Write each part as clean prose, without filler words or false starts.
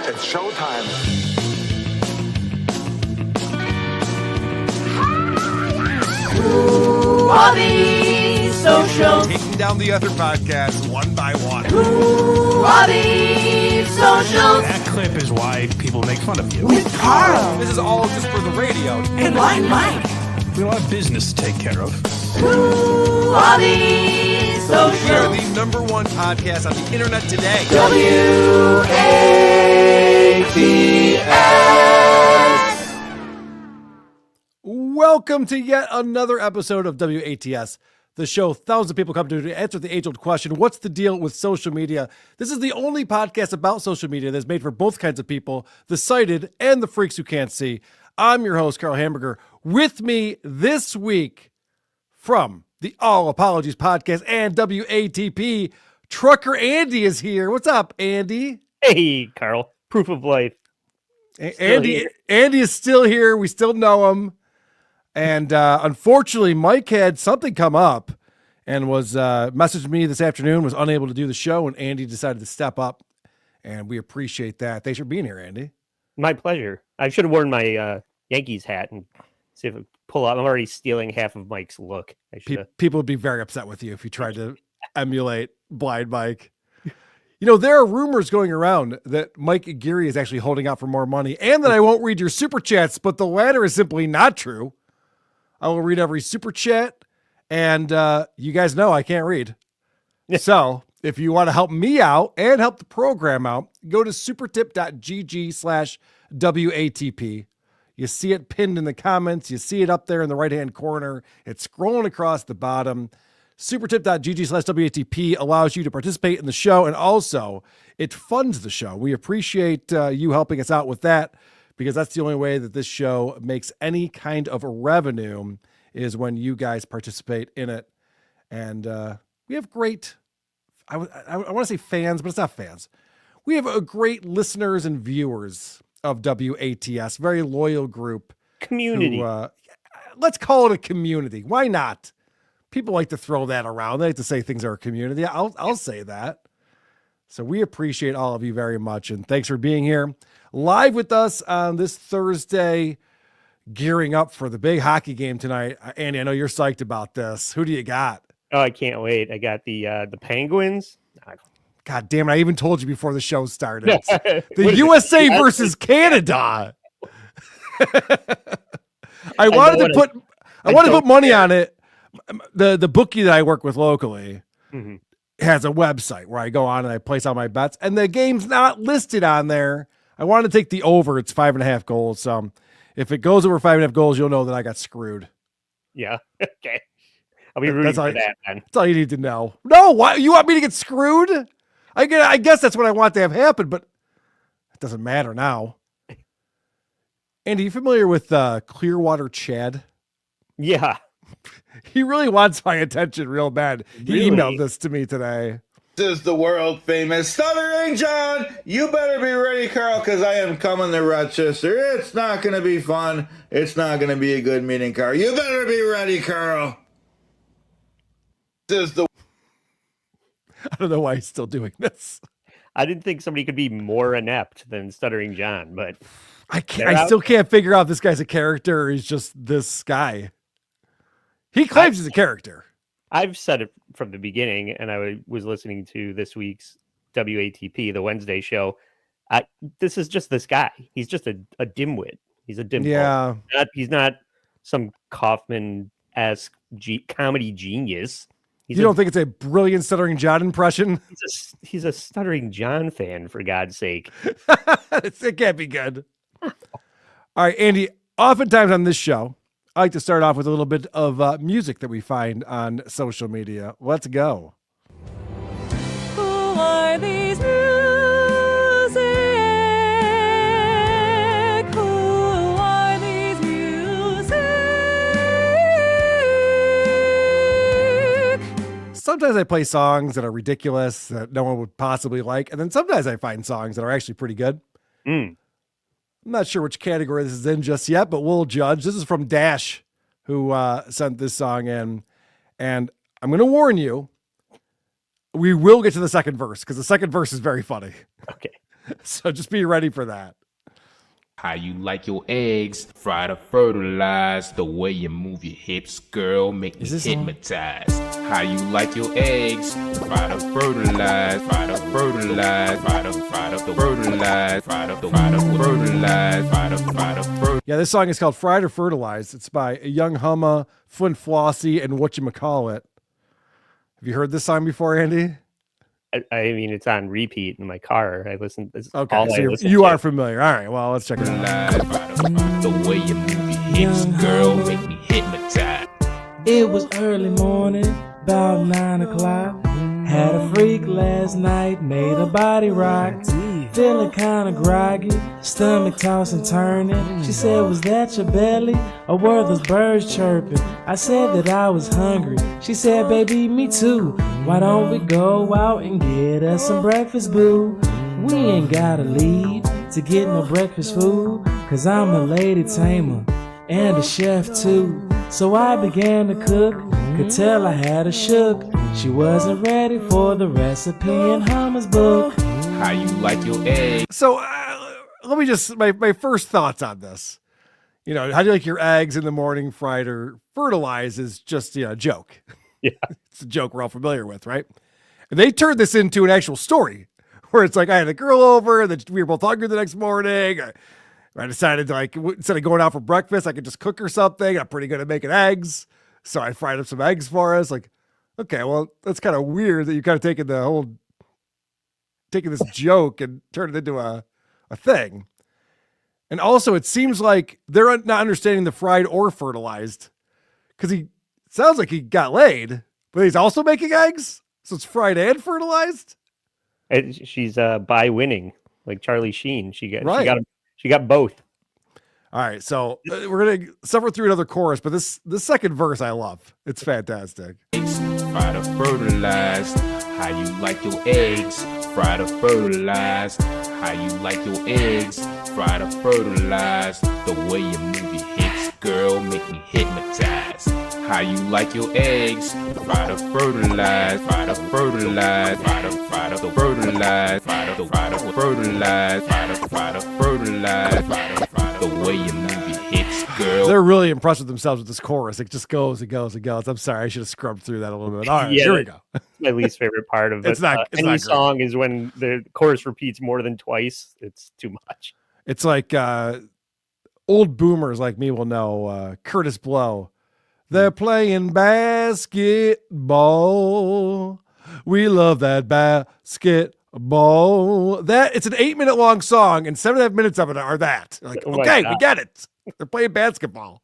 It's showtime. Who are these socials? Taking down the other podcasts one by one. Who are these socials? That clip is why people make fun of you. With Carl This is all just for the radio. and Blind Mike. We have a lot of business to take care of. Who are these We are socials? the number one podcast on the internet today. WATS. Welcome to yet another episode of WATS, the show thousands of people come to answer the age-old question, what's the deal with social media? This is the only podcast about social media that's made for both kinds of people, the sighted and the freaks who can't see. I'm your host, Carl Hamburger. With me this week from the All Apologies podcast and WATP, Trucker Andy is here. What's up, Andy? Hey, Carl. Proof of life. Andy here. Andy is still here. We still know him. And unfortunately, Mike had something come up and was messaged me this afternoon, was unable to do the show, and Andy decided to step up. And we appreciate that. Thanks for being here, Andy. My pleasure. I should have worn my Yankees hat and see if it pull out. I'm already stealing half of Mike's look. I should have. People would be very upset with you if you tried to emulate Blind Mike. You know, there are rumors going around that Mike Geary is actually holding out for more money and that I won't read your super chats, but the latter is simply not true. I will read every super chat, and you guys know I can't read. So if you want to help me out and help the program out, go to supertip.gg/WATP. You see it pinned in the comments. You see it up there in the right-hand corner. It's scrolling across the bottom. Supertip.gg/WATP allows you to participate in the show, and also it funds the show. We appreciate you helping us out with that, because that's the only way that this show makes any kind of revenue is when you guys participate in it. And we have great, I want to say fans, but it's not fans. We have a great listeners and viewers of WATS, very loyal group. Community. Who, let's call it a community. Why not? People like to throw that around. They like to say things are a community. I'll say that. So we appreciate all of you very much. And thanks for being here live with us on this Thursday, gearing up for the big hockey game tonight. Andy, I know you're psyched about this. Who do you got? Oh, I can't wait. I got the Penguins. God damn it. I even told you before the show started. What The is USA it? versus Canada. I wanted to put money on it. The bookie that I work with locally has a website where I go on and I place all my bets, and the game's not listed on there. I wanted to take the over. It's 5.5 goals. So if it goes over 5.5 goals, you'll know that I got screwed. Yeah. Okay. I'll be rooting for that, then. That's all you need to know. No, why you want me to get screwed? I guess that's what I want to have happen, but it doesn't matter now. Andy, you familiar with Clearwater Chad? Yeah. He really wants my attention real bad. He Really? emailed this to me today. This is the world famous Stuttering John. You better be ready, Carl, because I am coming to Rochester. It's not going to be fun. It's not going to be a good meeting, Carl. You better be ready, Carl. This is the I don't know why he's still doing this. I didn't think somebody could be more inept than Stuttering John, but I still can't figure out if this guy's a character or he's just this guy. He claims he's a character. I've said it from the beginning, and I was listening to this week's WATP, the Wednesday show. This is just this guy. He's just a dimwit. He's a dimwit. Yeah. He's not some Kaufman-esque comedy genius. You don't think it's a brilliant Stuttering John impression? He's a Stuttering John fan, for God's sake. It can't be good. All right, Andy, oftentimes on this show, I like to start off with a little bit of music that we find on social media. Let's go. Who are these music? Who are these music? Sometimes I play songs that are ridiculous that no one would possibly like, and then sometimes I find songs that are actually pretty good. I'm not sure which category this is in just yet, but we'll judge. This is from Dash, who sent this song in, and I'm going to warn you, we will get to the second verse because the second verse is very funny. Okay. So just be ready for that. How you like your eggs, fried or fertilized? The way you move your hips, girl, make me hypnotized. How you like your eggs, fried or fertilized? Fried or fertilized? Fried or fertilized? Fried or fertilized? Fried or fertilized? Yeah, this song is called Fried or Fertilized. It's by Young Humma, Flint Flossie, and Whatchamacallit. Have you heard this song before, Andy? I mean, it's on repeat in my car. I listen. Okay, so you are familiar. All right, well, let's check it out. The way you move your hips, girl, make me hypnotized. It was early morning, about 9 o'clock. Had a freak last night, made her body rock. Feeling kinda groggy, stomach tossing, turning. She said, was that your belly, or were those birds chirping? I said that I was hungry. She said, baby, me too. Why don't we go out and get us some breakfast, boo? We ain't gotta leave to get no breakfast food, cause I'm a lady tamer and a chef too. So I began to cook, could tell I had her shook. She wasn't ready for the recipe in Hummer's book. How you like your eggs? So let me just, my first thoughts on this. You know, how do you like your eggs in the morning, fried or fertilized, is just, a joke. Yeah. It's a joke we're all familiar with, right? And they turned this into an actual story where it's like, I had a girl over, and then we were both hungry the next morning. I decided to, like, instead of going out for breakfast, I could just cook her something. I'm pretty good at making eggs. So I fried up some eggs for us. Like, okay, well, that's kind of weird that you kind of taking this joke and turn it into a thing. And also it seems like they're not understanding the fried or fertilized, because he sounds like he got laid, but he's also making eggs. So it's fried and fertilized. And she's by winning, like Charlie Sheen. She got both. All right, so we're gonna suffer through another chorus, but this second verse I love. It's fantastic. Fried or fertilized? How you like your eggs? Fried or fertilized? How you like your eggs? Fried or fertilized? The way you move your hips, girl, make me hypnotized. How you like your eggs? Fried or fertilized? Fried or fertilized? Fried or fertilized? Fried or fertilized? Fried or fertilized? The way you move your hips, girl. They're really impressed with themselves with this chorus. It just goes and goes and goes. I'm sorry, I should have scrubbed through that a little bit. All right, here we go. My least favorite part of it's not any song is when the chorus repeats more than twice. It's too much. It's like old boomers like me will know Curtis Blow. They're playing basketball. We love that basketball. That it's an 8-minute long song, and 7.5 minutes of it are that. Like, okay, we get it. They're playing basketball.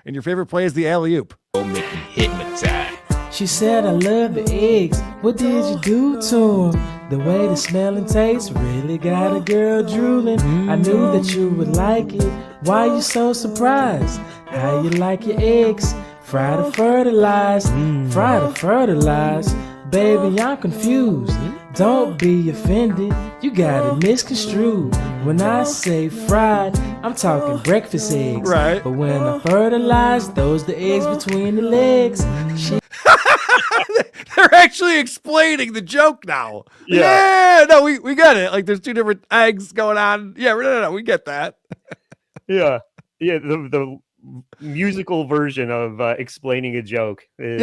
And your favorite play is the alley-oop. Make me hypnotize. She said, I love the eggs. What did you do to them? The way the smell and taste really got a girl drooling. I knew that you would like it. Why you so surprised? How you like your eggs? Fried or fertilized? Fried or fertilized? Baby, I'm confused. Don't be offended. You got it misconstrued. When I say fried, I'm talking breakfast eggs. Right. But when I fertilize, those the eggs between the legs. They're actually explaining the joke now. Yeah. No, we get it. Like, there's two different eggs going on. Yeah, no, we get that. Yeah. The musical version of explaining a joke is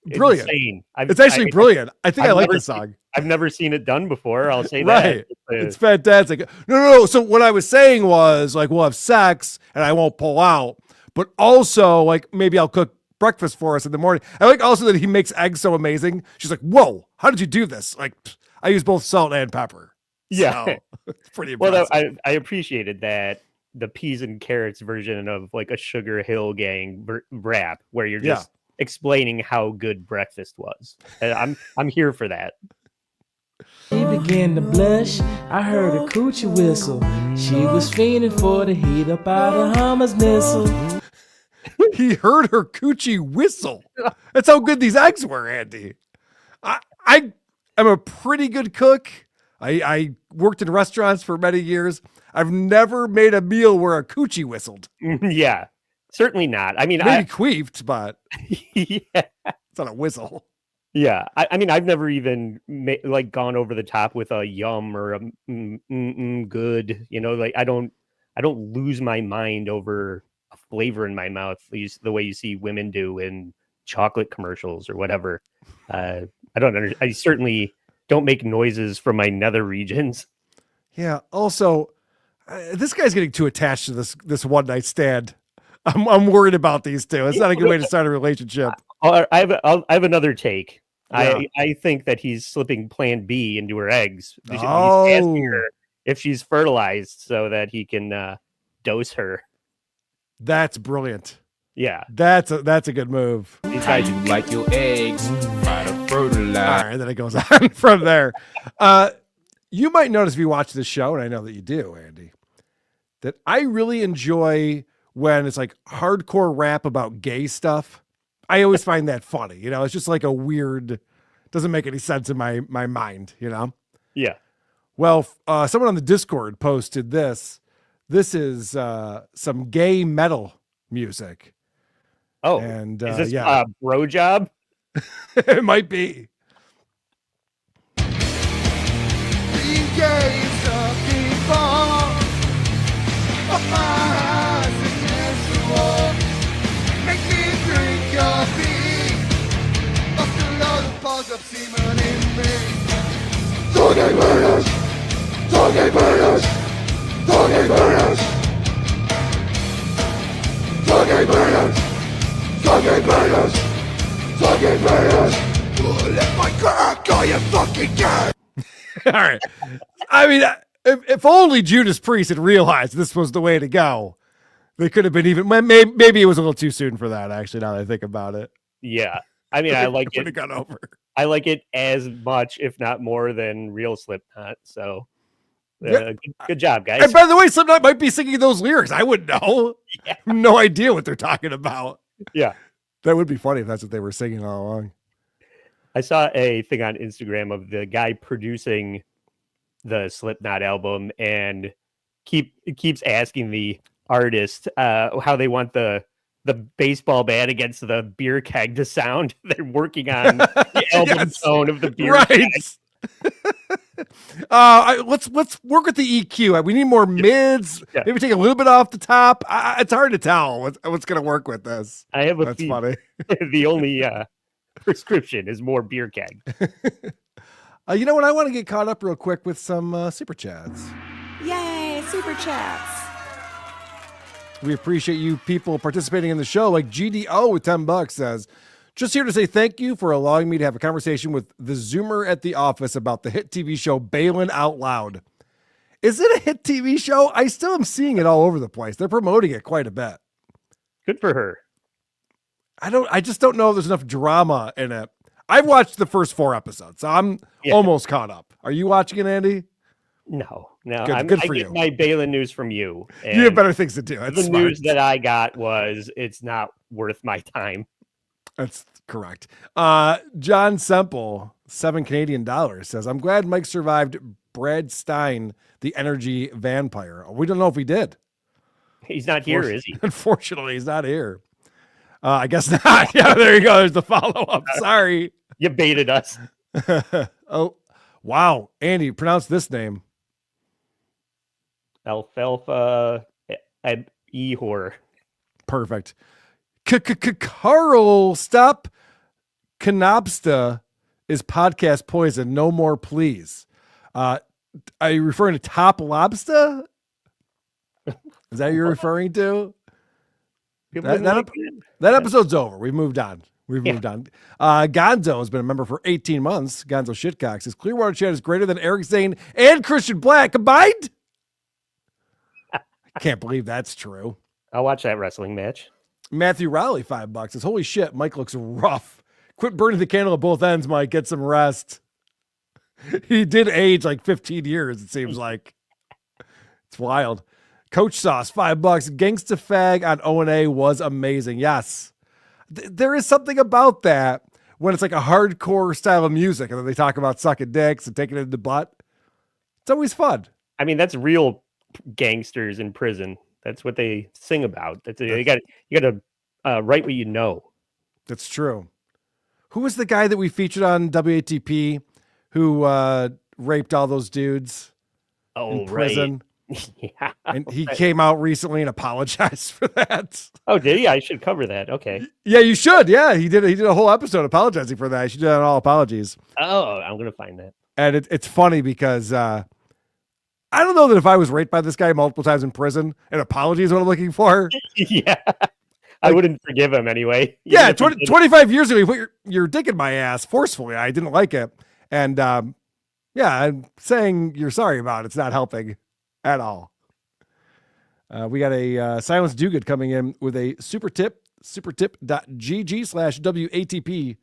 brilliant. insane. It's actually brilliant. I think I like this song. I've never seen it done before. I'll say right. that. It's fantastic. No. So what I was saying was, like, we'll have sex and I won't pull out, but also, like, maybe I'll cook breakfast for us in the morning. I like also that he makes eggs so amazing. She's like, whoa, how did you do this? Like, I use both salt and pepper. Yeah. So, it's pretty impressive. Well, I appreciated that. The peas and carrots version of like a Sugar Hill Gang rap where you're just explaining how good breakfast was. And I'm here for that. She began to blush. I heard a coochie whistle. She was fiending for the heat up out of Hummer's missile. He heard her coochie whistle. That's how good these eggs were, Andy. I am a pretty good cook. I worked in restaurants for many years. I've never made a meal where a coochie whistled. Yeah, certainly not. I mean, maybe queefed, but yeah, it's not a whistle. Yeah, I mean, I've never even gone over the top with a yum or a good. Like I don't lose my mind over a flavor in my mouth, the way you see women do in chocolate commercials or whatever. I certainly don't make noises from my nether regions. Yeah. Also, this guy's getting too attached to this one night stand. I'm worried about these two. It's not a good way to start a relationship. I have another take. Yeah. I think that he's slipping Plan B into her eggs. He's Oh. asking her if she's fertilized so that he can dose her. That's brilliant. Yeah, That's a good move. How you like your eggs fried or fertilized? All right, then it goes on from there. You might notice if you watch this show, and I know that you do, Andy, that I really enjoy when it's like hardcore rap about gay stuff. I always find that funny. It's just like a weird, doesn't make any sense in my mind, Yeah. Well, someone on the Discord posted this. This is some gay metal music. Oh, and is this yeah, bro job? it might be. All right. I mean, if only Judas Priest had realized this was the way to go, they could have been even. Maybe it was a little too soon for that. Actually, now that I think about it. Yeah, I mean, I like Would it. have gone over. I like it as much, if not more, than real Slipknot. So, Yeah. good job, guys. And by the way, Slipknot might be singing those lyrics. I wouldn't know. Yeah. No idea what they're talking about. Yeah. That would be funny if that's what they were singing all along. I saw a thing on Instagram of the guy producing the Slipknot album and keeps asking the artist how they want the baseball bat against the beer keg to sound. They're working on the album tone of the beer keg. Let's work with the EQ. We need more mids. Yeah. Maybe take a little bit off the top. It's hard to tell what's going to work with this. I have a That's funny. The only prescription is more beer keg. You know what? I want to get caught up real quick with some super chats. Yay, super chats. We appreciate you people participating in the show. Like GDO with $10 says, just here to say thank you for allowing me to have a conversation with the Zoomer at the office about the hit TV show Balin Out Loud. Is it a hit TV show? I still am seeing it all over the place. They're promoting it quite a bit. Good for her. I just don't know if there's enough drama in it. I've watched the first 4 episodes, so I'm almost caught up. Are you watching it, Andy? No. Good for I you. get my Balin news from you. You have better things to do. That's the smart. news that I got was it's not worth my time. That's correct. John Semple, $7 Canadian says, I'm glad Mike survived Brad Stein, the energy vampire. We don't know if he did. He's not here, is he? Unfortunately, he's not here. I guess not. Yeah, there you go. There's the follow-up. Sorry. You baited us. Oh, wow. Andy, pronounce this name. Alfalfa Ehor. Perfect. Carl, stop. Canobsta is podcast poison. No more, please. Are you referring to Top Lobster? Is that you're referring to? That episode's over. We've moved on. Moved on. Gonzo has been a member for 18 months. Gonzo Shitcock says Clearwater Chat is greater than Eric Zane and Christian Black combined. I can't believe that's true. I'll watch that wrestling match. Matthew Rowley, $5 says, holy shit, Mike looks rough. Quit burning the candle at both ends, Mike. Get some rest. He did age like 15 years, it seems like. It's wild. Coach Sauce, $5. Gangsta Fag on O&A was amazing. Yes. There is something about that when it's like a hardcore style of music and then they talk about sucking dicks and taking it in the butt. It's always fun. I mean, that's real gangsters in prison. That's what they sing about. You got to write what you know. That's true. Who was the guy that we featured on WATP who raped all those dudes in prison? Right. Yeah. And he came out recently and apologized for that. Oh, did he? I should cover that. Okay. Yeah, you should. Yeah, he did a whole episode apologizing for that. You should do that on all apologies. Oh, I'm gonna find that. And it's funny because I don't know that if I was raped by this guy multiple times in prison, an apology is what I'm looking for. Yeah. I wouldn't forgive him anyway. Yeah, 25 years ago, you put your dick in my ass forcefully. I didn't like it. And yeah, I'm saying you're sorry about it's not helping at all. We got a Silence Do-Good coming in with a super tip, supertip.gg/WATP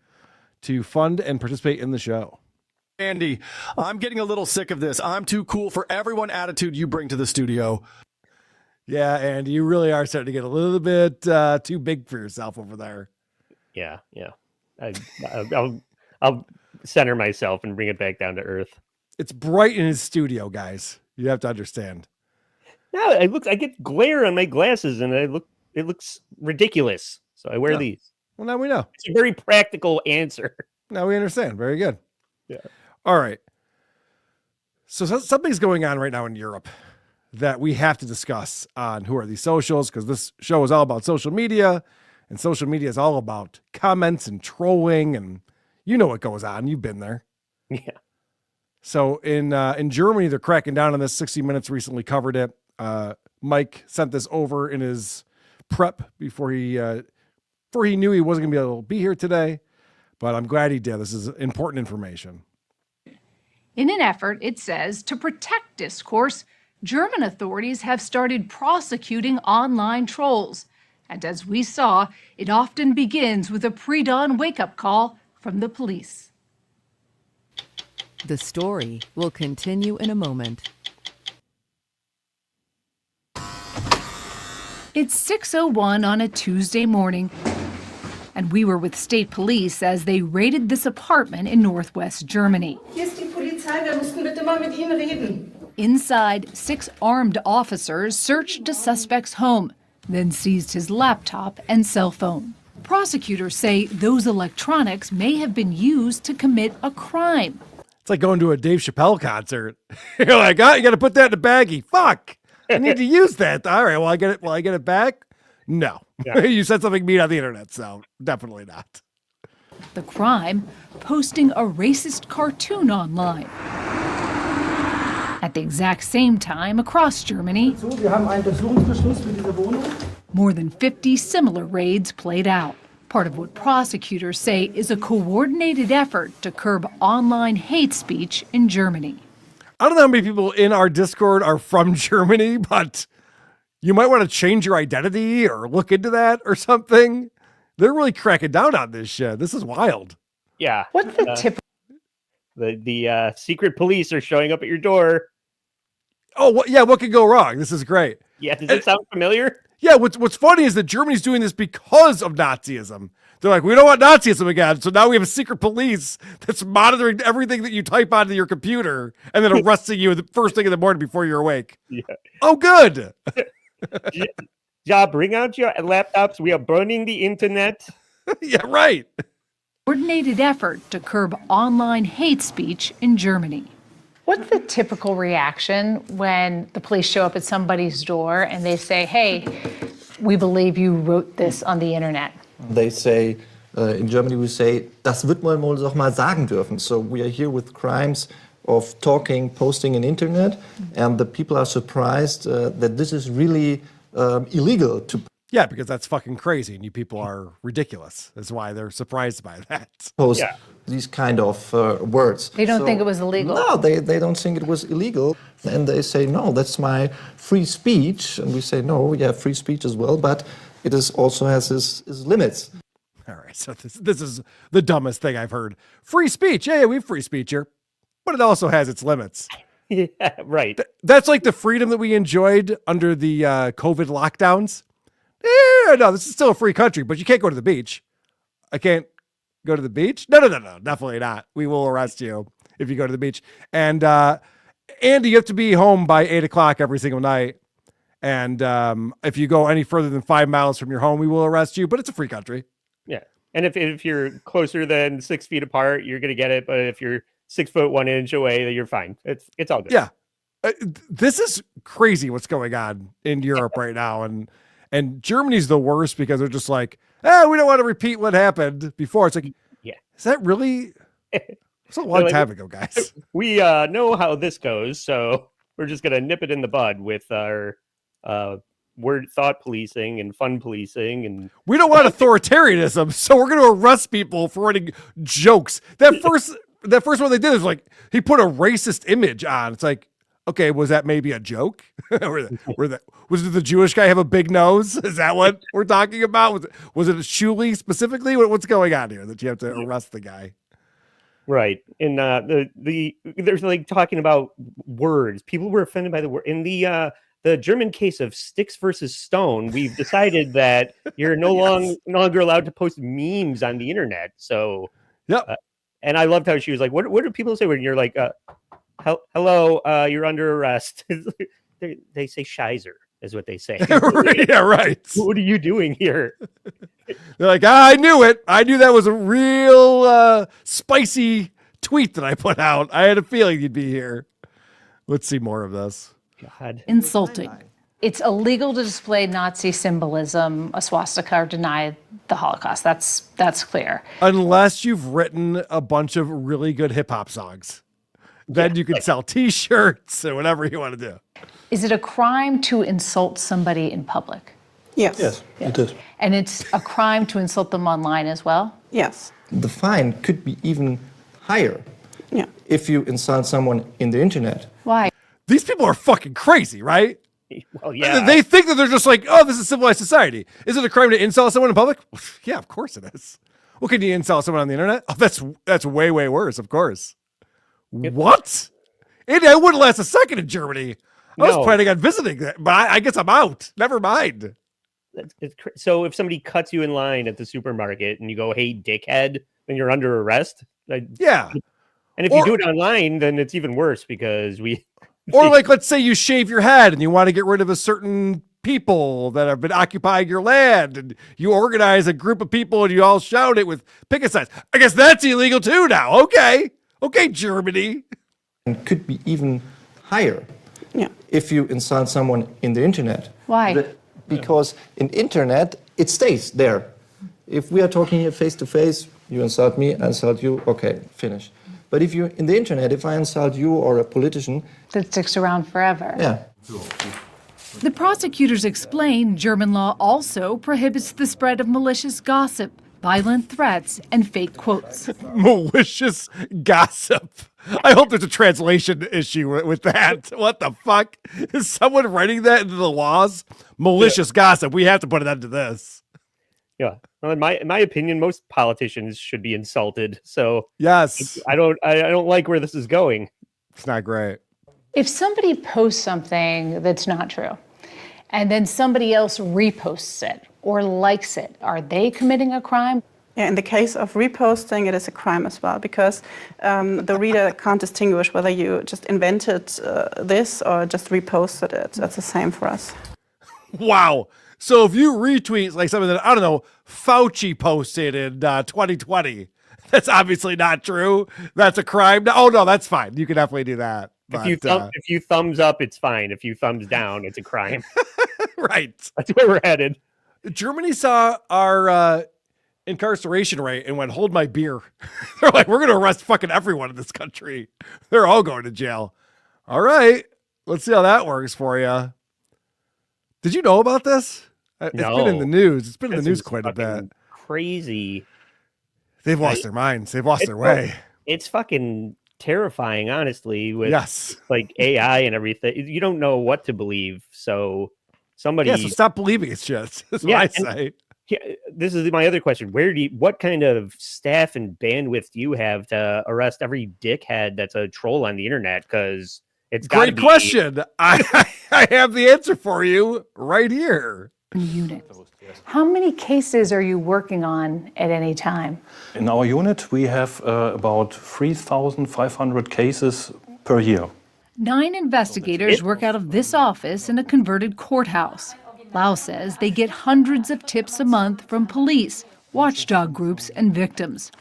to fund and participate in the show. Andy, I'm getting a little sick of this. I'm too cool for everyone attitude you bring to the studio. Yeah, Andy, you really are starting to get a little bit too big for yourself over there. Yeah. I'll center myself and bring it back down to earth. It's bright in his studio, guys. You have to understand. No, I get glare on my glasses, and it looks ridiculous. So I wear these. Well, now we know. It's a very practical answer. Now we understand. Very good. Yeah. All right. So something's going on right now in Europe that we have to discuss on Who Are These Socials, because this show is all about social media, and social media is all about comments and trolling, and you know what goes on. You've been there. Yeah. So in Germany, they're cracking down on this. 60 Minutes recently covered it. Mike sent this over in his prep before he knew he wasn't going to be able to be here today, but I'm glad he did. This is important information. In an effort, it says, to protect discourse, German authorities have started prosecuting online trolls. And as we saw, it often begins with a pre-dawn wake-up call from the police. The story will continue in a moment. It's 6:01 on a Tuesday morning, and we were with state police as they raided this apartment in northwest Germany. Hier ist die Polizei, wir mussten bitte mal mit Ihnen reden. Inside, 6 armed officers searched a suspect's home, then seized his laptop and cell phone. Prosecutors say those electronics may have been used to commit a crime. It's like going to a Dave Chappelle concert. You're like, oh, you got to put that in a baggie. Fuck. I need to use that. All right. Well, I get it. Will I get it back? No. Yeah. You said something mean on the internet, so definitely not. The crime, posting a racist cartoon online. At the exact same time across Germany, more than 50 similar raids played out. Part of what prosecutors say is a coordinated effort to curb online hate speech in Germany. I don't know how many people in our Discord are from Germany, but you might want to change your identity or look into that or something. They're really cracking down on this shit. This is wild. Yeah. What's the tip? The secret police are showing up at your door. Oh, yeah. What could go wrong? This is great. Yeah. Does it sound familiar? Yeah. What's funny is that Germany's doing this because of Nazism. They're like, we don't want Nazism again. So now we have a secret police that's monitoring everything that you type onto your computer and then arresting you the first thing in the morning before you're awake. Yeah. Oh, good. Yeah, bring out your laptops. We are burning the internet. Yeah, right. Coordinated effort to curb online hate speech in Germany. What's the typical reaction when the police show up at somebody's door and they say, hey, we believe you wrote this on the internet? They say, in Germany we say, das wird man wohl doch mal sagen dürfen. So we are here with crimes of talking, posting on internet, and the people are surprised that this is really illegal to. Yeah, because that's fucking crazy, and you people are ridiculous. That's why they're surprised by that. Post these kind of words. They don't think it was illegal. No, they don't think it was illegal. And they say, no, that's my free speech. And we say, no, yeah, free speech as well, but it is also has its limits. All right, so this is the dumbest thing I've heard. Free speech, yeah, we have free speech here, but it also has its limits. Yeah, right. That's like the freedom that we enjoyed under the COVID lockdowns. No, this is still a free country, but you can't go to the beach. I can't go to the beach? No, definitely not. We will arrest you if you go to the beach. And Andy, you have to be home by 8 o'clock every single night. And if you go any further than 5 miles from your home, we will arrest you, but it's a free country. Yeah. And if you're closer than 6 feet apart, you're going to get it. But if you're 6 foot 1 inch away, you're fine. It's all good. Yeah. This is crazy what's going on in Europe right now. And Germany's the worst because they're just like, we don't want to repeat what happened before. It's like, yeah, is that really? It's a long time ago, guys. We know how this goes. So we're just going to nip it in the bud with our word thought policing and fun policing. And we don't want authoritarianism. So we're going to arrest people for writing jokes. That first one they did is like, he put a racist image on. It's like, okay, was that maybe a joke? Was it the Jewish guy have a big nose? Is that what we're talking about? Was it a Shuli specifically? What's going on here that you have to arrest the guy? Right. And there's like talking about words. People were offended by the word. In the German case of sticks versus stone, we've decided that you're no longer allowed to post memes on the internet. So, and I loved how she was like, what do people say when you're like, hello, you're under arrest? They say Scheiser is what they say. Yeah, right. What are you doing here? They're like, I knew it. I knew that was a real spicy tweet that I put out. I had a feeling you'd be here. Let's see more of this. God. Insulting. It's illegal to display Nazi symbolism, a swastika, or deny the Holocaust. That's clear. Unless you've written a bunch of really good hip hop songs. Then you can sell T-shirts or whatever you want to do. Is it a crime to insult somebody in public? Yes. Yes, it is. And it's a crime to insult them online as well? Yes. The fine could be even higher if you insult someone in the internet. Why? These people are fucking crazy, right? Well, yeah. They think that they're just like, oh, this is civilized society. Is it a crime to insult someone in public? Yeah, of course it is. Well, can you insult someone on the internet? Oh, that's way, way worse, of course. What? It wouldn't last a second in Germany. I was planning on visiting that, but I guess I'm out. Never mind. So if somebody cuts you in line at the supermarket and you go, hey, dickhead, then you're under arrest? Yeah. And if you do it online, then it's even worse because Or like, let's say you shave your head and you want to get rid of a certain people that have been occupying your land, and you organize a group of people and you all shout it with picket signs. I guess that's illegal too now. Okay, Germany. And could be even higher if you insult someone in the internet. Why? Because in internet, it stays there. If we are talking here face to face, you insult me, I insult you, okay, finish. But if you're in the internet, if I insult you or a politician, that sticks around forever. Yeah. The prosecutors explain German law also prohibits the spread of malicious gossip, violent threats, and fake quotes. Malicious gossip. I hope there's a translation issue with that. What the fuck? Is someone writing that into the laws? Malicious gossip. We have to put an end to this. Yeah. Well, in my opinion, most politicians should be insulted. So yes, I don't like where this is going. It's not great. If somebody posts something that's not true, and then somebody else reposts it or likes it, are they committing a crime? Yeah, in the case of reposting, it is a crime as well, because the reader can't distinguish whether you just invented this or just reposted it. That's the same for us. Wow. So if you retweet like something that, I don't know, Fauci posted in 2020, that's obviously not true. That's a crime. Oh, no, that's fine. You can definitely do that. But, if you thumbs up, it's fine. If you thumbs down, it's a crime. Right. That's where we're headed. Germany saw our incarceration rate and went, hold my beer. They're like, we're going to arrest fucking everyone in this country. They're all going to jail. All right. Let's see how that works for you. Did you know about this? It's been in the news. It's been in the news quite a bit. Crazy. They've lost their minds. They've lost their way. It's fucking terrifying, honestly, with like AI and everything. You don't know what to believe. So somebody... Yeah, so stop believing it's shit. That's what I say. This is my other question. What kind of staff and bandwidth do you have to arrest every dickhead that's a troll on the internet? Because it's got to be... Great question. I have the answer for you right here. Unit. How many cases are you working on at any time? In our unit, we have about 3,500 cases per year. 9 investigators work out of this office in a converted courthouse. Lau says they get hundreds of tips a month from police, watchdog groups, and victims.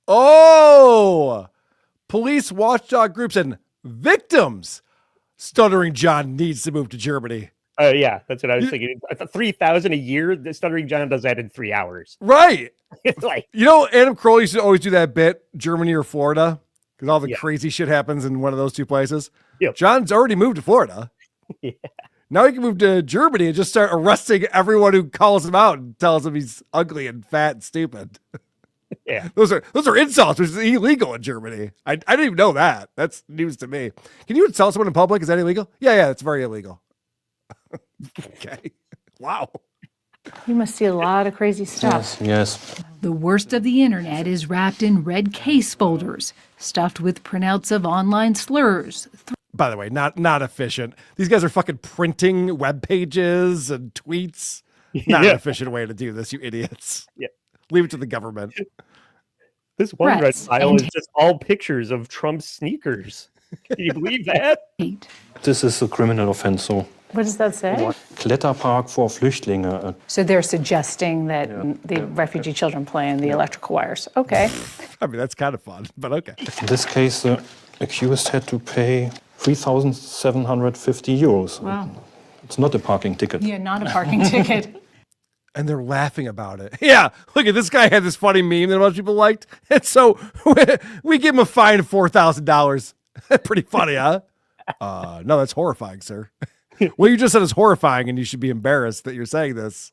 Oh, police, watchdog groups, and victims. Stuttering John needs to move to Germany. Yeah, that's what I was thinking. 3,000 a year. The Stuttering John does that in 3 hours. Right. Like, you know, Adam Crowley used to always do that bit, Germany or Florida, because all the crazy shit happens in one of those two places. Yep. John's already moved to Florida. Yeah. Now he can move to Germany and just start arresting everyone who calls him out and tells him he's ugly and fat and stupid. Yeah. Those are insults, which is illegal in Germany. I didn't even know that. That's news to me. Can you insult someone in public? Is that illegal? Yeah, it's very illegal. Okay. Wow. You must see a lot of crazy stuff. Yes. The worst of the internet is wrapped in red case folders, stuffed with printouts of online slurs. By the way, not efficient. These guys are fucking printing web pages and tweets. Not an efficient way to do this, you idiots. Yeah. Leave it to the government. This one red Threats file and- is just all pictures of Trump's sneakers. Can you believe that? This is a criminal offense, so. What does that say? Kletterpark for Flüchtlinge. So they're suggesting that the refugee children play in the electrical wires. Okay. I mean, that's kind of fun, but okay. In this case, the accused had to pay 3,750 euros. Wow. It's not a parking ticket. Yeah, not a parking ticket. And they're laughing about it. Yeah, look at this guy had this funny meme that a bunch of people liked. And so we give him a fine of $4,000. Pretty funny, huh? No, that's horrifying, sir. What you just said is horrifying, and you should be embarrassed that you're saying this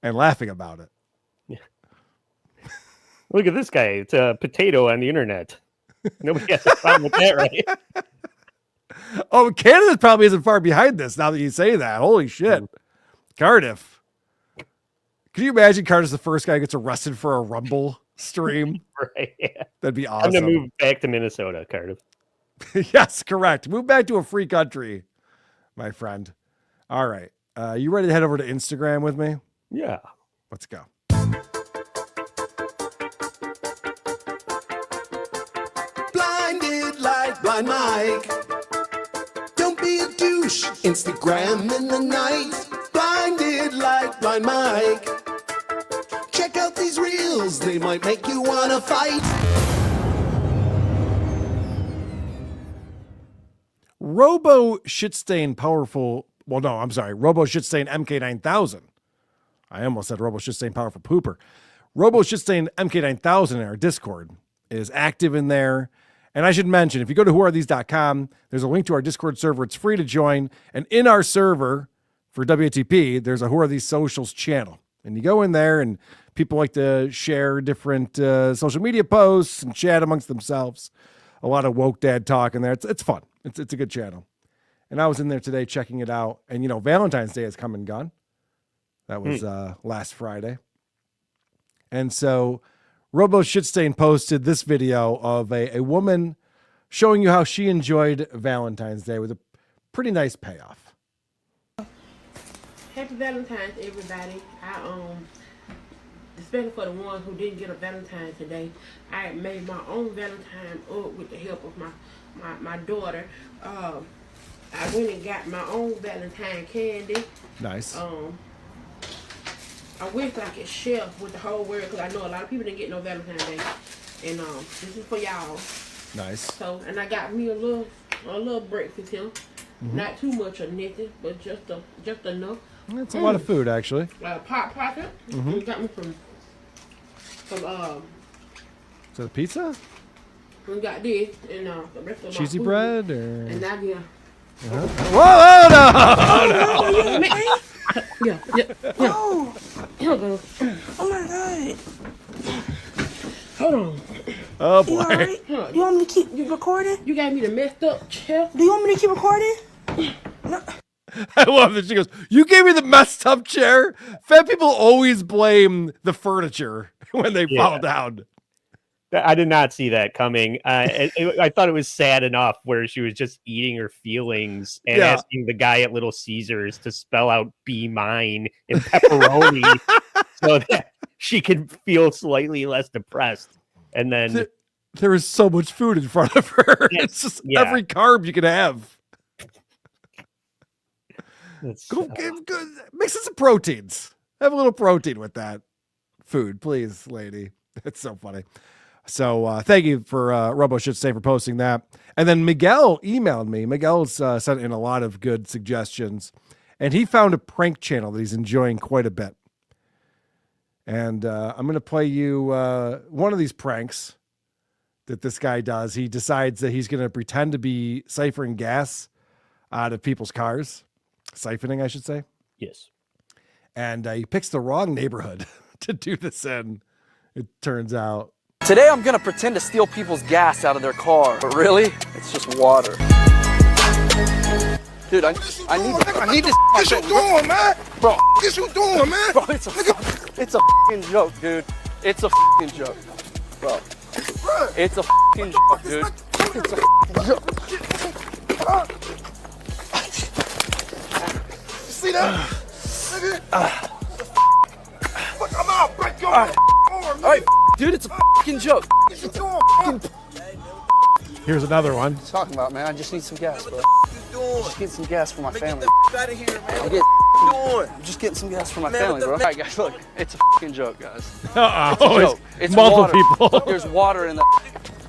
and laughing about it. Yeah. Look at this guy. It's a potato on the internet. Nobody has a problem with that, right? Oh, Canada probably isn't far behind this now that you say that. Holy shit. Cardiff. Can you imagine Cardiff's the first guy who gets arrested for a Rumble stream? Right, yeah. That'd be I'm awesome. going to move back to Minnesota, Cardiff. Yes, correct. Move back to a free country, my friend. All right. You ready to head over to Instagram with me? Yeah. Let's go. Blinded like Blind Mike. Don't be a douche. Instagram in the night. Blinded like Blind Mike. Check out these reels. They might make you wanna fight. Robo Shitstain Powerful. Well, no, I'm sorry. Robo Shitstain MK9000. I almost said Robo Shitstain Powerful Pooper. Robo Shitstain MK9000 in our Discord is active in there. And I should mention, if you go to whoarethese.com, there's a link to our Discord server. It's free to join. And in our server for WATP, there's a Who Are These Socials channel. And you go in there and people like to share different social media posts and chat amongst themselves. A lot of woke dad talk in there. It's fun. It's a good channel. And I was in there today checking it out. And, you know, Valentine's Day has come and gone. That was last Friday. And so Robo Shitstain posted this video of a woman showing you how she enjoyed Valentine's Day with a pretty nice payoff. Happy Valentine's, everybody. Especially for the ones who didn't get a Valentine today. I made my own Valentine up with the help of my daughter. I went and got my own Valentine candy. Nice. I wish I could share with the whole world because I know a lot of people didn't get no Valentine's Day. And this is for y'all. Nice. So, and I got me a little breakfast here. Mm-hmm. Not too much or nothing, but just enough. That's a lot of food, actually. Pop pocket. Mhm. We got me from Is that a pizza? we got this and the rest of Cheesy my food. bread or? And now yeah. Whoa, no! Yeah. Oh. Here goes. Oh my god. Hold on. Oh You boy. alright? You want me to keep recording? You got me the messed up chair. Do you want me to keep recording? I love that she goes, you gave me the messed up chair. Fat people always blame the when they fall down. I did not see that coming. I thought it was sad enough where she was just eating her feelings and asking the guy at Little Caesars to spell out "be mine" in pepperoni so that she could feel slightly less depressed. And then There is so much food in front of her. It's just every carb you can have. Go mix in some proteins. Have a little protein with that. food, please, lady. It's so funny. So thank you for Robo Should Stay for posting that. And then Miguel emailed me. Miguel's sent in a lot of good suggestions, and he found a prank channel that he's enjoying quite a bit. And I'm going to play you one of these pranks that this guy does. He decides that he's going to pretend to be siphoning gas out of people's cars. Siphoning, I should say. Yes. And he picks the wrong neighborhood to do this in, it turns out. Today I'm gonna pretend to steal people's gas out of their car, but really, it's just water. Dude, I need this. What you doing, man? Bro, What you doing, man? bro, it's a fucking joke, dude. It's a fucking joke, bro. It's a fucking joke, dude. It's a fucking joke. You see that? Nigga? Look, I'm out. Break your arm, All right, dude, it's a fucking joke. What you doing, Here's another one. What are you talking about, man? I just need some gas, bro. Just get some gas for my family. out of here, man. I'm just getting some gas for my family, bro. All right, guys, look, it's a fucking joke, guys. Uh-oh. It's a joke. It's multiple water. people. Look, there's water in the.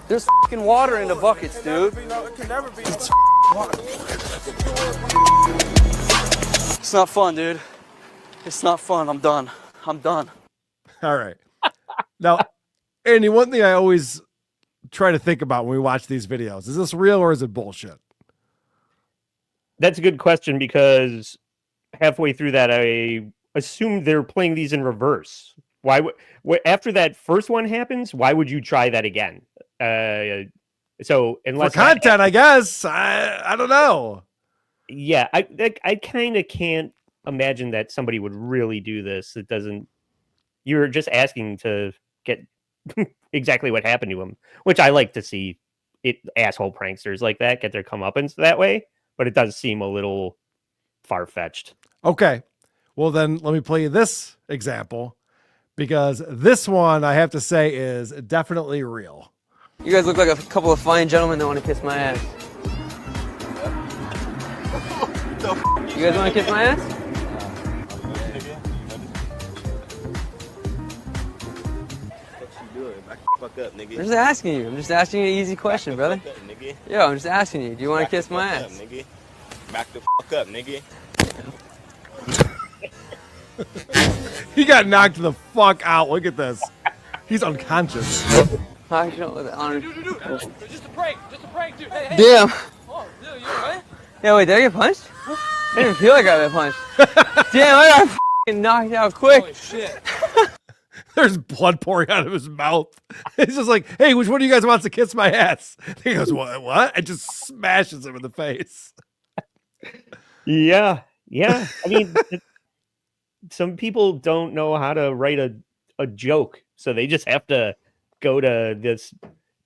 There's fucking water in the buckets, dude. It's water. It's not fun, dude. It's not fun. I'm done. I'm done. All right. Now, Andy, one thing I always try to think about when we watch these videos, is this real or is it bullshit? That's a good question, because halfway through that, I assumed they're playing these in reverse. Why would after that first one happens, why would you try that again? So unless for content, I guess. I don't know. Yeah, I kind of can't imagine that somebody would really do this. It doesn't. You're just asking to get exactly what happened to him, which I like to see. It asshole pranksters like that get their comeuppance that way, but it does seem a little far fetched. Okay, well then let me play you this example, because this one I have to say is definitely real. You guys look like a couple of fine gentlemen that want to kiss my ass. You guys want to kiss my ass? Fuck up, nigga. I'm just asking you. I'm just asking you an easy question, brother. Fuck up, nigga. Yo, I'm just asking you. Do you want to kiss my Fuck ass? Up, nigga. Back the fuck up, nigga. He got knocked the fuck out. Look at this. He's unconscious. I don't let that on. Just a prank, dude. Hey, Damn. Oh, dude, you alright? Yeah, wait, did I get punched? I didn't even feel like I got punched. Damn, I got fucking knocked out quick. Holy shit. There's blood pouring out of his mouth. He's just like, hey, which one of you guys wants to kiss my ass? He goes, what? And just smashes him in the face. Yeah. I mean, some people don't know how to write a joke, so they just have to go to this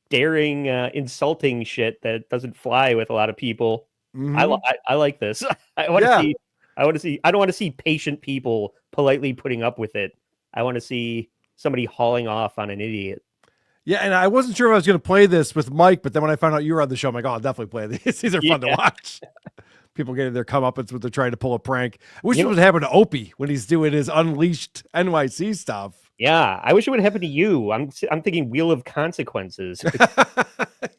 daring, insulting shit that doesn't fly with a lot of people. Mm-hmm. I like this. I want to see. I don't want to see patient people politely putting up with it. I want to see somebody hauling off on an idiot. Yeah, and I wasn't sure if I was going to play this with Mike, but then when I found out you were on the show, I'm like, oh, I'll definitely play these. These are fun to watch. People getting their comeuppance when they're trying to pull a prank. I wish it would happen to Opie when he's doing his Unleashed NYC stuff. Yeah, I wish it would happen to you. I'm thinking Wheel of Consequences.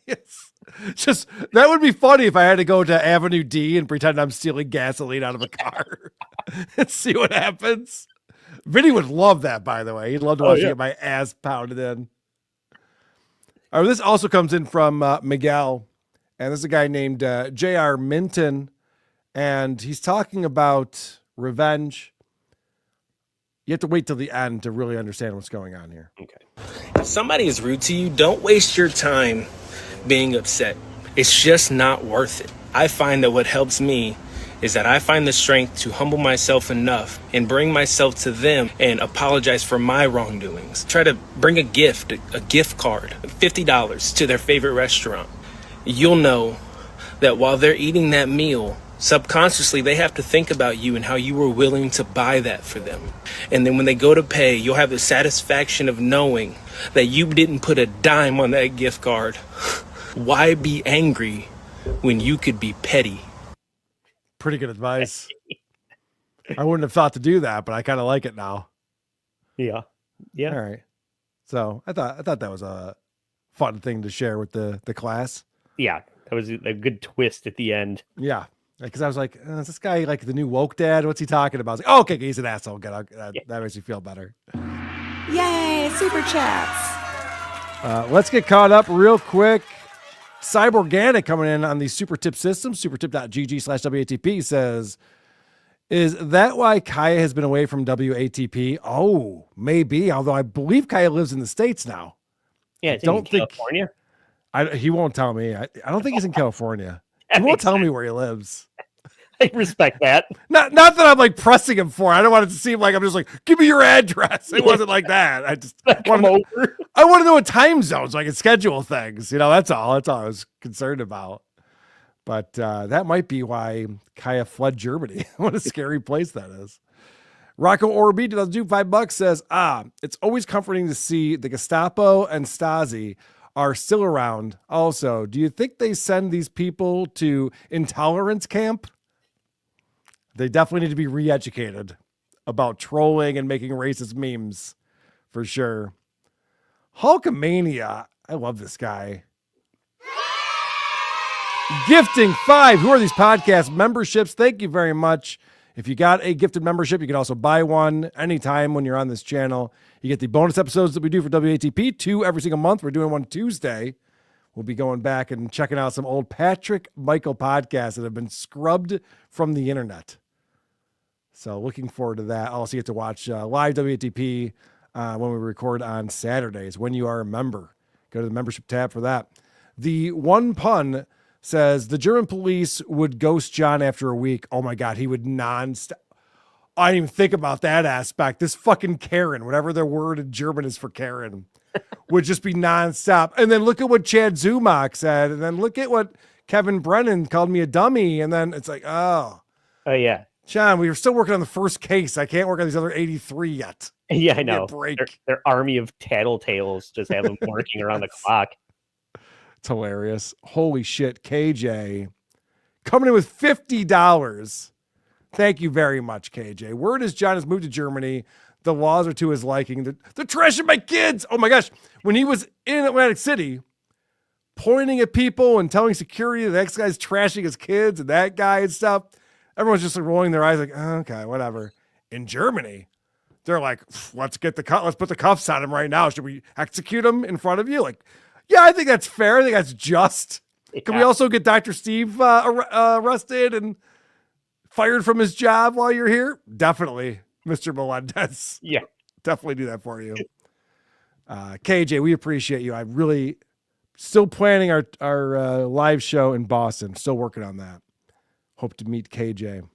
Yes. Just that would be funny if I had to go to Avenue D and pretend I'm stealing gasoline out of a car and see what happens. Vinny would love that, by the way. He'd love to watch me get my ass pounded in. All right, this also comes in from Miguel, and this is a guy named J.R. Minton, and he's talking about revenge. You have to wait till the end to really understand what's going on here. Okay. If somebody is rude to you, don't waste your time being upset. It's just not worth it. I find that what helps me is that I find the strength to humble myself enough and bring myself to them and apologize for my wrongdoings. Try to bring a gift card, $50 to their favorite restaurant. You'll know that while they're eating that meal, subconsciously they have to think about you and how you were willing to buy that for them. And then when they go to pay, you'll have the satisfaction of knowing that you didn't put a dime on that gift card. Why be angry when you could be petty? Pretty good advice. I wouldn't have thought to do that, but I kind of like it now. Yeah. Yeah. All right. So I thought that was a fun thing to share with the class. Yeah, that was a good twist at the end. Yeah. Because I was like, is this guy like the new woke dad? What's he talking about? I was like, oh, okay, he's an asshole. Good. That makes me feel better. Yay, super chats. Let's get caught up real quick. Cyborganic coming in on the super tip system. Supertip.gg/WATP says, is that why Kaya has been away from WATP? Oh, maybe. Although I believe Kaya lives in the States now. Yeah, I don't think California. He won't tell me. I don't think he's in California. He won't tell me where he lives. I respect that. Not that I'm like pressing him for. I don't want it to seem like I'm just like, give me your address. It wasn't like that. I just come over. I want to know what time zones so I can schedule things. That's all. That's all I was concerned about. But that might be why Kaya fled Germany. What a scary place that is. Rocco Orbi, $5 says, it's always comforting to see the Gestapo and Stasi are still around. Also, do you think they send these people to intolerance camp? They definitely need to be re-educated about trolling and making racist memes, for sure. Hulkamania, I love this guy. Gifting 5. Who are these podcast memberships? Thank you very much. If you got a gifted membership, you can also buy one anytime when you're on this channel. You get the bonus episodes that we do for WATP, 2 every single month. We're doing one Tuesday. We'll be going back and checking out some old Patrick Michael podcasts that have been scrubbed from the internet. So looking forward to that. Also, you get to watch live WATP when we record on Saturdays when you are a member. Go to the membership tab for that. The one pun says the German police would ghost John after a week. Oh my God, he would non-stop. I didn't even think about that aspect. This fucking Karen, whatever their word in German is for Karen, would just be nonstop. And then look at what Chad Zumach said. And then look at what Kevin Brennan called me a dummy. And then it's like, oh yeah. John, we were still working on the first case. I can't work on these other 83 yet. Yeah, I know. Break. Their army of tattletales just have them working around the clock. It's hilarious. Holy shit, KJ. Coming in with $50. Thank you very much, KJ. Word is John has moved to Germany. The laws are to his liking. They're trashing my kids. Oh my gosh. When he was in Atlantic City, pointing at people and telling security the next guy's trashing his kids and that guy and stuff, everyone's just like rolling their eyes like, oh, okay, whatever. In Germany, they're like, let's put the cuffs on him right now. Should we execute him in front of you? Like, yeah, I think that's fair. I think that's just. Yeah. Can we also get Dr. Steve arrested and fired from his job while you're here? Definitely, Mr. Melendez. Yeah. Definitely do that for you. KJ, we appreciate you. I'm really still planning our live show in Boston. Still working on that. Hope to meet KJ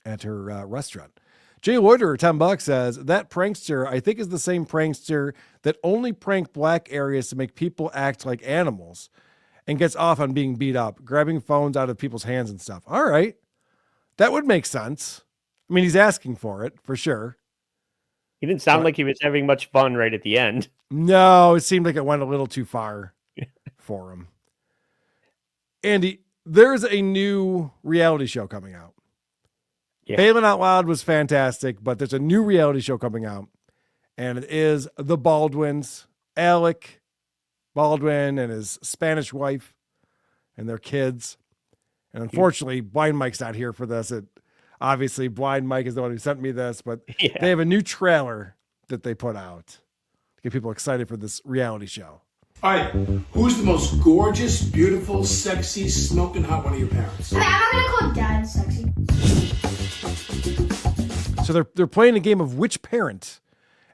at her restaurant. Jay Loiterer, $10 says, that prankster, I think, is the same prankster that only pranked black areas to make people act like animals and gets off on being beat up, grabbing phones out of people's hands and stuff. All right. That would make sense. I mean, he's asking for it, for sure. He didn't sound like he was having much fun right at the end. No, it seemed like it went a little too far for him. Andy, there's a new reality show coming out. Yeah. Balin Out Loud was fantastic, but there's a new reality show coming out, and it is the Baldwins, Alec Baldwin and his Spanish wife and their kids. And unfortunately, Blind Mike's not here for this. Obviously, Blind Mike is the one who sent me this, but they have a new trailer that they put out to get people excited for this reality show. All right, who's the most gorgeous, beautiful, sexy, smoking hot one of your parents? I'm not gonna call Dad sexy. So they're playing a game of which parent,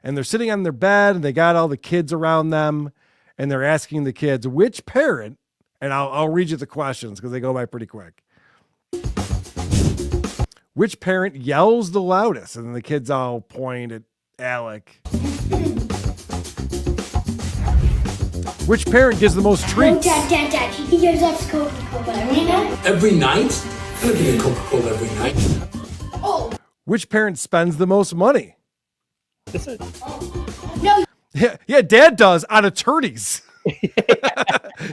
and they're sitting on their bed, and they got all the kids around them, and they're asking the kids which parent. And I'll read you the questions because they go by pretty quick. Which parent yells the loudest? And then the kids all point at Alec. Which parent gives the most treats? Dad. He gives us Coca-Cola every night. Every night? I'm gonna get Coca-Cola every night. Oh. Which parent spends the most money? No. Yeah, Dad does on attorneys.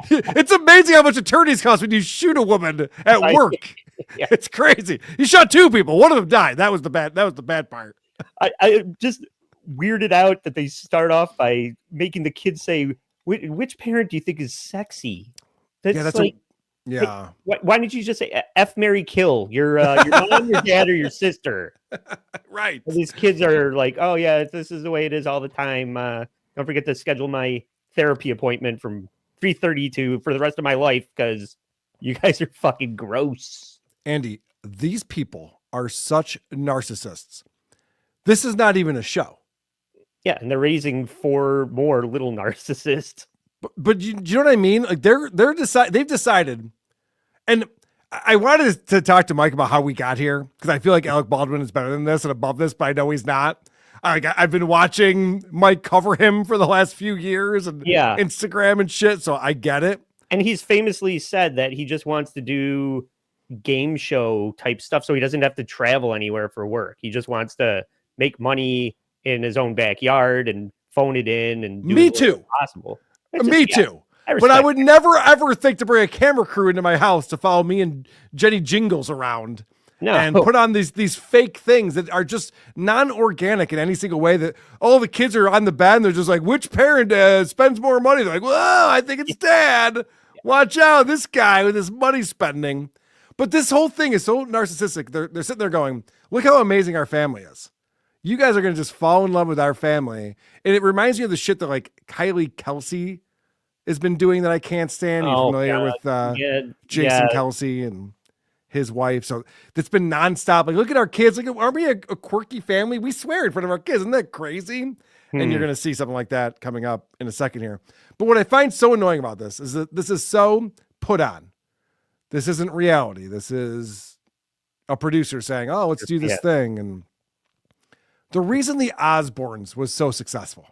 It's amazing how much attorneys cost when you shoot a woman at work. Yeah. It's crazy. He shot 2 people. One of them died. That was the bad part. I just weirded out that they start off by making the kids say, which parent do you think is sexy? That's like, yeah. why didn't you just say F, marry, kill? Your mom, your dad, or your sister? Right. And these kids are like, oh yeah, this is the way it is all the time. Don't forget to schedule my therapy appointment from 3:30 for the rest of my life because you guys are fucking gross. Andy, these people are such narcissists. This is not even a show. Yeah, and they're raising 4 more little narcissists. But you know what I mean? Like they've decided, and I wanted to talk to Mike about how we got here because I feel like Alec Baldwin is better than this and above this, but I know he's not. I've been watching Mike cover him for the last few years and Instagram and shit, so I get it. And he's famously said that he just wants to do game show type stuff so he doesn't have to travel anywhere for work. He just wants to make money in his own backyard and phone it in and do it possible. Me too. But I would never ever think to bring a camera crew into my house to follow me and Jenny Jingles around. No. And put on these fake things that are just non-organic in any single way. That all the kids are on the bed and they're just like, which parent spends more money? They're like, well, I think it's dad. Watch out, this guy with his money spending. But this whole thing is so narcissistic. They're sitting there going, look how amazing our family is. You guys are going to just fall in love with our family. And it reminds me of the shit that like Kylie Kelsey has been doing that I can't stand. You're familiar with Jason Kelsey and his wife. So that's been nonstop. Like, look at our kids. Like, aren't we a quirky family? We swear in front of our kids. Isn't that crazy? And you're going to see something like that coming up in a second here. But what I find so annoying about this is that this is so put on. This isn't reality. This is a producer saying, oh, let's do this thing. And the reason the Osbournes was so successful,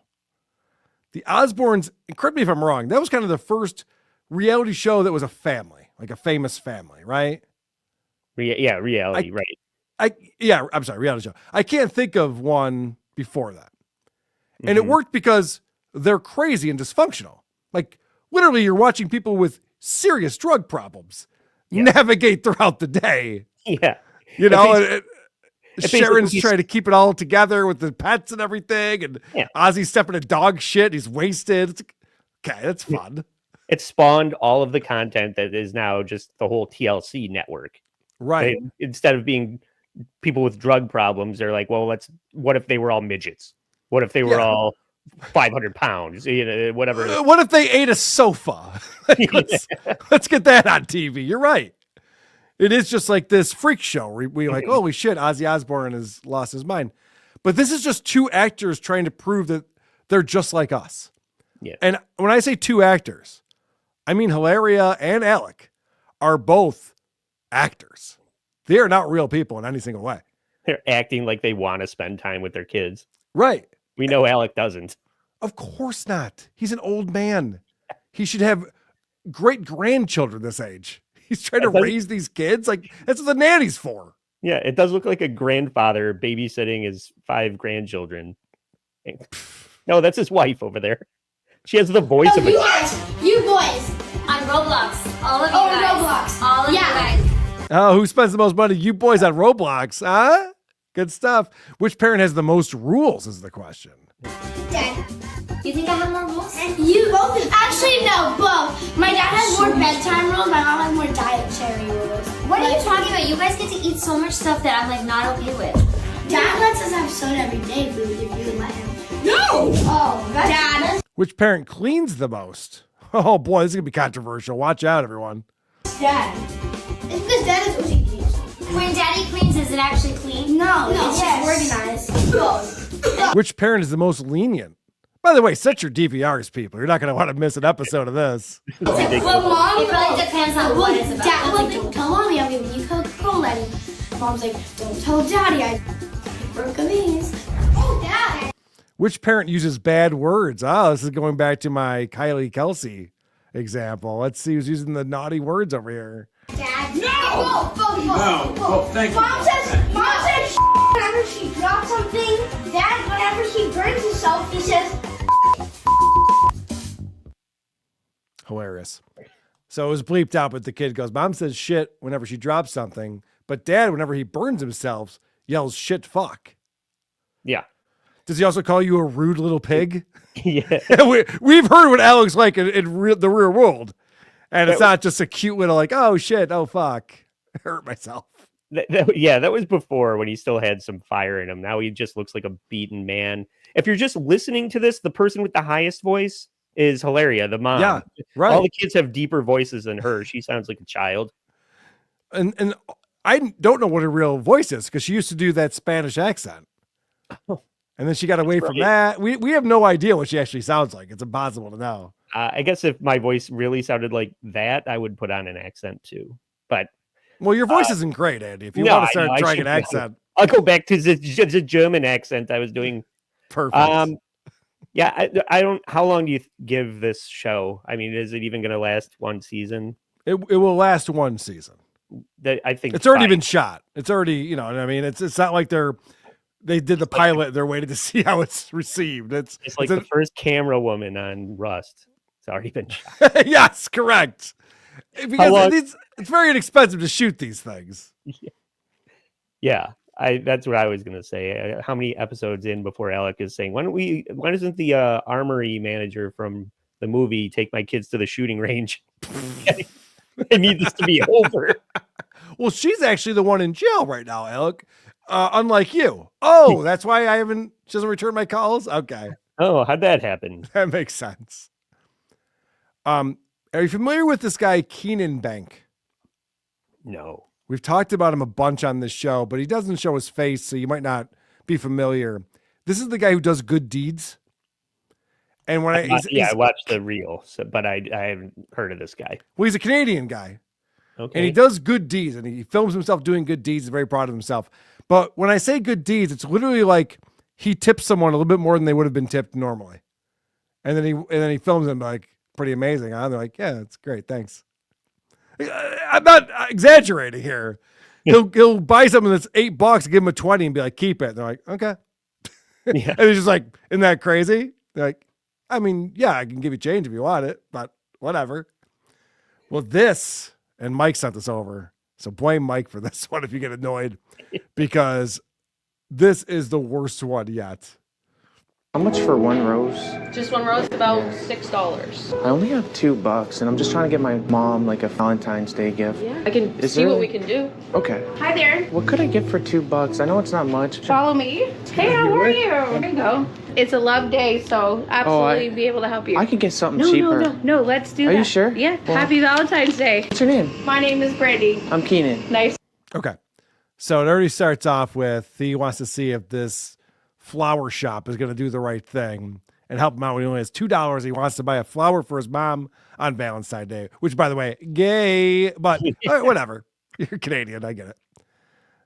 the Osbournes, and correct me if I'm wrong, that was kind of the first reality show that was a family, like a famous family, right? Reality, right. I'm sorry, reality show. I can't think of one before that. And it worked because they're crazy and dysfunctional. Like, literally, you're watching people with serious drug problems navigate throughout the day. Yeah. You know, Sharon's trying to keep it all together with the pets and everything. And Ozzy's stepping in dog shit. He's wasted. Okay, that's fun. It spawned all of the content that is now just the whole TLC network. Right. Instead of being people with drug problems, they're like, well, what if they were all midgets? What if they were all 500 pounds? You know, whatever. What if they ate a sofa? Let's get that on TV. You're right. It is just like this freak show. We like, holy shit, Ozzy Osbourne has lost his mind. But this is just 2 actors trying to prove that they're just like us. Yeah. And when I say 2 actors, I mean Hilaria and Alec are both actors. They are not real people in any single way. They're acting like they want to spend time with their kids. Right. We know Alec doesn't. Of course not. He's an old man. He should have great grandchildren this age. He's trying to raise these kids. Like, that's what the nanny's for. Yeah, it does look like a grandfather babysitting his 5 grandchildren. No, that's his wife over there. She has the voice of a... You boys on Roblox. All of you guys. Roblox. All of you guys. Oh, who spends the most money? You boys on Roblox, huh? Good stuff. Which parent has the most rules is the question. Dad, you think I have more rules? You both. Actually, no, both. My dad has more bedtime rules. My mom has more dietary rules. What are you talking about? You guys get to eat so much stuff that I'm like not okay with. Dad lets us have soda every day if you let him. No! Oh, Dad. Which parent cleans the most? Oh boy, this is gonna be controversial. Watch out, everyone. Dad. It's because Dad is OCD. When Daddy cleans, is it actually clean? No, it's just organized. Which parent is the most lenient? By the way, set your DVRs, people. You're not gonna want to miss an episode of this. Well, Mom, it really depends on what it's about. Dad's like, don't tell Mommy I'll be when you Coca-Cola. And Mom's like, don't tell Daddy I broke these. Oh, Dad. Which parent uses bad words? Oh, this is going back to my Kylie Kelsey example. Let's see who's using the naughty words over here. Dad. No! No. Thank you. Mom says whenever she drops something. Dad, whenever he burns himself, he says. Hilarious. So it was bleeped out, but the kid goes, Mom says shit whenever she drops something, but Dad, whenever he burns himself, yells shit fuck. Yeah. Does he also call you a rude little pig? Yeah. We've heard what Alec's like in the real world. And it's That not just a cute little like, oh shit, oh fuck, I hurt myself. That was before when he still had some fire in him. Now he just looks like a beaten man. If you're just listening to this, the person with the highest voice is Hilaria, the mom. Yeah, right. All the kids have deeper voices than her. She sounds like a child. And I don't know what her real voice is because she used to do that Spanish accent. Oh, and then she got away from that. We have no idea what she actually sounds like. It's impossible to know. I guess if my voice really sounded like that, I would put on an accent too. But well, your voice isn't great, Andy. If you want to start trying an accent, I'll go back to the German accent I was doing. Perfect. Yeah, I don't. How long do you give this show? I mean, is it even going to last one season? It will last one season. I think it's already been shot. It's already, you know what I mean? It's not like they did the pilot. They're waiting to see how it's received. It's like the first camera woman on Rust. It's already been shot. Yes, correct. Because it's very inexpensive to shoot these things. Yeah, that's what I was gonna say. How many episodes in before Alec is saying, why doesn't the armory manager from the movie take my kids to the shooting range? I need this to be over. Well, she's actually the one in jail right now, Alec. Unlike you. Oh, that's why she doesn't return my calls? Okay. Oh, how'd that happen? That makes sense. Are you familiar with this guy, Keenan Bank? No. We've talked about him a bunch on this show, but he doesn't show his face, so you might not be familiar. This is the guy who does good deeds. And when I watched the reel, but I haven't heard of this guy. Well, he's a Canadian guy. Okay. And he does good deeds, and he films himself doing good deeds. He's very proud of himself. But when I say good deeds, it's literally like he tips someone a little bit more than they would have been tipped normally. And then he films them like, pretty amazing, huh? They're like, yeah, it's great, thanks. I'm not exaggerating here. He'll buy something that's $8, give him a 20 and be like, keep it. And they're like, okay. Yeah. And he's just like, isn't that crazy? They're like, I mean, yeah, I can give you change if you want it, but whatever. Well, and Mike sent this over, so blame Mike for this one if you get annoyed, because this is the worst one yet. How much for one rose? Just one rose, about $6. I only have $2, and I'm just trying to get my mom like a Valentine's Day gift. Yeah, I can see what we can do. Okay. Hi there. What could I get for $2? I know it's not much. Follow me. Hey, how are you? There you go. It's a love day, so absolutely be able to help you. I could get something cheaper. No, let's do that. Are you sure? Yeah. Well, Happy Valentine's Day. What's your name? My name is Brandy. I'm Keenan. Nice. Okay. So it already starts off with he wants to see if this flower shop is going to do the right thing and help him out when he only has $2. He wants to buy a flower for his mom on Valentine's Day, which, by the way, gay, but whatever. You're Canadian. I get it.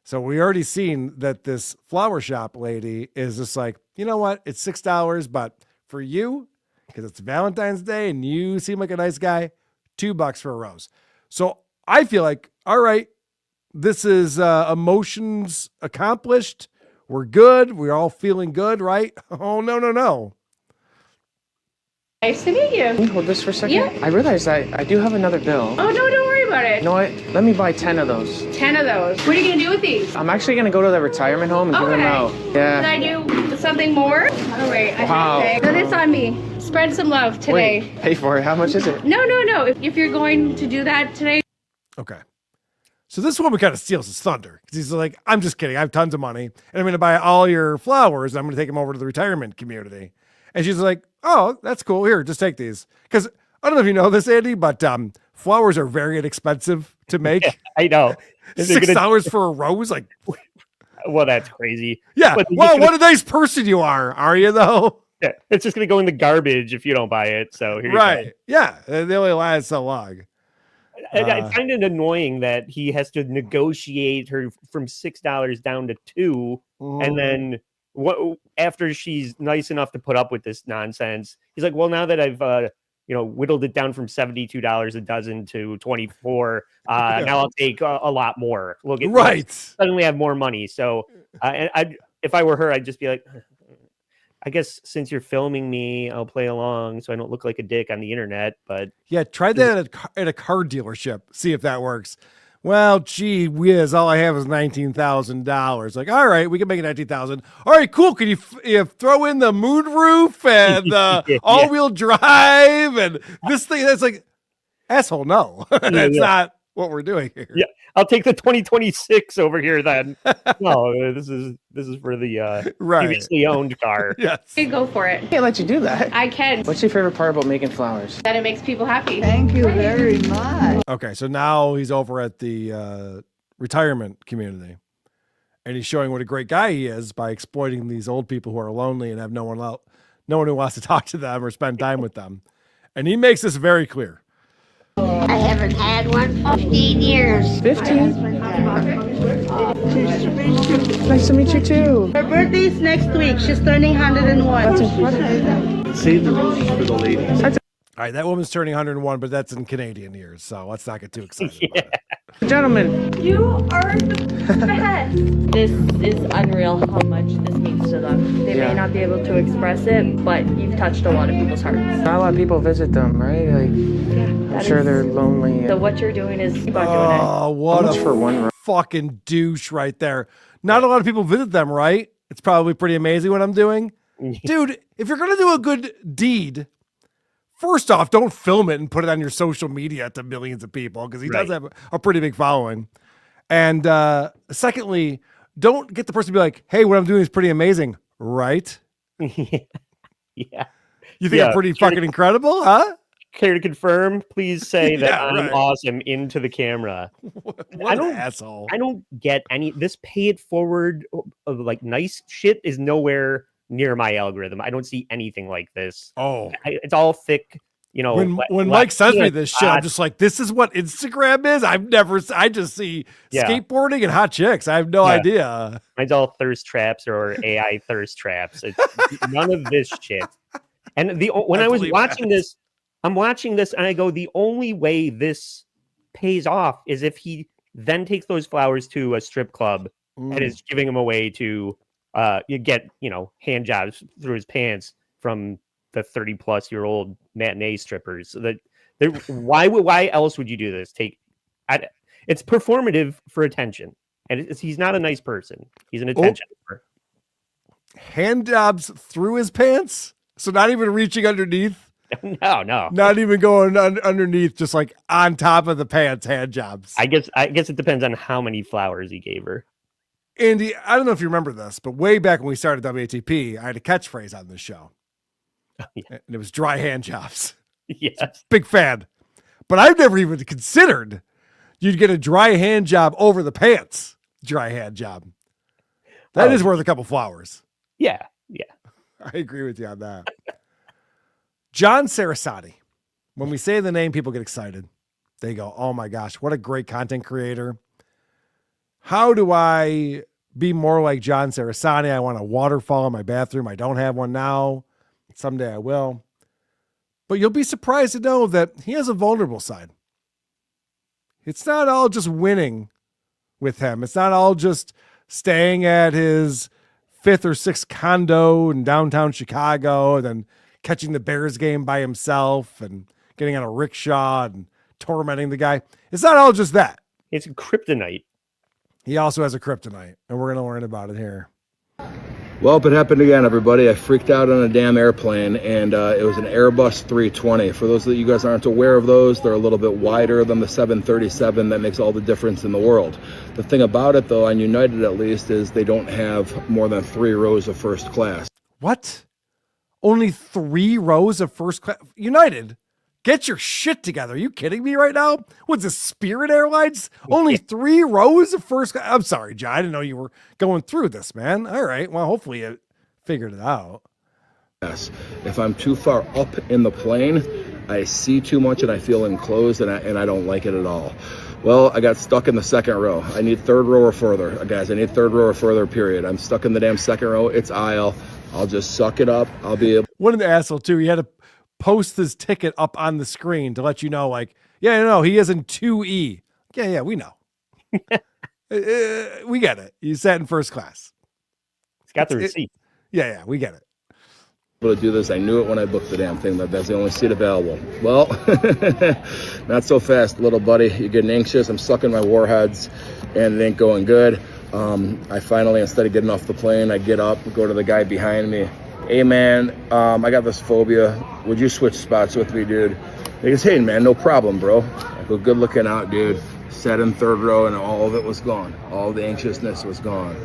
So we already seen that this flower shop lady is just like, you know what? It's $6, but for you, because it's Valentine's Day and you seem like a nice guy, $2 for a rose. So I feel like, all right, this is emotions accomplished. We're good. We're all feeling good, right? Oh, no. Nice to meet you. Can you hold this for a second? Yeah. I realize I do have another bill. Oh, no, don't worry about it. You know what? Let me buy 10 of those. 10 of those. What are you going to do with these? I'm actually going to go to the retirement home and give them out. Yeah. Can I do something more? Oh, wait. Wow. I throw this on me. Spread some love today. Wait, pay for it. How much is it? No. If you're going to do that today. Okay. So this woman kind of steals his thunder because he's like, I'm just kidding. I have tons of money and I'm going to buy all your flowers. And I'm going to take them over to the retirement community. And she's like, oh, that's cool. Here, just take these. Because I don't know if you know this, Andy, but flowers are very inexpensive to make. Yeah, I know. $6 for a rose? Like, well, that's crazy. Yeah. Well, what a nice person you are you though? Yeah, it's just going to go in the garbage if you don't buy it. So here right. You go. Yeah. They only last so long. I find it annoying that he has to negotiate her from $6 down to $2, and then after she's nice enough to put up with this nonsense, he's like, "Well, now that I've whittled it down from $72 a dozen to $24, now I'll take a lot more. Look at right. Suddenly have more money." So, if I were her, I'd just be like, I guess since you're filming me, I'll play along so I don't look like a dick on the internet. But yeah, try that at a car dealership. See if that works. well, gee whiz, all I have is $19,000. Like, all right, we can make it 19,000. All right, cool. Can you throw in the moonroof and all-wheel drive and this thing? That's like, asshole, no. That's not what we're doing here. Yeah, I'll take the 2026 over here then. No, this is for the previously owned car. Yes. You go for it. I can't let you do that. I can. What's your favorite part about making flowers? That it makes people happy. Thank you very much. Okay, so now he's over at the retirement community, and he's showing what a great guy he is by exploiting these old people who are lonely and have no one who wants to talk to them or spend time with them. And he makes this very clear. I haven't had one in 15 years. 15? Nice to meet you too. Her birthday is next week. She's turning 101. That's incredible. Save the roses for the ladies. All right, that woman's turning 101, but that's in Canadian years, so let's not get too excited about it. Gentlemen. You are the best. This is unreal how much this means to them. They may not be able to express it, but you've touched a lot of people's hearts. Not a lot of people visit them, right? Like, I'm sure they're lonely. So what you're doing is keep on doing it. Oh, what a fucking douche right there. Not a lot of people visit them, right? It's probably pretty amazing what I'm doing. Dude, if you're going to do a good deed, first off, don't film it and put it on your social media to millions of people because he does have a pretty big following. And secondly, don't get the person to be like, hey, what I'm doing is pretty amazing, right? Yeah. You think I'm pretty fucking incredible, huh? Care to confirm? Please say that I'm right. awesome into the camera. What an asshole. I don't get any this pay it forward of like nice shit is nowhere near my algorithm. I don't see anything like this. Oh, it's all thick. You know, when Mike sends me this shit, I'm just like, this is what Instagram is. I just see skateboarding and hot chicks. I have no idea. Mine's all thirst traps or AI thirst traps. It's none of this shit. And when I was watching this, I'm watching this and I go, the only way this pays off is if he then takes those flowers to a strip club and is giving them away to get, hand jobs through his pants from the 30-plus-year-old matinee strippers. Why else would you do this? It's performative for attention, and he's not a nice person. He's an attention whore. Hand jobs through his pants, so not even reaching underneath. No, not even going underneath, just like on top of the pants. Hand jobs. I guess it depends on how many flowers he gave her. Andy, I don't know if you remember this, but way back when we started WATP, I had a catchphrase on this show. And it was dry hand jobs. Yes. Big fan. But I've never even considered you'd get a dry hand job over the pants. Dry hand job. That is worth a couple flowers. Yeah. I agree with you on that. John Cerasani. When we say the name, people get excited. They go, oh my gosh, what a great content creator. How do I be more like John Cerasani? I want a waterfall in my bathroom. I don't have one now. Someday I will. But you'll be surprised to know that he has a vulnerable side. It's not all just winning with him. It's not all just staying at his 5th or 6th condo in downtown Chicago and then catching the Bears game by himself and getting on a rickshaw and tormenting the guy. It's not all just that. It's kryptonite. He also has a kryptonite, and we're going to learn about it here. Well, it happened again, everybody. I freaked out on a damn airplane, and it was an Airbus 320. For those of you guys aren't aware of those, they're a little bit wider than the 737. That makes all the difference in the world. The thing about it, though, on United at least, is they don't have more than 3 rows of first class. What? Only 3 rows of first class? United, get your shit together. Are you kidding me right now? What's this, Spirit Airlines? Only 3 rows of first class? I'm sorry, John. I didn't know you were going through this, man. All right. Well, hopefully you figured it out. Yes. If I'm too far up in the plane, I see too much and I feel enclosed and I don't like it at all. Well, I got stuck in the 2nd row. I need 3rd row or further. Guys, I need 3rd row or further, period. I'm stuck in the damn 2nd row. It's aisle. I'll just suck it up. I'll be able. What an asshole, too. He had to post his ticket up on the screen to let you know, like, yeah, no, he is in 2E. Yeah, we know. We get it. You sat in first class. He's got the receipt. Yeah, we get it. To do this, I knew it when I booked the damn thing, that that's the only seat available. Well, not so fast, little buddy. You're getting anxious. I'm sucking my warheads, and it ain't going good. I finally, instead of getting off the plane, I get up, go to the guy behind me. Hey, man, I got this phobia. Would you switch spots with me, dude? He goes, hey, man, no problem, bro. I go, good looking out, dude. Sat in third row, and all of it was gone. All the anxiousness was gone.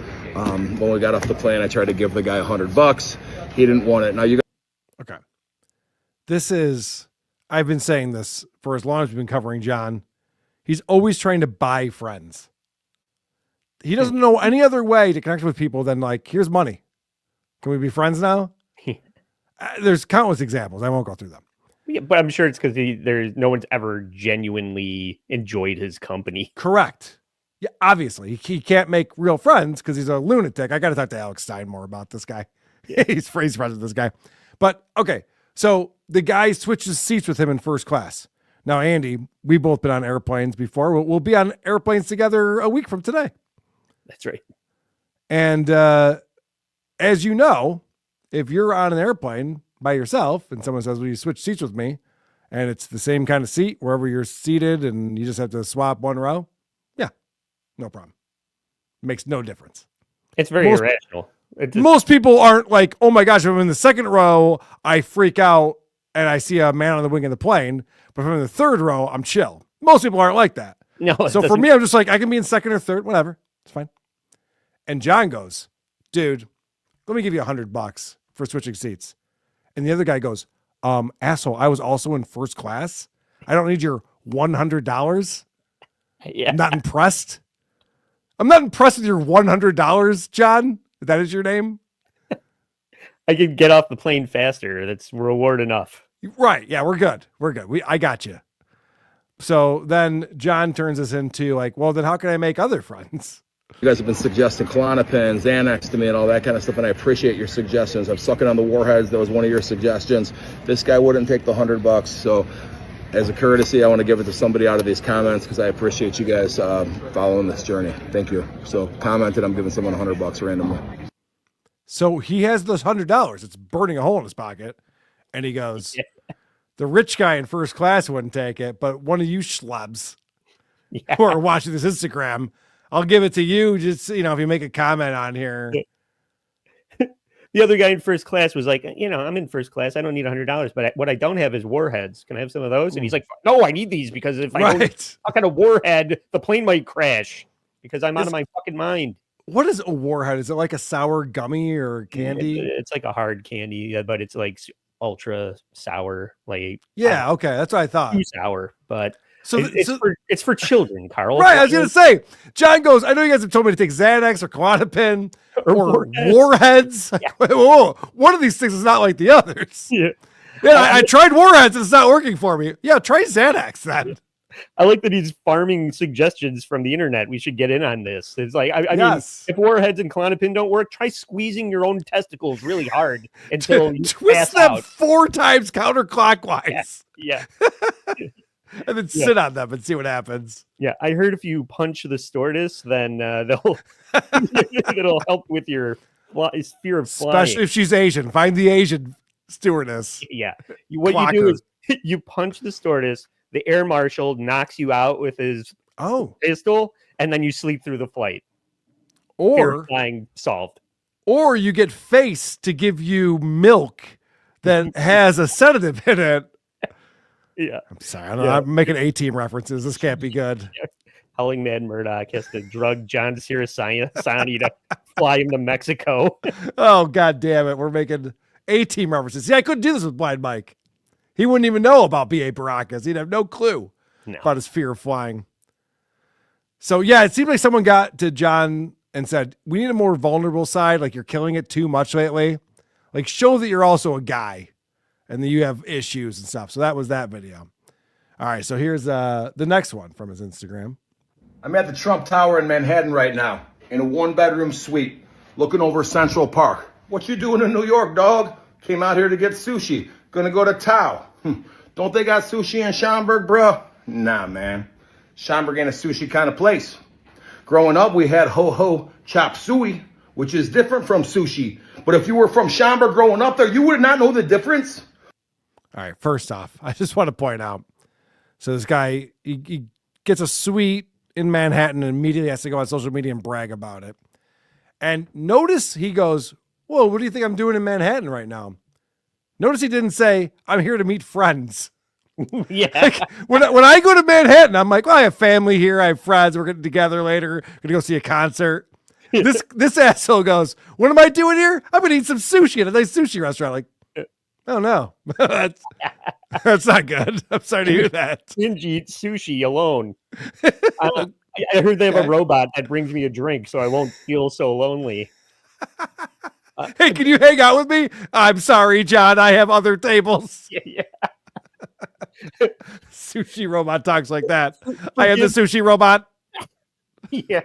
When we got off the plane, I tried to give the guy $100. He didn't want it. Now you Okay. This is, I've been saying this for as long as we've been covering John. He's always trying to buy friends. He doesn't know any other way to connect with people than like, here's money. Can we be friends now? There's countless examples. I won't go through them. Yeah, but I'm sure it's because there's no one's ever genuinely enjoyed his company. Correct. Yeah, obviously he can't make real friends because he's a lunatic. I got to talk to Alex Stein more about this guy. Yeah. He's friends with this guy. But okay, so the guy switches seats with him in first class. Now, Andy, we've both been on airplanes before. We'll be on airplanes together a week from today. That's right. And as you know, if you're on an airplane by yourself and someone says, will you switch seats with me? And it's the same kind of seat wherever you're seated and you just have to swap one row. Yeah, no problem. Makes no difference. It's very irrational. Most people aren't like, oh my gosh, if I'm in the second row, I freak out and I see a man on the wing of the plane. But if I'm in the third row, I'm chill. Most people aren't like that. No. So for me, I'm just like, I can be in second or third, whatever. It's fine. And John goes, dude, let me give you $100 for switching seats. And the other guy goes, asshole, I was also in first class. I don't need your $100. Yeah. I'm not impressed. I'm not impressed with your $100, John. That is your name? I can get off the plane faster. That's reward enough. Right. Yeah, we're good. We're good. I got you. So then John turns us into like, well, then how can I make other friends? You guys have been suggesting Klonopin, Xanax to me and all that kind of stuff, and I appreciate your suggestions. I'm sucking on the warheads. That was one of your suggestions. This guy wouldn't take the $100, so as a courtesy, I want to give it to somebody out of these comments because I appreciate you guys following this journey. Thank you. So commented, I'm giving someone $100 randomly. So he has those $100. It's burning a hole in his pocket. And he goes, the rich guy in first class wouldn't take it, but one of you schlubs who are watching this Instagram, I'll give it to you. Just, if you make a comment on here. The other guy in first class was like, I'm in first class. I don't need $100, but what I don't have is warheads. Can I have some of those? And he's like, no, I need these because if I don't fucking a warhead, the plane might crash because I'm out of my fucking mind. What is a warhead? Is it like a sour gummy or candy? It's like a hard candy, but it's like ultra sour. Like okay, that's what I thought. Too sour, but it's for children, Carl. Right, I was gonna say. John goes, I know you guys have told me to take Xanax or Klonopin or warheads. Whoa, one of these things is not like the others. Yeah, I tried warheads and it's not working for me. Yeah, try Xanax then. I like that he's farming suggestions from the internet. We should get in on this. It's like, I mean, if warheads and Klonopin don't work, try squeezing your own testicles really hard until you twist pass them out 4 times counterclockwise. Yeah. And then sit on them and see what happens. Yeah, I heard if you punch the stewardess, then it'll help with your fear of flying. Especially if she's Asian. Find the Asian stewardess. Yeah. What you do is you punch the stewardess, the air marshal knocks you out with his pistol, and then you sleep through the flight. Or flying solved. Or you get Face to give you milk that has a sedative in it. Yeah. I'm sorry. I'm making A-Team references. This can't be good. Howling Mad Murdoch has to drug John Cerasani to fly him to Mexico. Oh, God damn it. We're making A-Team references. See, I couldn't do this with Blind Mike. He wouldn't even know about B.A. Baracus. He'd have no clue about his fear of flying. So, yeah, it seemed like someone got to John and said, we need a more vulnerable side. Like, you're killing it too much lately. Like, show that you're also a guy and that you have issues and stuff. So that was that video. All right, so here's the next one from his Instagram. I'm at the Trump Tower in Manhattan right now in a 1-bedroom suite looking over Central Park. What you doing in New York, dog? Came out here to get sushi. Gonna go to Tao. Don't they got sushi in Schaumburg, bro? Nah, man. Schaumburg ain't a sushi kind of place. Growing up, we had ho-ho chop suey. which is different from sushi. But if you were from Schaumburg growing up there, you would not know the difference. All right, first off, I just want to point out, so this guy, he gets a suite in Manhattan and immediately has to go on social media and brag about it. And notice he goes, whoa, what do you think I'm doing in Manhattan right now? Notice he didn't say, I'm here to meet friends. Yeah. Like, when I go to Manhattan, I'm like, well, I have family here. I have friends. We're getting together later. Going to go see a concert. This asshole goes, what am I doing here? I'm going to eat some sushi at a nice sushi restaurant. Like, oh no, that's not good. I'm sorry to hear that. Binge eat sushi alone. I heard they have a robot that brings me a drink so I won't feel so lonely. Hey, can you hang out with me? I'm sorry, John. I have other tables. Yeah. Sushi robot talks like that. I am the sushi robot. Yeah.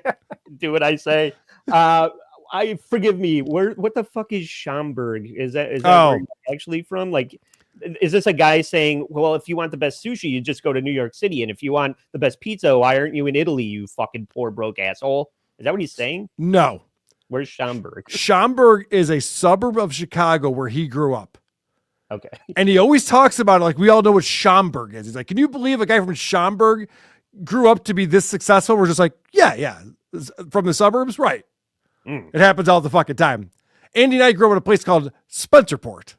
Do what I say. Forgive me. What the fuck is Schaumburg? Is that where you're actually from? Like, is this a guy saying, well, if you want the best sushi, you just go to New York City, and if you want the best pizza, why aren't you in Italy, you fucking poor broke asshole? Is that what he's saying? No. Where's Schaumburg? Schaumburg is a suburb of Chicago where he grew up. Okay. And he always talks about it like we all know what Schaumburg is. He's like, can you believe a guy from Schaumburg grew up to be this successful? We're just like, yeah. From the suburbs? Right. It happens all the fucking time. Andy and I grew up in a place called Spencerport.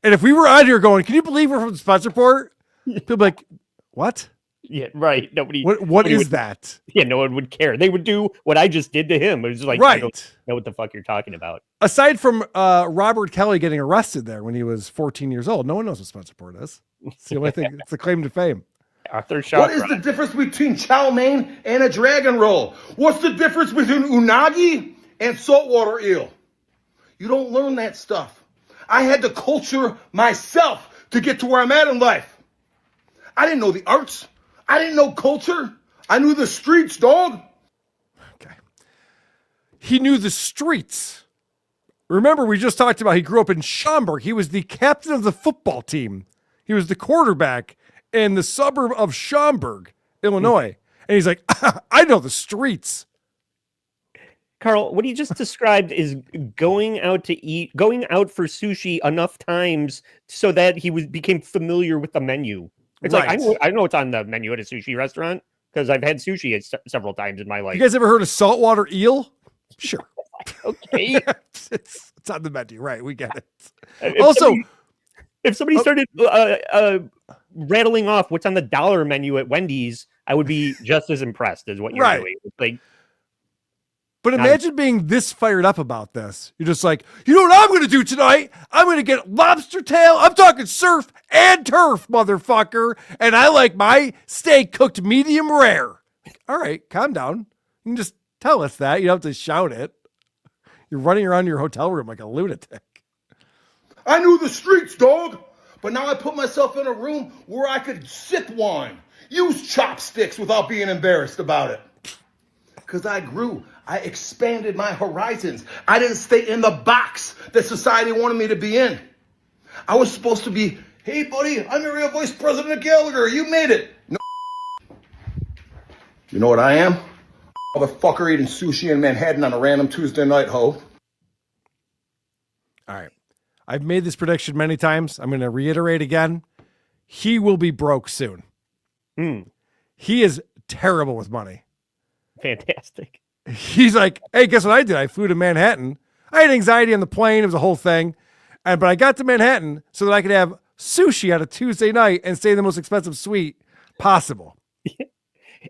And if we were out here going, can you believe we're from Spencerport? People be like, what? Yeah, right. Nobody. What is that? Yeah, no one would care. They would do what I just did to him. It was just like, right. I don't know what the fuck you're talking about. Aside from Robert Kelly getting arrested there when he was 14 years old, no one knows what Spencerport is. It's the only thing. It's the claim to fame. Arthur What is the difference between chow mein and a dragon roll? What's the difference between unagi and saltwater eel? You don't learn that stuff. I had to culture myself to get to where I'm at in life. I didn't know the arts. I didn't know culture. I knew the streets, dog. Okay. He knew the streets. Remember, we just talked about he grew up in Schaumburg. He was the captain of the football team. He was the quarterback in the suburb of Schaumburg, Illinois. And he's like, I know the streets. Carl, what he just described is going out for sushi enough times so that he became familiar with the menu. It's Right. like, I know what's on the menu at a sushi restaurant because I've had sushi several times in my life. You guys ever heard of saltwater eel? Sure. Okay. It's on the menu, right? We get it. If somebody started rattling off what's on the dollar menu at Wendy's, I would be just as impressed as what you're Right. doing. It's like, But imagine being this fired up about this. You're just like, you know what I'm going to do tonight? I'm going to get lobster tail. I'm talking surf and turf, motherfucker. And I like my steak cooked medium rare. All right, calm down. You can just tell us that. You don't have to shout it. You're running around your hotel room like a lunatic. I knew the streets, dog. But now I put myself in a room where I could sip wine, use chopsticks without being embarrassed about it. Because I grew. I expanded my horizons. I didn't stay in the box that society wanted me to be in. I was supposed to be, hey, buddy, I'm your real vice president of Gallagher. You made it. No. You know what I am? Motherfucker eating sushi in Manhattan on a random Tuesday night, ho. All right. I've made this prediction many times. I'm going to reiterate again. He will be broke soon. He is terrible with money. Fantastic. He's like, hey, guess what I did? I flew to Manhattan. I had anxiety on the plane. It was a whole thing. But I got to Manhattan so that I could have sushi on a Tuesday night and stay in the most expensive suite possible.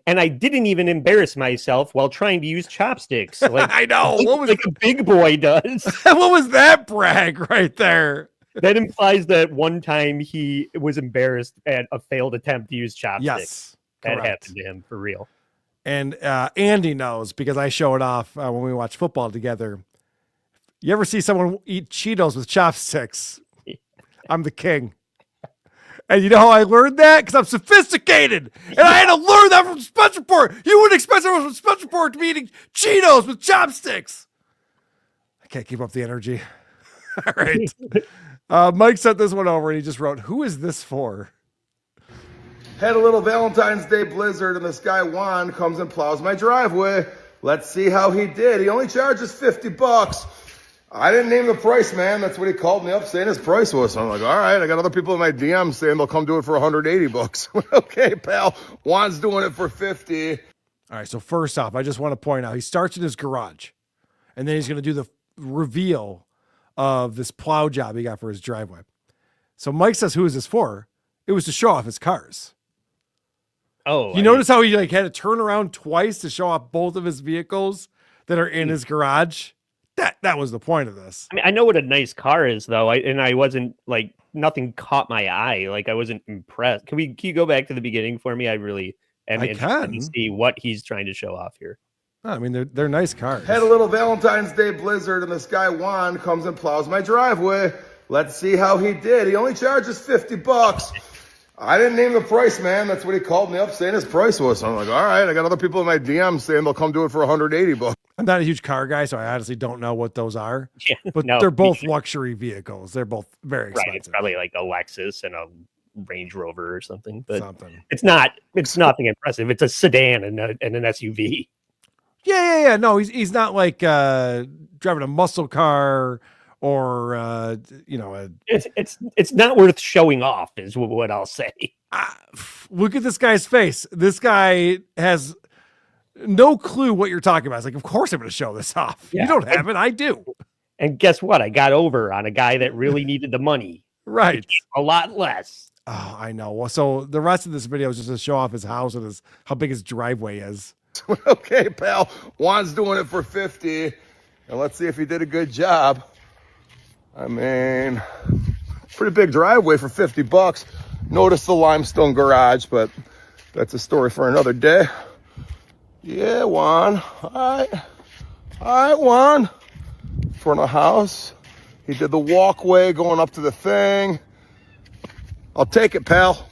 And I didn't even embarrass myself while trying to use chopsticks. Like, I know. What was, like a big boy does. What was that brag right there? That implies that one time he was embarrassed at a failed attempt to use chopsticks. Yes. That correct. happened to him for real. And Andy knows because I show it off when we watch football together. You ever see someone eat Cheetos with chopsticks? I'm the king. And you know how I learned that? Because I'm sophisticated. And I had to learn that from Spencerport. You wouldn't expect someone from Spencerport to be eating Cheetos with chopsticks. I can't keep up the energy. All right. Mike sent this one over and he just wrote, who is this for? Had a little Valentine's Day blizzard and this guy Juan comes and plows my driveway. Let's see how he did. He only charges $50. I didn't name the price, man. That's what he called me up saying his price was. So I'm like, all right, I got other people in my DMs saying they'll come do it for $180. Okay, pal. Juan's doing it for 50. All right, so first off, I just want to point out, he starts in his garage, and then he's going to do the reveal of this plow job he got for his driveway. So Mike says, who is this for? It was to show off his cars. Oh, you notice how he like had to turn around twice to show off both of his vehicles that are in his garage? That was the point of this. I mean, I know what a nice car is, though. I wasn't like, nothing caught my eye. Like, I wasn't impressed. Can you go back to the beginning for me? I really am interested to see what he's trying to show off here. I mean, they're nice cars. Had a little Valentine's Day blizzard, and this guy Juan comes and plows my driveway. Let's see how he did. He only charges $50. I didn't name the price, man. That's what he called me up saying his price was. So I'm like, all right, I got other people in my DMs saying they'll come do it for $180. I'm not a huge car guy, so I honestly don't know what those are. Yeah, but no, they're both luxury vehicles. They're both very expensive. Right, it's probably like a Lexus and a Range Rover or something. But it's nothing impressive. It's a sedan and an SUV. Yeah. No, he's not like driving a muscle car or it's not worth showing off, is what I'll say. Look at this guy's face. This guy has no clue what you're talking about. It's like, of course I'm going to show this off. Yeah. You don't have it. I do. And guess what? I got over on a guy that really needed the money. Right. A lot less. Oh, I know. Well, so the rest of this video is just to show off his house and how big his driveway is. Okay, pal. Juan's doing it for 50. And let's see if he did a good job. I mean, pretty big driveway for $50. Notice the limestone garage, but that's a story for another day. Yeah, Juan. All right, Juan. For the house. He did the walkway going up to the thing. I'll take it, pal.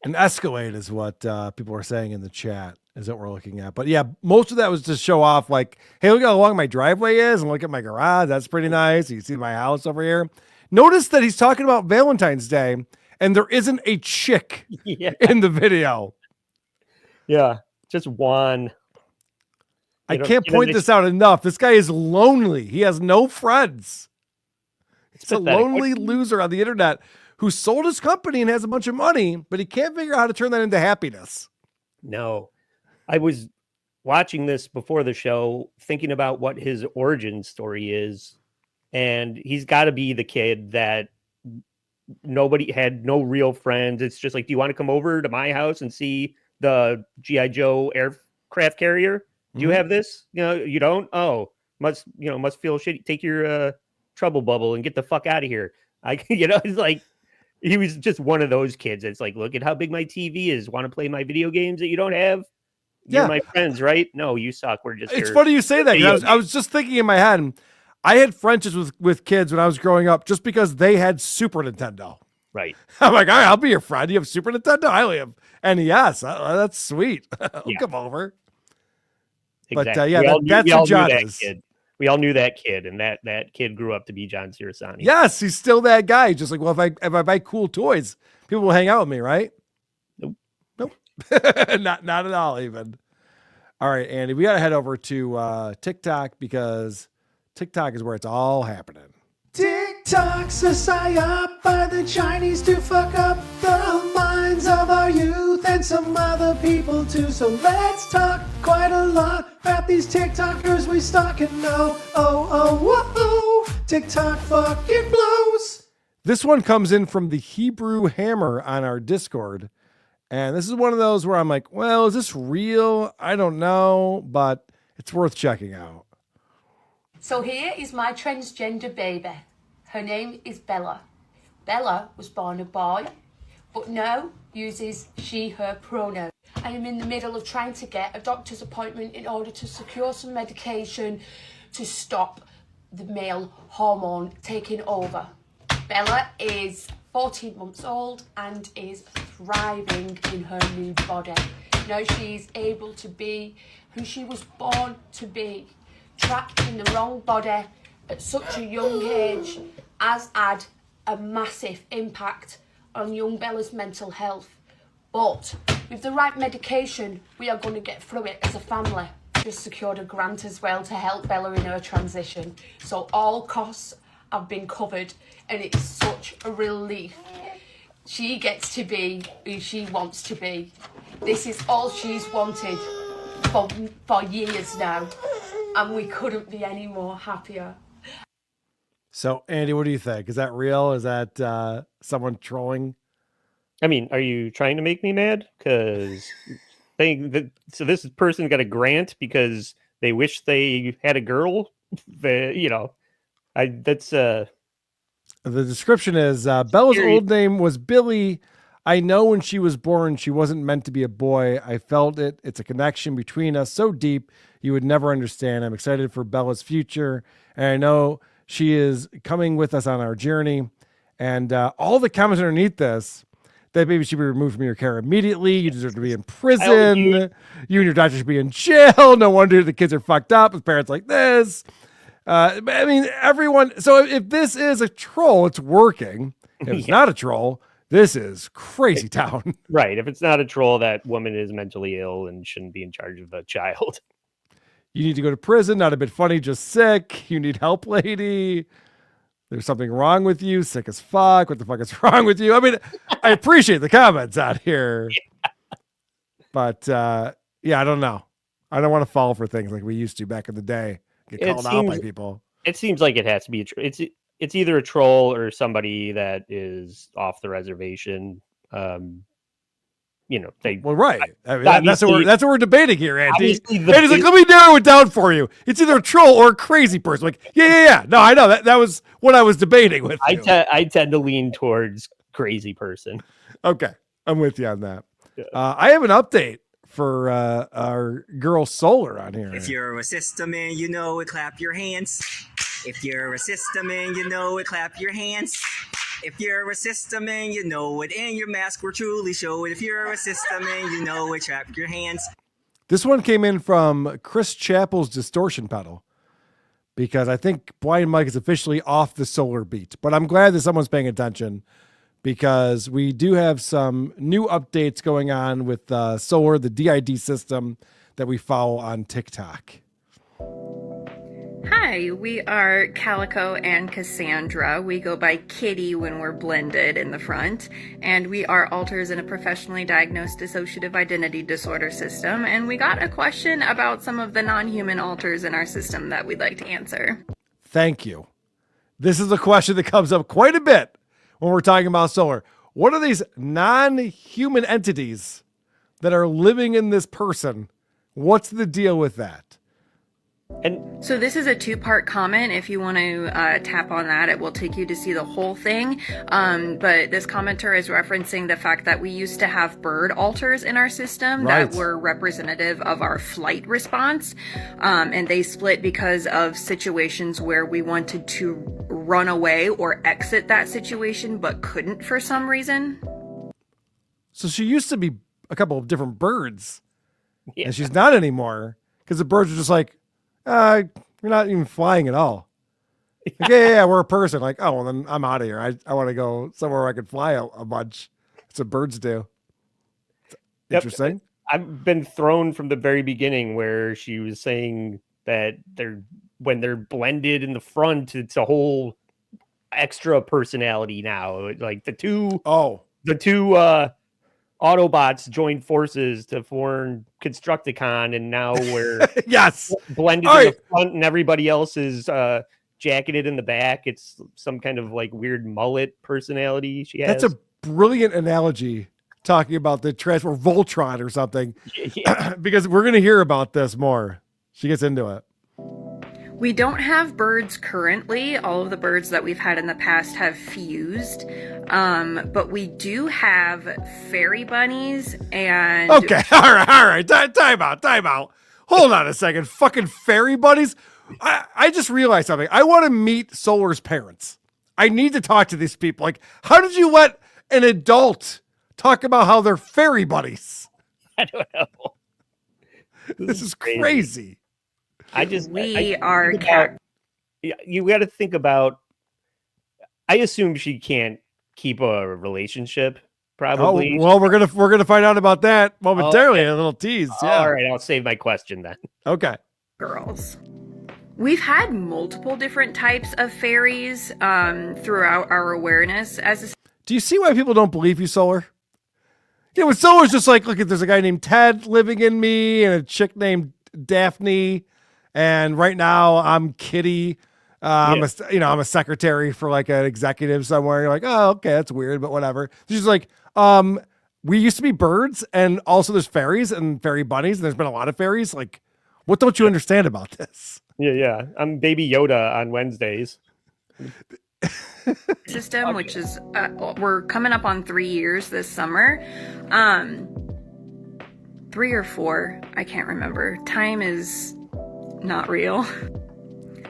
An Escalade is what people are saying in the chat, is what we're looking at. But yeah, most of that was to show off, like, hey, look how long my driveway is, and look at my garage. That's pretty nice. You see my house over here. Notice that he's talking about Valentine's Day, and there isn't a chick in the video. Yeah, just one. I can't point this out enough. This guy is lonely. He has no friends. He's a lonely loser on the internet who sold his company and has a bunch of money, but he can't figure out how to turn that into happiness. No. I was watching this before the show, thinking about what his origin story is, and he's got to be the kid that nobody had, no real friends. It's just like, do you want to come over to my house and see the G.I. Joe aircraft carrier? Do you have this? You don't? Oh, must feel shitty. Take your trouble bubble and get the fuck out of here. It's like, he was just one of those kids. It's like, look at how big my TV is. Want to play my video games that you don't have? You're my friends, right? No, you suck. We're just. It's funny you say that. I was just thinking in my head, I had friendships with kids when I was growing up just because they had Super Nintendo. Right. I'm like, all right, I'll be your friend. You have Super Nintendo? I only have NES. That's sweet. I'll come over. Exactly. But that's who John is. We all knew that kid, and that kid grew up to be John Cerasani. Yes, he's still that guy. Just like, well, if I buy cool toys, people will hang out with me, right? Nope. not at all, even. All right, Andy, we got to head over to TikTok because TikTok is where it's all happening. TikTok's a psyop by the Chinese to fuck up the minds of our youth and some other people too. So let's talk quite a lot about these TikTokers we stalk and know. Oh, TikTok fucking blows. This one comes in from the Hebrew Hammer on our Discord. And this is one of those where I'm like, well, is this real? I don't know, but it's worth checking out. So here is my transgender baby. Her name is Bella. Bella was born a boy, but now uses she, her pronoun. I am in the middle of trying to get a doctor's appointment in order to secure some medication to stop the male hormone taking over. Bella is 14 months old and is thriving in her new body. Now she's able to be who she was born to be. Trapped in the wrong body at such a young age has had a massive impact on young Bella's mental health. But With the right medication, we are going to get through it as a family. Just secured a grant as well to help Bella in her transition. So all costs have been covered, and it's such a relief. She gets to be who she wants to be. This is all she's wanted for years now, and we couldn't be any more happier. So, Andy, what do you think? Is that real? Is that someone trolling? I mean, are you trying to make me mad? Because so this person got a grant because they wish they had a girl. That's the description is Bella's old name was Billy. I know when she was born, she wasn't meant to be a boy. I felt it. It's a connection between us so deep you would never understand. I'm excited for Bella's future, and I know she is coming with us on our journey. And all the comments underneath this, that baby should be removed from your care immediately. You deserve to be in prison. You and your doctor should be in jail. No wonder the kids are fucked up with parents like this. I mean, everyone. So if this is a troll, it's working. If it's not a troll, this is crazy town. Right. If it's not a troll, that woman is mentally ill and shouldn't be in charge of a child. You need to go to prison. Not a bit funny, just sick. You need help, lady. There's something wrong with you. Sick as fuck. What the fuck is wrong with you? I mean, I appreciate the comments out here. But yeah, I don't know. I don't want to fall for things like we used to back in the day. Get called out by people. It seems like it has to be it's either a troll or somebody that is off the reservation. Well, right. I mean, that's what we're debating here, Andy. Andy's like, let me narrow it down for you. It's either a troll or a crazy person. Like, yeah. No, I know that was what I was debating with you. I tend to lean towards crazy person. Okay, I'm with you on that. I have an update for our girl Solar on here. If you're a sister man, you know it, clap your hands. If you're a sister man, you know it, clap your hands. If you're a sister man, you know it, and your mask will truly show it. If you're a sister man, you know it, clap your hands. This one came in from Chris Chappell's distortion pedal, because I think Blind Mike is officially off the Solar beat. But I'm glad that someone's paying attention, because we do have some new updates going on with Solar, the DID system that we follow on TikTok. Hi, we are Calico and Cassandra. We go by Kitty when we're blended in the front, and we are alters in a professionally diagnosed dissociative identity disorder system, and we got a question about some of the non-human alters in our system that we'd like to answer. Thank you. This is a question that comes up quite a bit when we're talking about Solar. What are these non-human entities that are living in this person? What's the deal with that? And so this is a two-part comment. If you want to tap on that, it will take you to see the whole thing. But this commenter is referencing the fact that we used to have bird alters in our system that were representative of our flight response. And they split because of situations where we wanted to run away or exit that situation, but couldn't for some reason. So she used to be a couple of different birds, and she's not anymore, because the birds are just like, you're not even flying at all. Like, yeah, we're a person. Like, oh, well, then I'm out of here. I want to go somewhere where I can fly a bunch. That's what birds do. Interesting. I've been thrown from the very beginning where she was saying that when they're blended in the front, it's a whole extra personality now. Like the two Autobots joined forces to form Constructicon, and now we're blended in the front, and everybody else is jacketed in the back. It's some kind of like weird mullet personality she has. That's a brilliant analogy, talking about the Transformer Voltron or something, because we're going to hear about this more. She gets into it. We don't have birds currently. All of the birds that we've had in the past have fused. But we do have fairy bunnies and... Okay, all right. Time out. Hold on a second. Fucking fairy bunnies? I just realized something. I want to meet Solar's parents. I need to talk to these people. Like, how did you let an adult talk about how they're fairy bunnies? I don't know. This is crazy. You got to think about, I assume she can't keep a relationship Probably. Oh, well, we're gonna find out about that momentarily. Okay. A little tease. Yeah. All right, I'll save my question then. Okay. Girls. We've had multiple different types of fairies throughout our awareness as a Do you see why people don't believe you, Solar? Yeah, when Solar's just like, look, there's a guy named Ted living in me and a chick named Daphne, and right now I'm Kitty. I'm a secretary for like an executive somewhere. You're like, oh, okay, that's weird, but whatever. She's like, we used to be birds, and also there's fairies and fairy bunnies, and there's been a lot of fairies. Like, what don't you understand about this? Yeah. I'm Baby Yoda on Wednesdays. system, which is we're coming up on 3 years this summer. 3 or 4, I can't remember. Time is not real.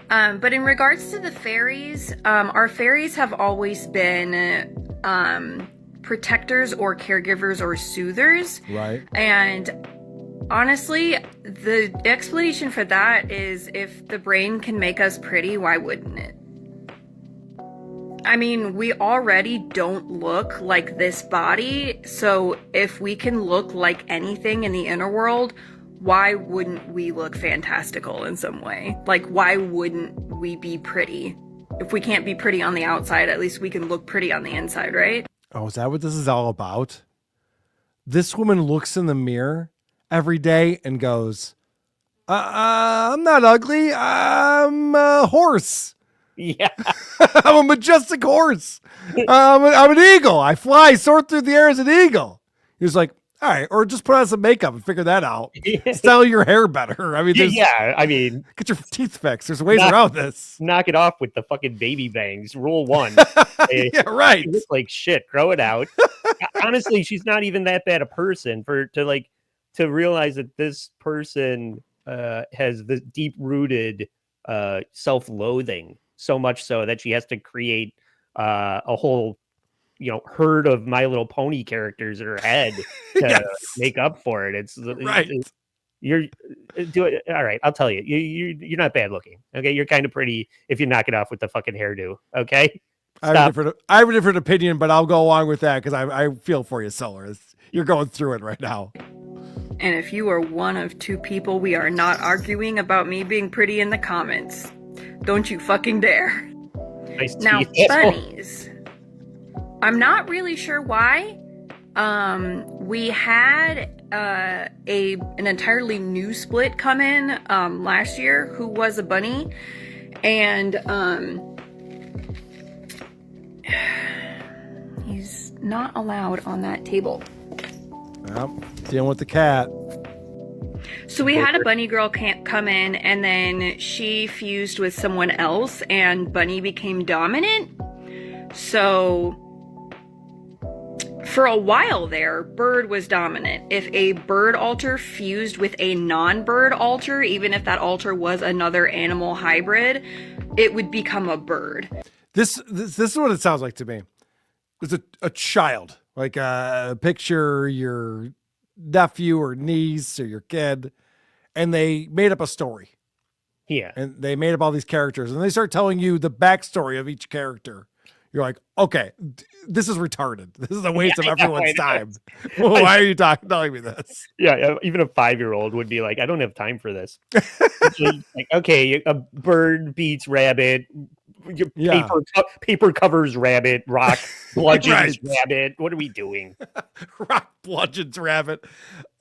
But in regards to the fairies, our fairies have always been protectors or caregivers or soothers. Right. And honestly, the explanation for that is if the brain can make us pretty, why wouldn't it? I mean, we already don't look like this body, so if we can look like anything in the inner world, why wouldn't we look fantastical in some way? Like, why wouldn't we be pretty? If we can't be pretty on the outside, at least we can look pretty on the inside, right? Oh, is that what this is all about? This woman looks in the mirror every day and goes, I'm not ugly. I'm a horse. Yeah. I'm a majestic horse. I'm an eagle. I fly, soar through the air as an eagle. He was like, all right, or just put on some makeup and figure that out. Style your hair better. I mean, get your teeth fixed. There's ways around this. Knock it off with the fucking baby bangs. Rule 1. Yeah, right. You look like shit. Grow it out. Honestly, she's not even that bad a person to realize that this person has the deep rooted self-loathing, so much so that she has to create a whole herd of My Little Pony characters in her head to make up for it. It's right. You're doing all right. I'll tell you, you're not bad looking. Okay, you're kind of pretty if you knock it off with the fucking hairdo. Okay, I have a different opinion, but I'll go along with that because I feel for you, Solar. You're going through it right now. And if you are one of 2 people, we are not arguing about me being pretty in the comments. Don't you fucking dare. Nice now, teeth. bunnies. I'm not really sure why. We had an entirely new split come in last year who was a bunny, and he's not allowed on that table. Well, dealing with the cat. So we had a bunny girl come in, and then she fused with someone else, and bunny became dominant. So for a while there, bird was dominant. If a bird alter fused with a non-bird alter, even if that alter was another animal hybrid, it would become a bird. This is what it sounds like to me. It's a child, like picture your nephew or niece or your kid, and they made up a story. Yeah. And they made up all these characters, and they start telling you the backstory of each character. You're like, okay, this is retarded. This is a waste of everyone's time. Why are you telling me this? Yeah, even a 5-year-old would be like, I don't have time for this. Like, okay, a bird beats rabbit, paper covers rabbit, rock bludgeons rabbit. What are we doing? Rock bludgeons rabbit.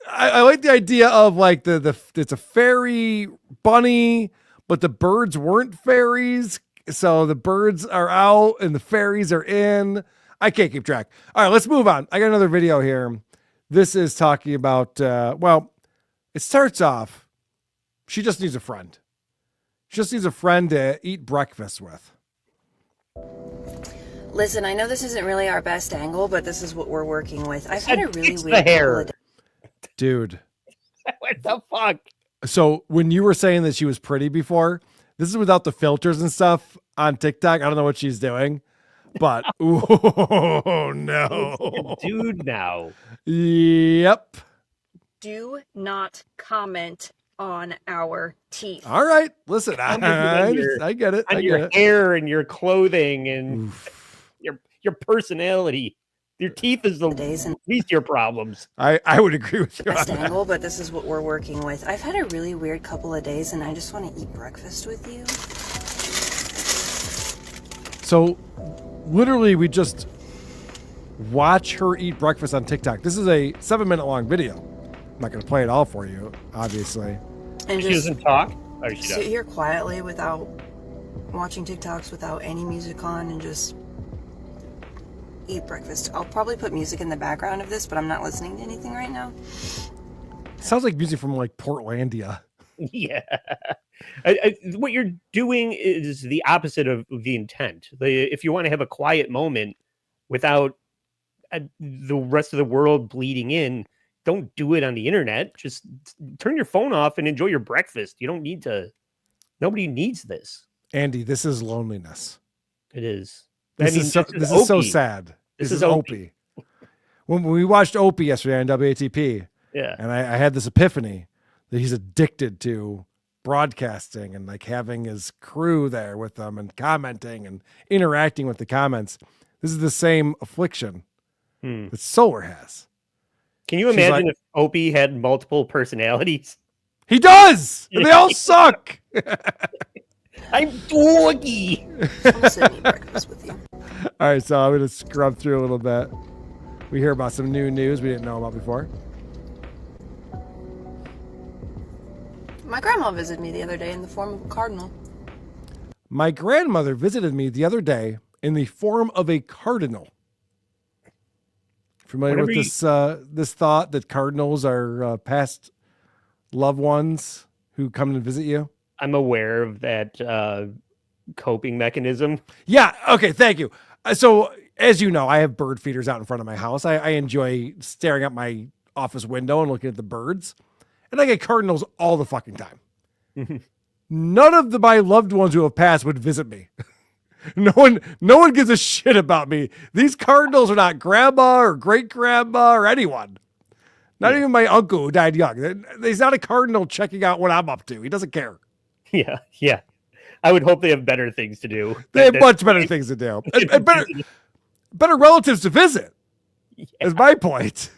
I like the idea of like it's a fairy bunny, but the birds weren't fairies. So the birds are out and the fairies are in. I can't keep track. All right, let's move on. I got another video here. This is talking about, it starts off, she just needs a friend. She just needs a friend to eat breakfast with. Listen, I know this isn't really our best angle, but this is what we're working with. I've had a really It's weird the hair. couple of Dude. What the fuck? So when you were saying that she was pretty before, this is without the filters and stuff on TikTok. I don't know what she's doing, but oh no. Dude now. Yep. Do not comment on our teeth. All right. Listen, I get it. On your hair and your clothing and your personality. Your teeth is the least your problems. I would agree with you. Best angle, but this is what we're working with. I've had a really weird couple of days, and I just want to eat breakfast with you. So, literally, we just watch her eat breakfast on TikTok. This is a 7-minute long video. I'm not going to play it all for you, obviously. And she doesn't talk? Or she sit does? here quietly without watching TikToks, without any music on, and just eat breakfast. I'll probably put music in the background of this, but I'm not listening to anything right now. Sounds like music from like Portlandia. Yeah. What you're doing is the opposite of the intent. If you want to have a quiet moment without the rest of the world bleeding in, don't do it on the internet. Just turn your phone off and enjoy your breakfast. You don't need to. Nobody needs this. Andy, this is loneliness. It is. This is so sad. This is Opie. When we watched Opie yesterday on WATP, yeah, and I had this epiphany that he's addicted to broadcasting and like having his crew there with them and commenting and interacting with the comments. This is the same affliction that Solar has. Can you imagine if Opie had multiple personalities? He does! And they all suck! I'm doggy! I'm sitting eat breakfast with you. All right, so I'm going to scrub through a little bit. We hear about some new news we didn't know about before. My grandma visited me the other day in the form of a cardinal. My grandmother visited me the other day in the form of a cardinal. Familiar with this thought that cardinals are past loved ones who come and visit you? I'm aware of that coping mechanism. Yeah. Okay. Thank you. So, as you know, I have bird feeders out in front of my house. I enjoy staring out my office window and looking at the birds. And I get cardinals all the fucking time. None of my loved ones who have passed would visit me. No one gives a shit about me. These cardinals are not grandma or great grandma or anyone. Not even my uncle who died young. He's not a cardinal checking out what I'm up to. He doesn't care. Yeah. I would hope they have better things to do. They have much better things to do. And better relatives to visit. Is my point.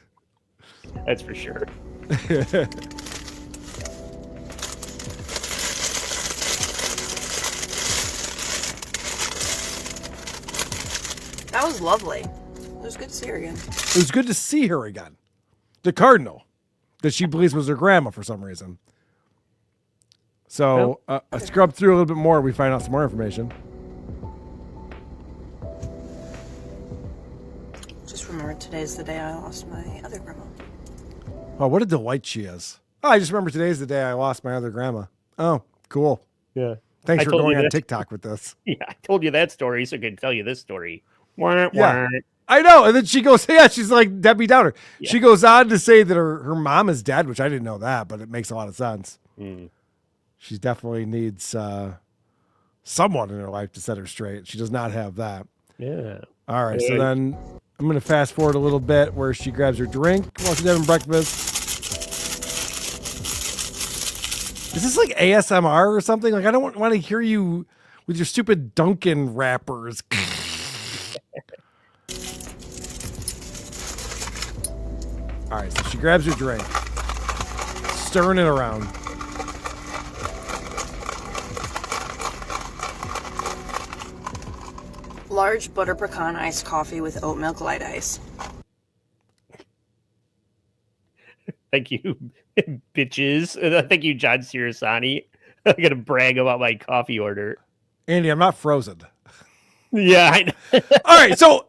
That's for sure. That was lovely. It was good to see her again. It was good to see her again. The cardinal that she believes was her grandma for some reason. So I scrubbed through a little bit more. We find out some more information. Just remember today's the day I lost my other grandma. Oh, what a delight she is. Oh, I just remember today's the day I lost my other grandma. Oh, cool. Yeah. Thanks for going on TikTok with this. Yeah, I told you that story, so I can tell you this story. Yeah, I know. And then she goes, yeah, she's like Debbie Downer. Yeah. She goes on to say that her mom is dead, which I didn't know that, but it makes a lot of sense. She definitely needs someone in her life to set her straight. She does not have that. Yeah. All right. So then I'm going to fast forward a little bit where she grabs her drink while she's having breakfast. Is this like ASMR or something? Like, I don't want to hear you with your stupid Dunkin' wrappers. All right, so she grabs her drink, stirring it around. Large butter pecan iced coffee with oat milk light ice. Thank you, bitches. Thank you, John Cerasani. I'm going to brag about my coffee order. Andy, I'm not frozen. Yeah, I know. All right, so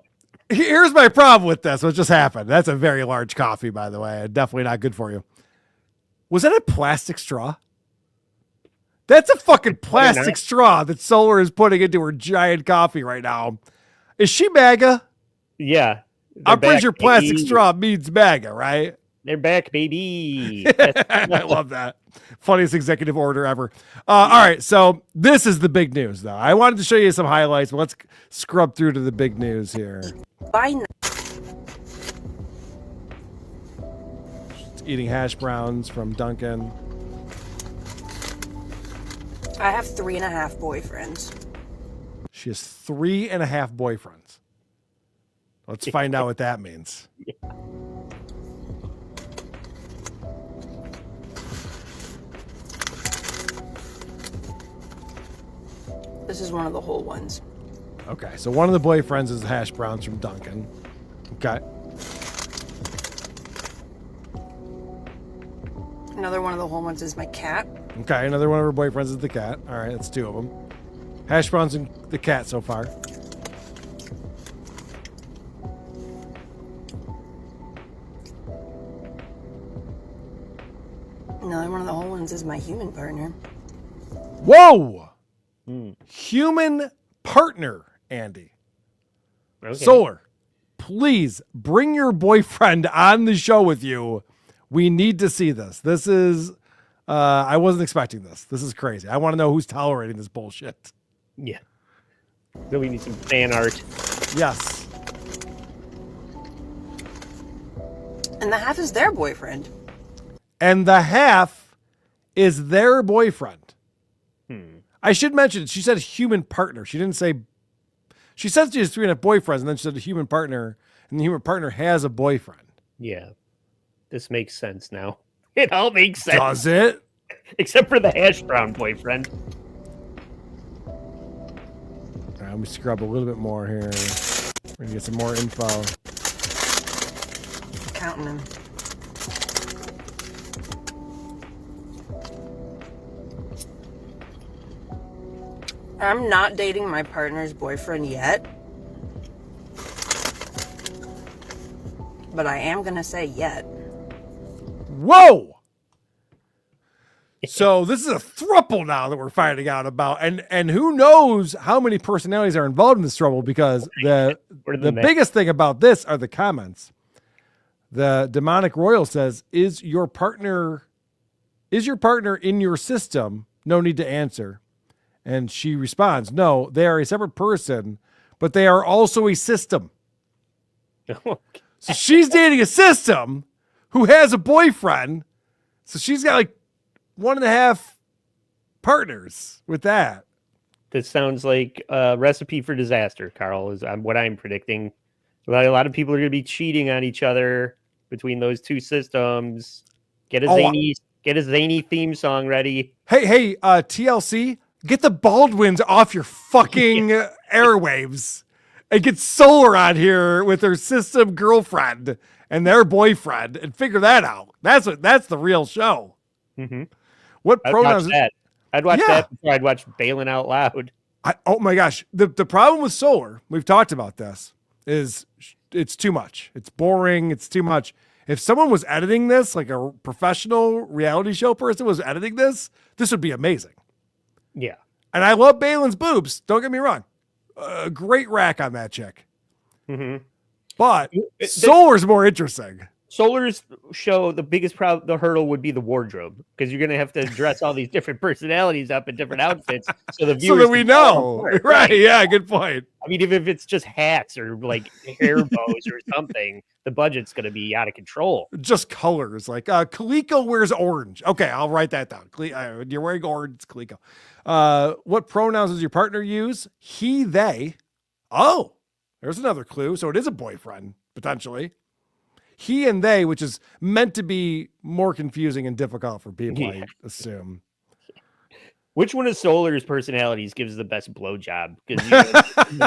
here's my problem with this. What just happened? That's a very large coffee, by the way. Definitely not good for you. Was that a plastic straw? That's a fucking plastic straw that Solar is putting into her giant coffee right now. Is she MAGA? Yeah. I'm pretty sure plastic straw means MAGA, right? They're back, baby. I love that. Funniest executive order ever. All right, so this is the big news, though. I wanted to show you some highlights, but let's scrub through to the big news here. Eating hash browns from Dunkin'. I have 3.5 boyfriends. She has 3.5 boyfriends. Let's find out what that means. This is one of the whole ones. Okay, so one of the boyfriends is the hash browns from Duncan. Okay. Another one of the whole ones is my cat. Okay, another one of her boyfriends is the cat. All right, that's 2 of them. Hash browns and the cat so far. Another one of the whole ones is my human partner. Whoa! Human partner, Andy. Okay. Solar, please bring your boyfriend on the show with you. We need to see this. This is, I wasn't expecting this. This is crazy. I want to know who's tolerating this bullshit. Yeah. So we need some fan art. Yes. And the half is their boyfriend. And the half is their boyfriend. I should mention, she said human partner. She didn't say, she said she has 3.5 boyfriends, and then she said a human partner, and the human partner has a boyfriend. Yeah. This makes sense now. It all makes sense. Does it? Except for the hash brown boyfriend. All right, let me scrub a little bit more here. We're going to get some more info. Counting them. I'm not dating my partner's boyfriend yet. But I am going to say yet. Whoa! So this is a throuple now that we're finding out about. And who knows how many personalities are involved in this trouble, because the biggest thing about this are the comments. The Demonic Royal says, is your partner in your system? No need to answer. And she responds, no, they are a separate person, but they are also a system. So she's dating a system who has a boyfriend. So she's got like 1.5 partners with that. This sounds like a recipe for disaster, Carl, is what I'm predicting. A lot of people are going to be cheating on each other between those two systems. Get a zany theme song ready. Hey, TLC, get the Baldwins off your fucking airwaves and get Solar on here with her system girlfriend and their boyfriend and figure that out. That's the real show. Mm-hmm. What pronouns? I'd watch that before I'd watch Balin Out Loud. Oh my gosh. The problem with Solar, we've talked about this, is it's too much. It's boring. It's too much. If someone was editing this, like a professional reality show person was editing this would be amazing. Yeah. And I love Balin's boobs. Don't get me wrong. Great rack on that chick. Mm-hmm. But Solar's more interesting. Solar's show, the biggest the hurdle would be the wardrobe, because you're going to have to dress all these different personalities up in different outfits so the viewers so that we know. Right. Yeah, good point. I mean, even if it's just hats or like hair bows or something, the budget's going to be out of control. Just colors. Like Kaliko wears orange. Okay, I'll write that down. You're wearing orange, it's Kaliko. What pronouns does your partner use? He, they. Oh, there's another clue. So it is a boyfriend, potentially. He and they, which is meant to be more confusing and difficult for people, I assume. Which one of Solar's personalities gives the best blowjob? Because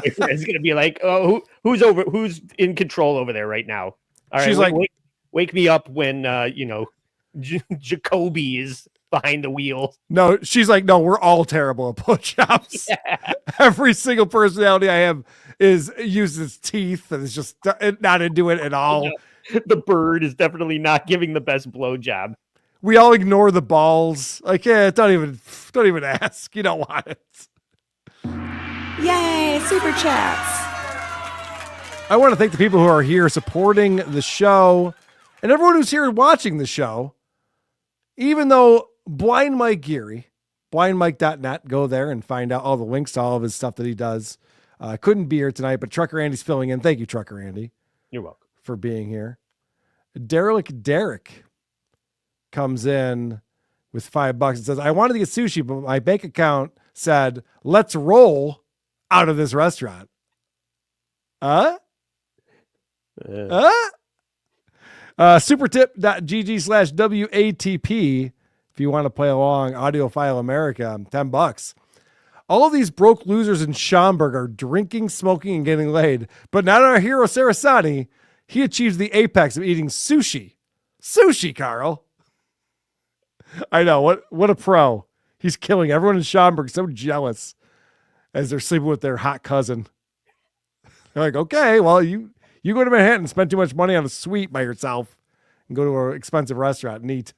it's going to be like, oh, who's in control over there right now? All right, she's like, wake me up when Jacoby is behind the wheel. No, she's like, no, we're all terrible at blowjobs. Yeah. Every single personality I have uses teeth and is just not into it at all. The bird is definitely not giving the best blowjob. We all ignore the balls. Like, don't even ask. You don't want it. Yay, super chats. I want to thank the people who are here supporting the show and everyone who's here watching the show. Even though Blind Mike Geary, blindmike.net, go there and find out all the links to all of his stuff that he does. Couldn't be here tonight, but Trucker Andy's filling in. Thank you, Trucker Andy. You're welcome. For being here. Derek comes in with $5 and says, I wanted to get sushi, but my bank account said, let's roll out of this restaurant. Supertip.gg/WATP if you want to play along. Audiophile America, $10. All these broke losers in Schaumburg are drinking, smoking, and getting laid. But not our hero, Cerasani. He achieves the apex of eating sushi. Sushi, Carl. I know. What a pro. He's killing everyone in Schaumburg. So jealous as they're sleeping with their hot cousin. They're like, okay, well, you go to Manhattan and spend too much money on a suite by yourself and go to an expensive restaurant and eat.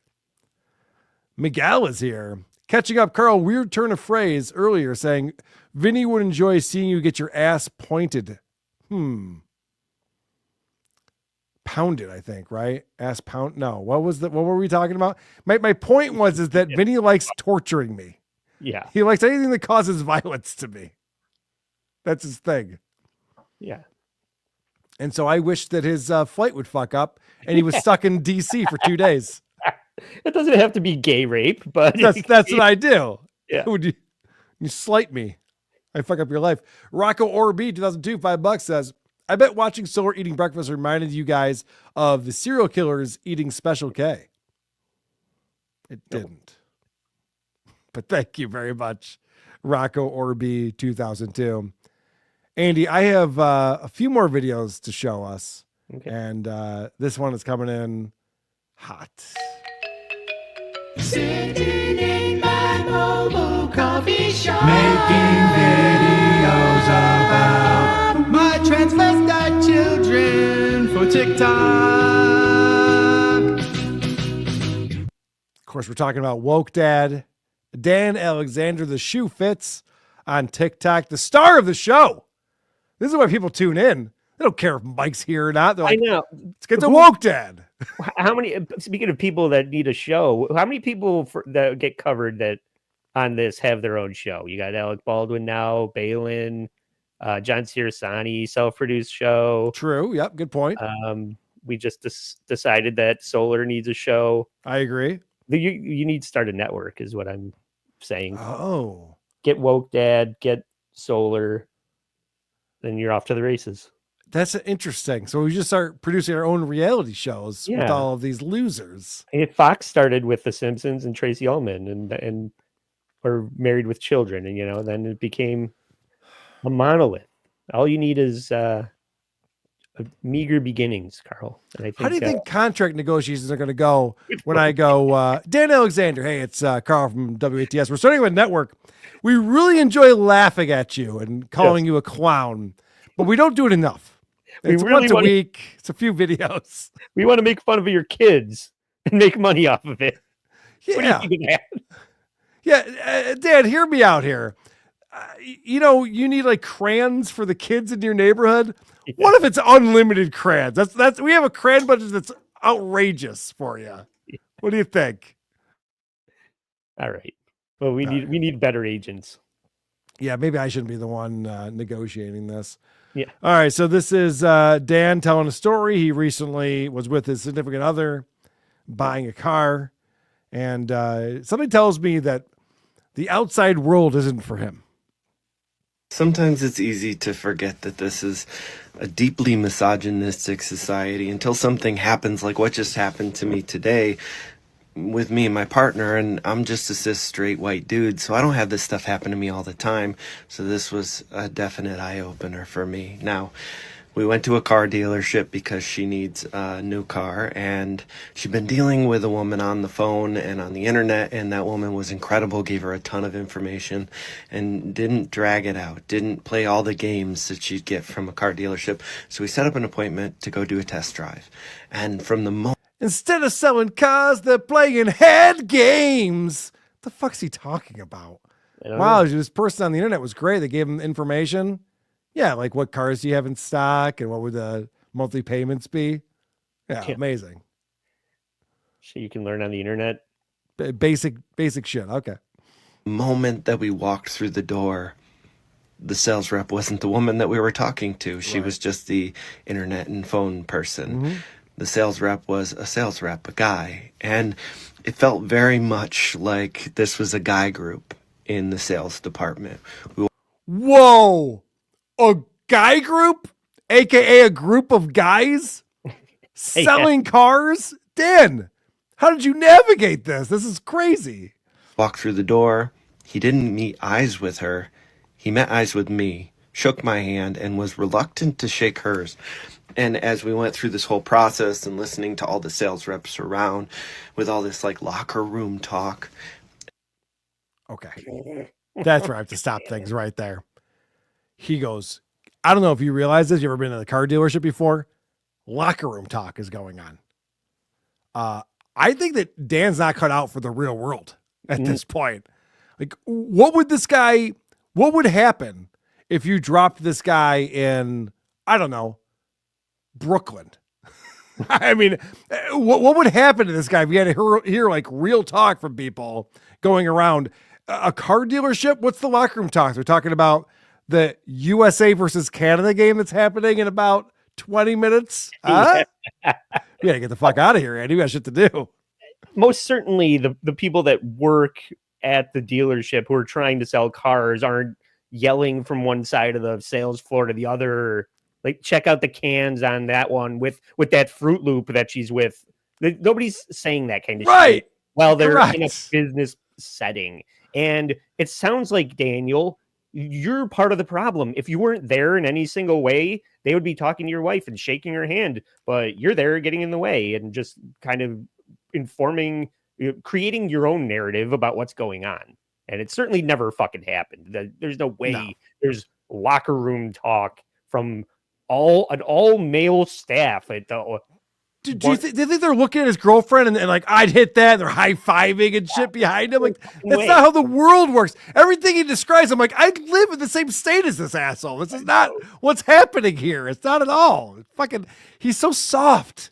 Miguel is here. Catching up, Carl, weird turn of phrase earlier saying, Vinny would enjoy seeing you get your ass pointed. Pounded, I think, right? Ass pound. No, what were we talking about? My point is that Vinny likes torturing me. Yeah. He likes anything that causes violence to me. That's his thing. Yeah. And so I wish that his flight would fuck up and he was stuck in DC for 2 days. It doesn't have to be gay rape, but that's what I do. Yeah. You slight me. I fuck up your life. Rocco Orb 2002, $5 says, I bet watching Solar eating breakfast reminded you guys of the serial killers eating Special K. It didn't. But thank you very much, Rocco Orb 2002. Andy, I have a few more videos to show us. Okay. And this one is coming in hot. Sitting in my mobile coffee shop, making videos about my transvestite children for TikTok. Of course, we're talking about Woke Dad, Dan Alexander, the shoe fits on TikTok, the star of the show. This is why people tune in. They don't care if Mike's here or not. They're like, I know. Let's get to Woke Dad. How many? Speaking of people that need a show, how many people that get covered that on this have their own show? You got Alec Baldwin now, Balin, John Cerasani, self-produced show. True. Yep. Good point. We just decided that Solar needs a show. I agree. You need to start a network, is what I'm saying. Oh. Get Woke Dad, get Solar, then you're off to the races. That's interesting. So we just start producing our own reality shows with all of these losers. Fox started with The Simpsons and Tracy Ullman and or Married with Children, and then it became a monolith. All you need is meager beginnings, Carl. And I think, how do you think contract negotiations are going to go when I go, Dan Alexander, hey, it's Carl from WATS. We're starting a network. We really enjoy laughing at you and calling you a clown, but we don't do it enough. It's once a week. It's a few videos. We want to make fun of your kids and make money off of it. Yeah. What do you think of that? Yeah, Dad, hear me out here. You need like crayons for the kids in your neighborhood. Yeah. What if it's unlimited crayons? That's we have a crayon budget that's outrageous for you. Yeah. What do you think? All right. Well, we need better agents. Yeah, maybe I shouldn't be the one negotiating this. Yeah. All right. So this is Dan telling a story. He recently was with his significant other buying a car. And something tells me that the outside world isn't for him. Sometimes it's easy to forget that this is a deeply misogynistic society until something happens like what just happened to me today with me and my partner, and I'm just a cis straight white dude, so I don't have this stuff happen to me all the time. So this was a definite eye-opener for me. Now, we went to a car dealership because she needs a new car, and she'd been dealing with a woman on the phone and on the internet, and that woman was incredible, gave her a ton of information, and didn't drag it out, didn't play all the games that she'd get from a car dealership. So we set up an appointment to go do a test drive. And from the moment... Instead of selling cars, they're playing head games. What the fuck's he talking about? Wow, this person on the internet was great. They gave him information. Yeah, like what cars do you have in stock and what would the monthly payments be? Yeah, amazing. So you can learn on the internet? Basic shit. Okay. Moment that we walked through the door, the sales rep wasn't the woman that we were talking to. She was just the internet and phone person. Mm-hmm. The sales rep was a sales rep, a guy. And it felt very much like this was a guy group in the sales department. Whoa! A guy group? aka a group of guys selling cars. Dan, how did you navigate this? This is crazy. Walked through the door. He didn't meet eyes with her. He met eyes with me, shook my hand, and was reluctant to shake hers. And as we went through this whole process and listening to all the sales reps around with all this like locker room talk. Okay. That's where I have to stop things right there. He goes, I don't know if you realize this. You ever been in a car dealership before? Locker room talk is going on. I think that Dan's not cut out for the real world at this point. Like, what would happen if you dropped this guy in, I don't know, Brooklyn? I mean, what would happen to this guy if you had to hear like real talk from people going around a car dealership? What's the locker room talk? They're talking about the USA versus Canada game that's happening in about 20 minutes. You gotta get the fuck out of here, Andy. We got shit to do. Most certainly the people that work at the dealership who are trying to sell cars aren't yelling from one side of the sales floor to the other. Like, check out the cans on that one with that Fruit Loop that she's with. Nobody's saying that kind of shit while they're in a business setting. And it sounds like, Daniel, you're part of the problem. If you weren't there in any single way, they would be talking to your wife and shaking her hand, but you're there getting in the way and just kind of informing, creating your own narrative about what's going on. And it certainly never fucking happened. There's no way there's locker room talk from an all male staff at the. Do you think they're looking at his girlfriend and like, I'd hit that, and they're high-fiving and shit behind him? Like, that's not how the world works. Everything he describes, I'm like, I live in the same state as this asshole. This is not what's happening here. It's not at all. Fucking, he's so soft.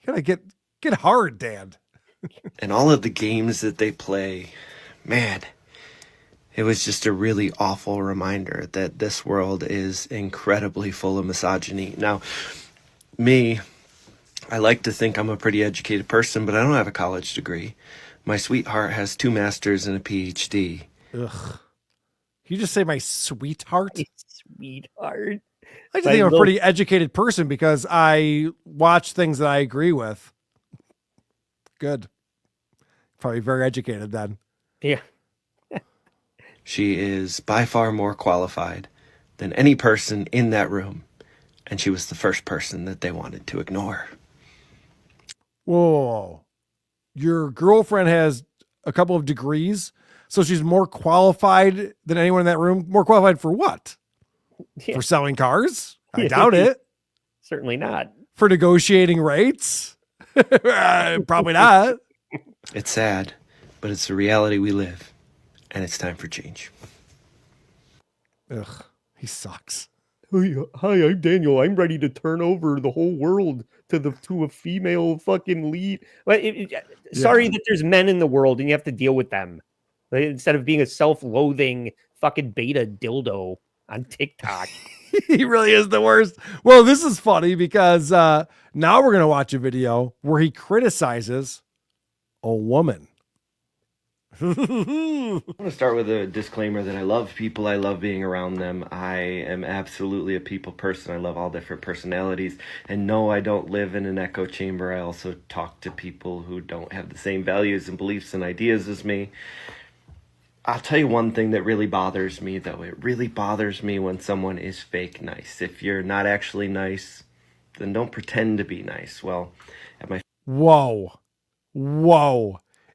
You gotta get hard, Dan. And all of the games that they play, man, it was just a really awful reminder that this world is incredibly full of misogyny. Now, me, I like to think I'm a pretty educated person, but I don't have a college degree. My sweetheart has 2 masters and a PhD. Ugh. You just say my sweetheart? Sweetheart. I just think I'm a pretty educated person because I watch things that I agree with. Good. Probably very educated then. Yeah. She is by far more qualified than any person in that room. And she was the first person that they wanted to ignore. Whoa. Your girlfriend has a couple of degrees, so she's more qualified than anyone in that room? More qualified for what? Yeah. For selling cars? I doubt it. Certainly not. For negotiating rates? Probably not. It's sad, but it's the reality we live, and it's time for change. Ugh, he sucks. Hi, I'm Daniel. I'm ready to turn over the whole world to a female fucking lead. Sorry that there's men in the world and you have to deal with them. Instead of being a self-loathing fucking beta dildo on TikTok. He really is the worst. Well, this is funny because now we're going to watch a video where he criticizes a woman. I want to start with a disclaimer that I love people. I love being around them. I am absolutely a people person. I love all different personalities. And no, I don't live in an echo chamber. I also talk to people who don't have the same values and beliefs and ideas as me. I'll tell you one thing that really bothers me, though. It really bothers me when someone is fake nice. If you're not actually nice, then don't pretend to be nice. Well, at my... Whoa.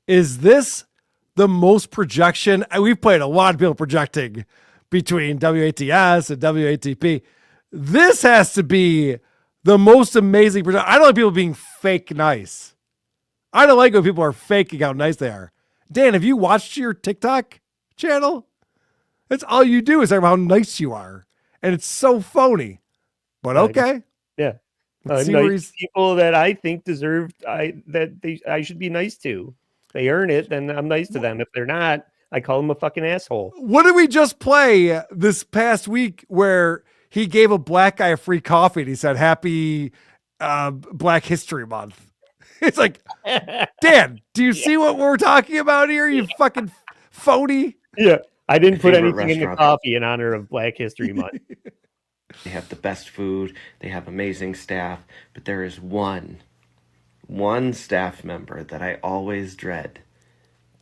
Is this the most projection? We've played a lot of people projecting between WATS and WATP. This has to be the most amazing projection. I don't like people being fake nice. I don't like when people are faking how nice they are. Dan, have you watched your TikTok channel? That's all you do is talk about how nice you are. And it's so phony. But okay. Yeah. Nice people that I think deserve I should be nice to. They earn it, then I'm nice to them. If they're not, I call them a fucking asshole. What did we just play this past week where he gave a black guy a free coffee and he said, Happy Black History Month? It's like, Dan, do you see what we're talking about here? You fucking phony. Yeah. I didn't put anything in the coffee in honor of Black History Month. They have the best food. They have amazing staff. But there is one staff member that I always dread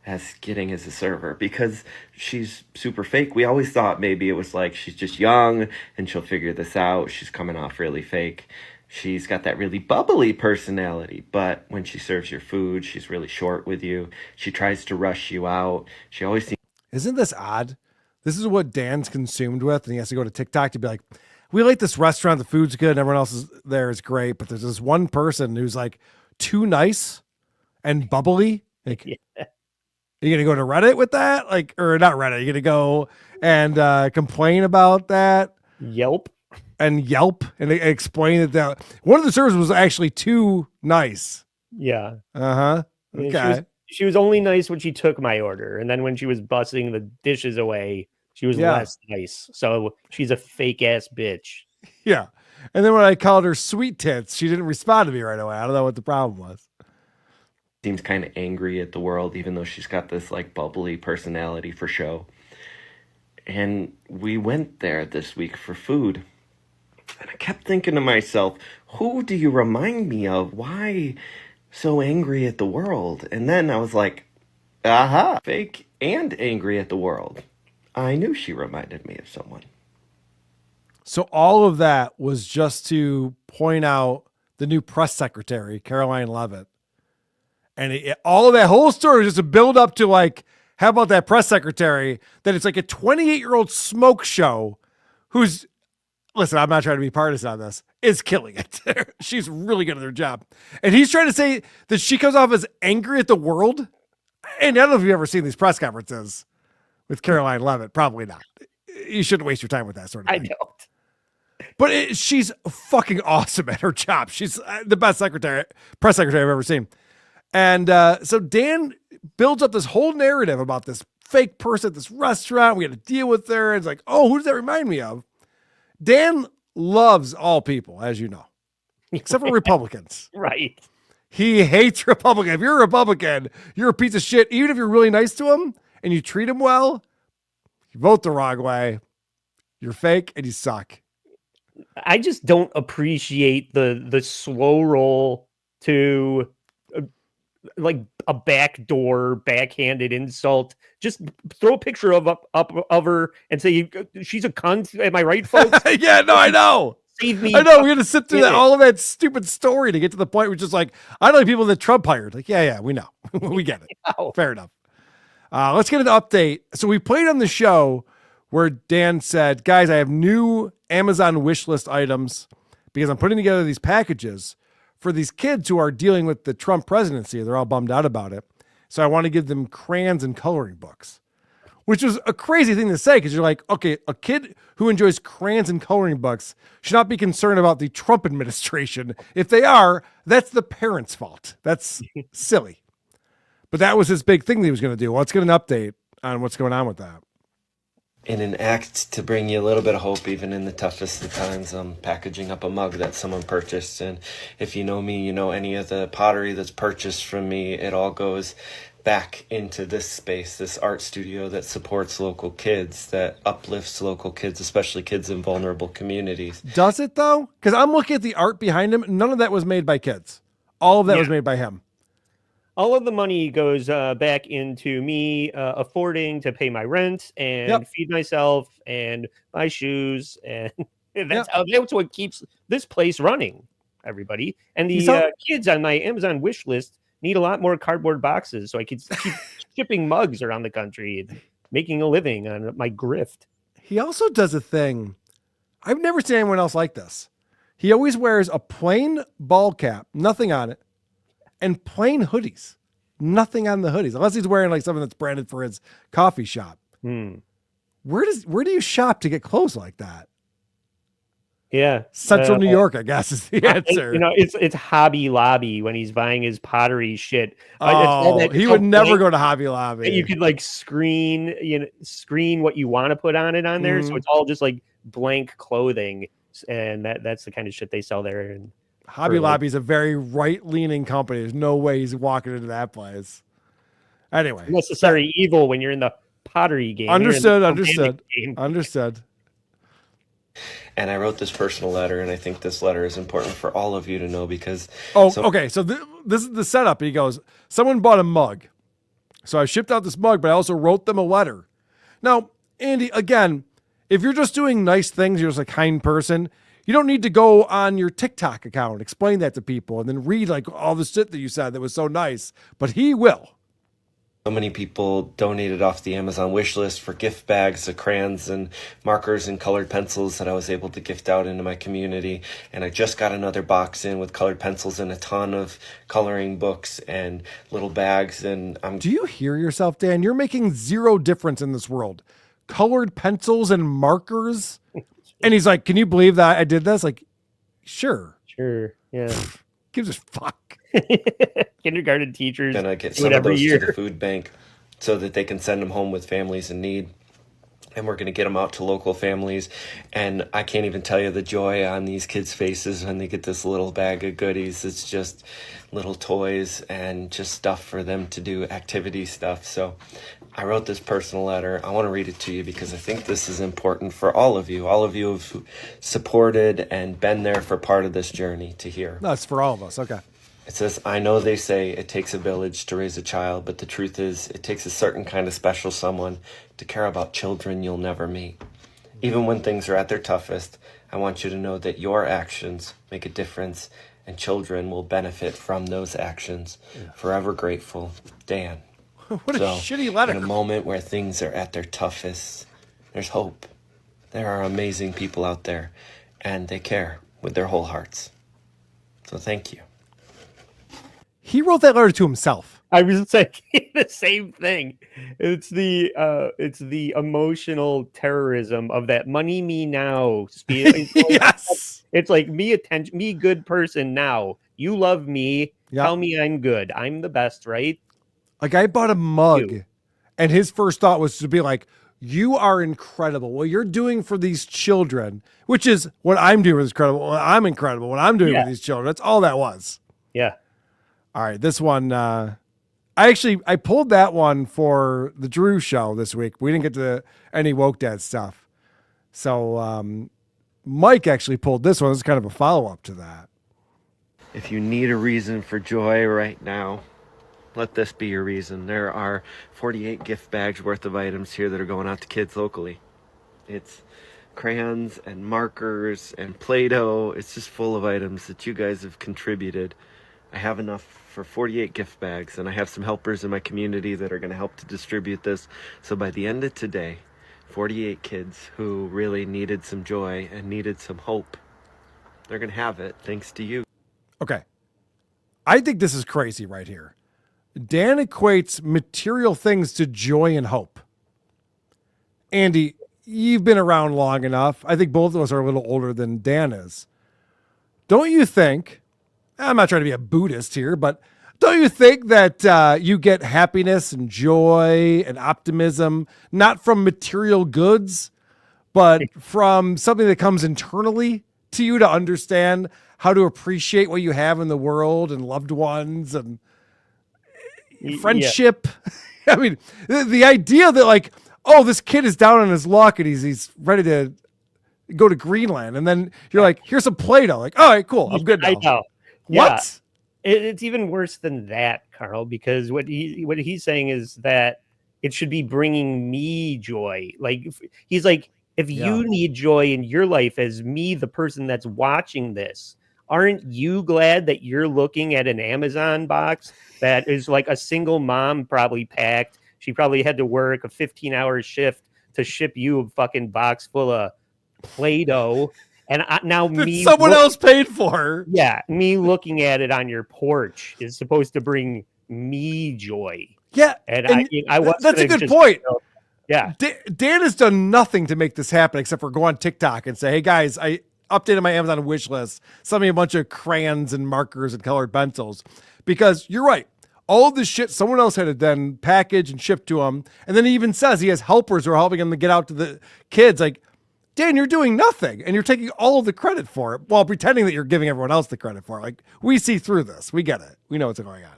as getting as a server because she's super fake. We always thought maybe it was like she's just young and she'll figure this out. She's coming off really fake. She's got that really bubbly personality, but when she serves your food, she's really short with you. She tries to rush you out. She always seems... Isn't this odd? This is what Dan's consumed with, and he has to go to TikTok to be like, we like this restaurant, the food's good, and everyone else is there is great, but there's this one person who's like too nice and bubbly. Like, you're gonna go to Reddit with that? Like, or not Reddit, you're gonna go and complain about that? Yelp. And explain that one of the servers was actually too nice. Yeah. Uh-huh. Okay. She was only nice when she took my order, and then when she was busting the dishes away, she was less nice. So she's a fake ass bitch. Yeah. And then when I called her sweet tits, she didn't respond to me right away. I don't know what the problem was. Seems kind of angry at the world, even though she's got this like bubbly personality for show. And we went there this week for food. And I kept thinking to myself, who do you remind me of? Why so angry at the world? And then I was like, aha, fake and angry at the world. I knew she reminded me of someone. So all of that was just to point out the new press secretary, Caroline Leavitt. And all of that whole story was just a build up to like, how about that press secretary that it's like a 28-year-old smoke show who's, listen, I'm not trying to be partisan on this, is killing it. She's really good at her job. And he's trying to say that she comes off as angry at the world. And I don't know if you've ever seen these press conferences with Caroline Leavitt. Probably not. You shouldn't waste your time with that sort of thing. I don't. But she's fucking awesome at her job. She's the best press secretary I've ever seen. And so Dan builds up this whole narrative about this fake person at this restaurant. We had to deal with her. And it's like, oh, who does that remind me of? Dan loves all people, as you know, except for Republicans. Right. He hates Republicans. If you're a Republican, you're a piece of shit. Even if you're really nice to him and you treat him well, you vote the wrong way. You're fake and you suck. I just don't appreciate the slow roll to like a backdoor backhanded insult. Just throw a picture of her and say she's a cunt. Am I right, folks? Yeah, no, I know. Save me. I know. We had to sit through all of that stupid story to get to the point where it's just like, I know people that Trump hired. Like, yeah, we know. We get it. Fair enough. Let's get an update. So we played on the show where Dan said, guys, I have new Amazon wish list items because I'm putting together these packages for these kids who are dealing with the Trump presidency. They're all bummed out about it. So I want to give them crayons and coloring books, which was a crazy thing to say because you're like, okay, a kid who enjoys crayons and coloring books should not be concerned about the Trump administration. If they are, that's the parents' fault. That's silly. But that was his big thing that he was going to do. Well, let's get an update on what's going on with that. In an act to bring you a little bit of hope, even in the toughest of times, I'm packaging up a mug that someone purchased. And if you know me, you know any of the pottery that's purchased from me, it all goes back into this space, this art studio that supports local kids, that uplifts local kids, especially kids in vulnerable communities. Does it, though? Because I'm looking at the art behind him. None of that was made by kids. All of that was made by him. All of the money goes back into me affording to pay my rent and feed myself and my shoes. And that's what keeps this place running, everybody. And the kids on my Amazon wish list need a lot more cardboard boxes so I can keep shipping mugs around the country and making a living on my grift. He also does a thing. I've never seen anyone else like this. He always wears a plain ball cap, nothing on it, and plain hoodies, nothing on the hoodies, unless he's wearing like something that's branded for his coffee shop. Where do you shop to get clothes like that? Yeah. Central New York, I guess, is the answer. It's Hobby Lobby when he's buying his pottery shit. He would never go to Hobby Lobby. You could like screen what you want to put on it on there. So it's all just like blank clothing. And that's the kind of shit they sell there. And Hobby Lobby is a very right-leaning company. There's no way he's walking into that place. Anyway. Necessary evil when you're in the pottery game. Understood. And I wrote this personal letter, and I think this letter is important for all of you to know because... Okay, so this is the setup. He goes, someone bought a mug. So I shipped out this mug, but I also wrote them a letter. Now, Andy, again, if you're just doing nice things, you're just a kind person, you don't need to go on your TikTok account, explain that to people, and then read like all the shit that you said that was so nice. But he will. So many people donated off the Amazon wish list for gift bags of crayons and markers and colored pencils that I was able to gift out into my community. And I just got another box in with colored pencils and a ton of coloring books and little bags. And Do you hear yourself, Dan? You're making zero difference in this world. Colored pencils and markers. And he's like, can you believe that I did this? Like, sure. Sure. Yeah. Gives a fuck. Kindergarten teachers gonna get do some it of every those year. to the food bank so that they can send them home with families in need. And we're going to get them out to local families. And I can't even tell you the joy on these kids' faces when they get this little bag of goodies. It's just little toys and just stuff for them to do activity stuff. So I wrote this personal letter. I want to read it to you because I think this is important for all of you. All of you have supported and been there for part of this journey to hear. No, it's for all of us. Okay. It says, I know they say it takes a village to raise a child, but the truth is it takes a certain kind of special someone to care about children you'll never meet. Even when things are at their toughest, I want you to know that your actions make a difference and children will benefit from those actions. Yeah. Forever grateful, Dan. What a shitty letter. In a moment where things are at their toughest, there's hope. There are amazing people out there, and they care with their whole hearts. So thank you. He wrote that letter to himself. I was saying the same thing. It's the emotional terrorism of that money me now. Yes. It's like me good person now. You love me. Yep. Tell me I'm good. I'm the best, right? A guy bought a mug and his first thought was to be like, you are incredible. What you're doing for these children, which is what I'm doing is incredible. I'm incredible. What I'm doing with these children. That's all that was. Yeah. All right, this one, I pulled that one for the Drew show this week. We didn't get to any woke dad stuff. So Mike actually pulled this one. This is kind of a follow-up to that. If you need a reason for joy right now, let this be your reason. There are 48 gift bags worth of items here that are going out to kids locally. It's crayons and markers and Play-Doh. It's just full of items that you guys have contributed. I have enough for 48 gift bags, and I have some helpers in my community that are going to help to distribute this. So by the end of today, 48 kids who really needed some joy and needed some hope, they're going to have it thanks to you. Okay. I think this is crazy right here. Dan equates material things to joy and hope. Andy, you've been around long enough. I think both of us are a little older than Dan is. Don't you think... I'm not trying to be a Buddhist here, but don't you think that you get happiness and joy and optimism, not from material goods, but from something that comes internally to you to understand how to appreciate what you have in the world and loved ones and friendship? Yeah. I mean, the idea that like, oh, this kid is down on his luck and he's ready to go to Greenland. And then you're like, here's some Play-Doh. Like, all right, cool. I'm good now. I know. What? Yeah. It's even worse than that, Carl, because what he's saying is that it should be bringing me joy. Like he's like, if you need joy in your life as me, the person that's watching this, aren't you glad that you're looking at an Amazon box that is like a single mom probably packed? She probably had to work a 15-hour shift to ship you a fucking box full of Play-Doh. And now someone else paid for. Yeah, me looking at it on your porch is supposed to bring me joy. Yeah, and that's a good point. Yeah, Dan has done nothing to make this happen except for go on TikTok and say, "Hey guys, I updated my Amazon wish list. Send me a bunch of crayons and markers and colored pencils." Because you're right, all of this shit someone else had to then package and ship to him, and then he even says he has helpers who are helping him to get out to the kids. Like, Dan, you're doing nothing, and you're taking all of the credit for it while pretending that you're giving everyone else the credit for it. Like, we see through this. We get it. We know what's going on.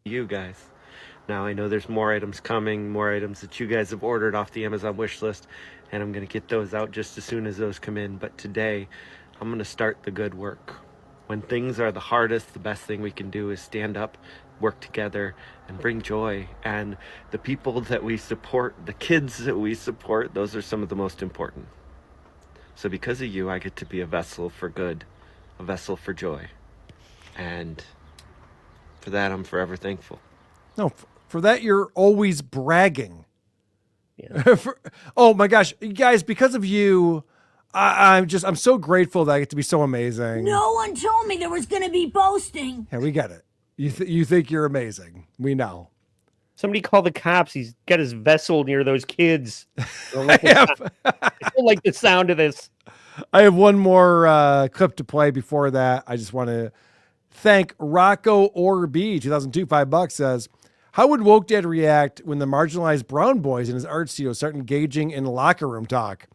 You guys. Now, I know there's more items coming, more items that you guys have ordered off the Amazon wish list, and I'm going to get those out just as soon as those come in. But today, I'm going to start the good work. When things are the hardest, the best thing we can do is stand up, work together, and bring joy. And the people that we support, the kids that we support, those are some of the most important. So because of you, I get to be a vessel for good, a vessel for joy. And for that, I'm forever thankful. No, for that, you're always bragging. Yeah. Oh my gosh, you guys, because of you, I'm so grateful that I get to be so amazing. No one told me there was going to be boasting. Yeah, we get it. You think you're amazing. We know. Somebody call the cops. He's got his vessel near those kids. I don't like the sound of this. I have one more clip to play before that. I just want to thank Rocco Orb 2002, $5 says, how would Woke Dad react when the marginalized brown boys in his art studio start engaging in locker room talk?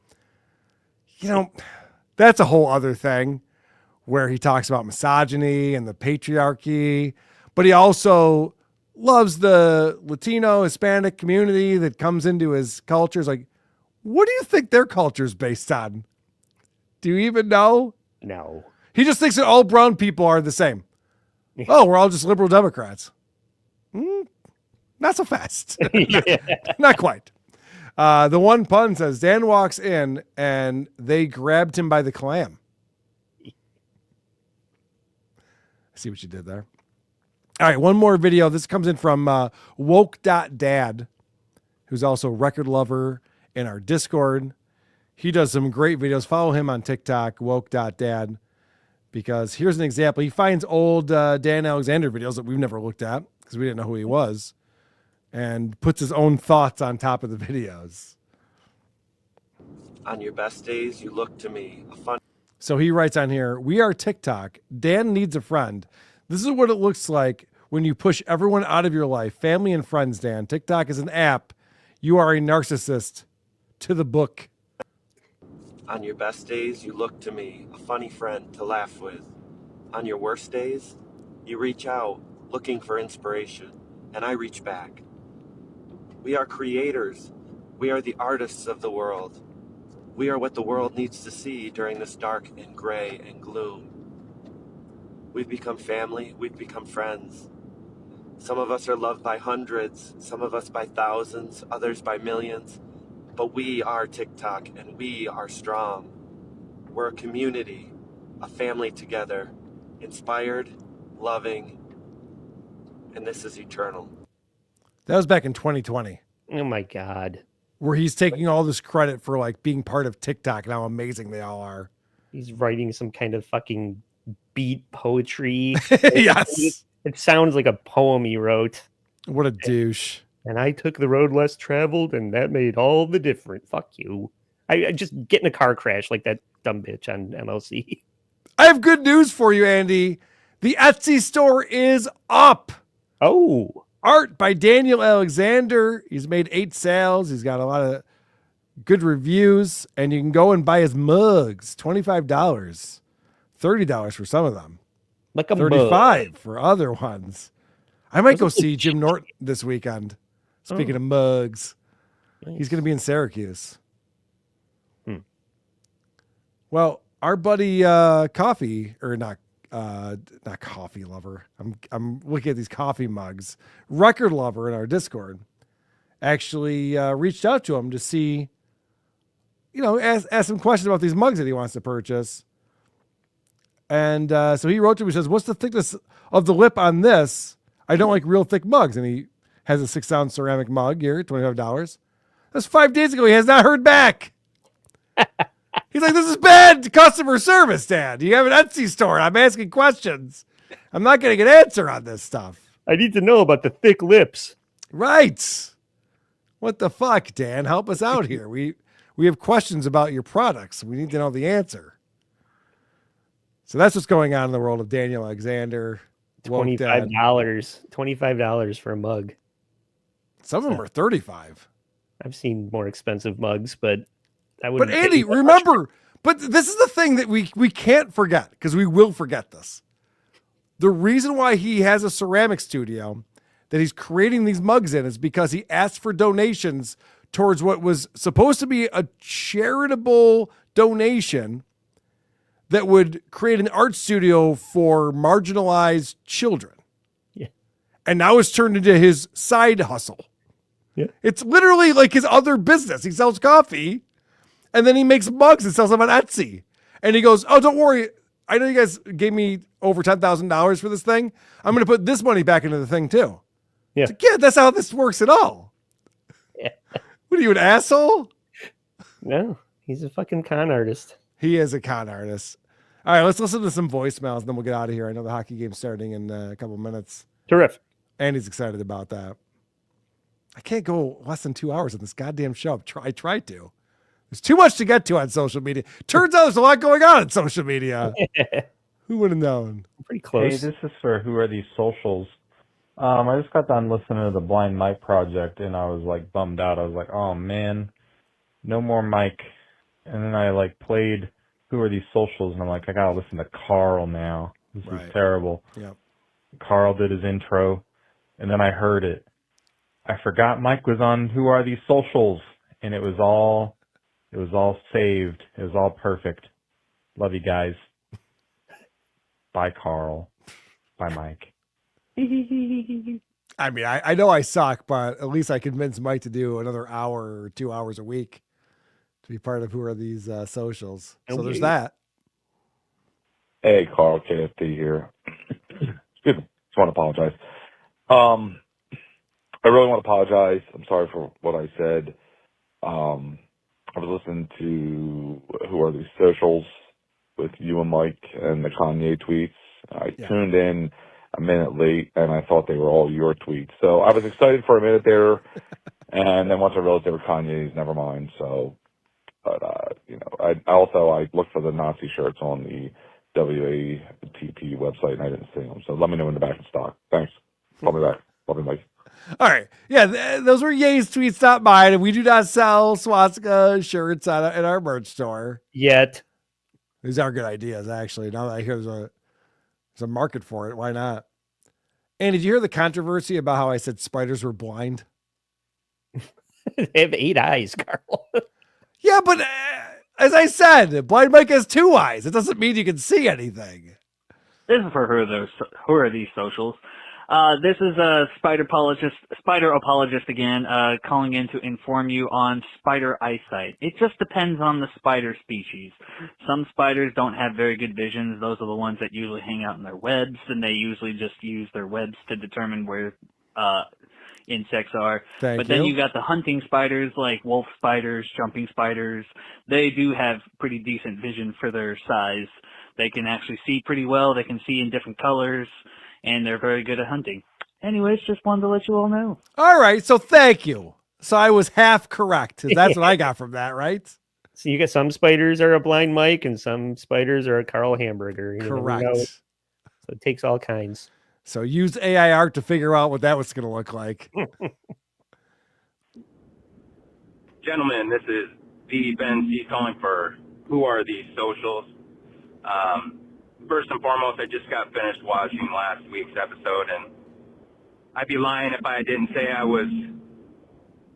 You know, that's a whole other thing where he talks about misogyny and the patriarchy, but he also loves the Latino, Hispanic community that comes into his culture. It's like, what do you think their culture is based on? Do you even know? No. He just thinks that all brown people are the same. Oh, we're all just liberal Democrats. Not so fast. Not quite. The one pun says, Dan walks in and they grabbed him by the clam. I see what you did there. All right, one more video. This comes in from woke.dad, who's also a record lover in our Discord. He does some great videos. Follow him on TikTok, woke.dad, because here's an example. He finds old Dan Alexander videos that we've never looked at because we didn't know who he was, and puts his own thoughts on top of the videos. On your best days, you look to me. So he writes on here, we are TikTok. Dan needs a friend. This is what it looks like when you push everyone out of your life, family and friends, Dan. TikTok is an app. You are a narcissist. To the book. On your best days, you look to me, a funny friend to laugh with. On your worst days, you reach out, looking for inspiration, and I reach back. We are creators. We are the artists of the world. We are what the world needs to see during this dark and gray and gloom. We've become family. We've become friends. Some of us are loved by hundreds, some of us by thousands, others by millions. But we are TikTok, and we are strong. We're a community, a family together, inspired, loving, and this is eternal. That was back in 2020. Oh my God. Where he's taking all this credit for like being part of TikTok and how amazing they all are. He's writing some kind of fucking beat poetry. Yes. It sounds like a poem he wrote. What a douche. And I took the road less traveled, and that made all the difference. Fuck you. I just get in a car crash like that dumb bitch on MLC. I have good news for you, Andy. The Etsy store is up. Oh. Art by Daniel Alexander. He's made 8 sales. He's got a lot of good reviews, and you can go and buy his mugs. $25. $30 for some of them. Like a $35 mug. for other ones. I might go see Jim Norton this weekend. Speaking of mugs, he's going to be in Syracuse. Well, our buddy Coffee, or not Coffee Lover. I'm looking at these coffee mugs. Record Lover in our Discord actually reached out to him to see, ask some questions about these mugs that he wants to purchase. And so he wrote to me, he says, what's the thickness of the lip on this? I don't like real thick mugs. And he has a 6-ounce ceramic mug here, $25. That's 5 days ago. He has not heard back. He's like, this is bad customer service, Dad. You have an Etsy store. I'm asking questions. I'm not getting an answer on this stuff. I need to know about the thick lips. Right. What the fuck, Dan? Help us out here. We have questions about your products. We need to know the answer. So that's what's going on in the world of Daniel Alexander. $25. $25 for a mug. Some of them are $35. I've seen more expensive mugs, but I would. But Andy, remember, but this is the thing that we can't forget, because we will forget this. The reason why he has a ceramic studio, that he's creating these mugs in is because he asked for donations towards what was supposed to be a charitable donation that would create an art studio for marginalized children. Yeah. And now it's turned into his side hustle. Yeah. It's literally like his other business. He sells coffee and then he makes mugs and sells them on Etsy. And he goes, oh, don't worry. I know you guys gave me over $10,000 for this thing. I'm going to put this money back into the thing too. Yeah. It's like, yeah, that's how this works at all. Yeah. What are you, an asshole? No, he's a fucking con artist. He is a con artist. All right, let's listen to some voicemails and then we'll get out of here. I know the hockey game's starting in a couple minutes. Terrific. And he's excited about that. I can't go less than 2 hours on this goddamn show. I tried to. There's too much to get to on social media. Turns out there's a lot going on social media. Who would have known? Pretty close. Hey, this is for Who Are These Socials? I just got done listening to the Blind Mike project and I was like bummed out. I was like, oh man, no more Mike. And then I like played Who Are These Socials and I'm like, I gotta listen to Carl now. This is terrible. Yep. Carl did his intro and then I heard it. I forgot Mike was on Who Are These Socials and it was all saved. It was all perfect. Love you guys. Bye, Carl. Bye, Mike. I mean, I know I suck, but at least I convinced Mike to do another hour or 2 hours a week to be part of Who Are These Socials. So there's that. Hey, Carl, KFD here. Excuse me. Just want to apologize. I really want to apologize. I'm sorry for what I said. I was listening to Who Are These Socials with you and Mike and the Kanye tweets. I tuned in a minute late and I thought they were all your tweets. So I was excited for a minute there. And then once I realized they were Kanye's, never mind. So, but, I looked for the Nazi shirts on the WATP website and I didn't see them. So let me know when they're back in stock. Thanks. Call me back. Love you, Mike. All right. Yeah, those were Ye's tweets, not mine. And we do not sell swastika shirts at our merch store. Yet. These are good ideas, actually. Now that I hear there's a market for it, why not? And did you hear the controversy about how I said spiders were blind? They have 8 eyes, Carl. Yeah, but as I said, Blind Mike has 2 eyes. It doesn't mean you can see anything. This is for Who Are These Socials? This is a spider apologist again, calling in to inform you on spider eyesight. It just depends on the spider species. Some spiders don't have very good visions. Those are the ones that usually hang out in their webs, and they usually just use their webs to determine where insects are. But then you got the hunting spiders like wolf spiders, jumping spiders. They do have pretty decent vision for their size. They can actually see pretty well. They can see in different colors. And they're very good at hunting. Anyways, just wanted to let you all know. All right, so thank you. So I was half correct. That's what I got from that, right? So you got some spiders are a Blind Mike and some spiders are a Carl Hamburger. Correct. So it takes all kinds. So use AI art to figure out what that was going to look like. Gentlemen, this is the Ben C calling for Who Are These Socials? First and foremost, I just got finished watching last week's episode, and I'd be lying if I didn't say I was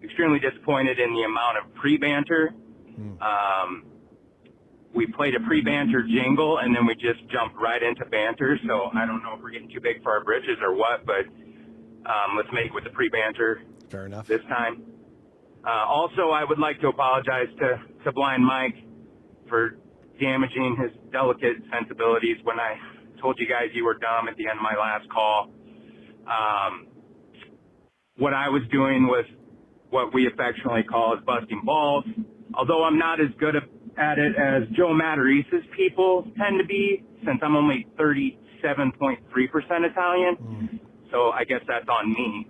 extremely disappointed in the amount of pre-banter. We played a pre-banter jingle, and then we just jumped right into banter, so I don't know if we're getting too big for our britches or what, but let's make it with the pre-banter. Fair enough. This time. Also, I would like to apologize to Blind Mike for damaging his delicate sensibilities when I told you guys you were dumb at the end of my last call. What I was doing was what we affectionately call as busting balls. Although I'm not as good at it as Joe Matarice's people tend to be, since I'm only 37.3% Italian. So I guess that's on me.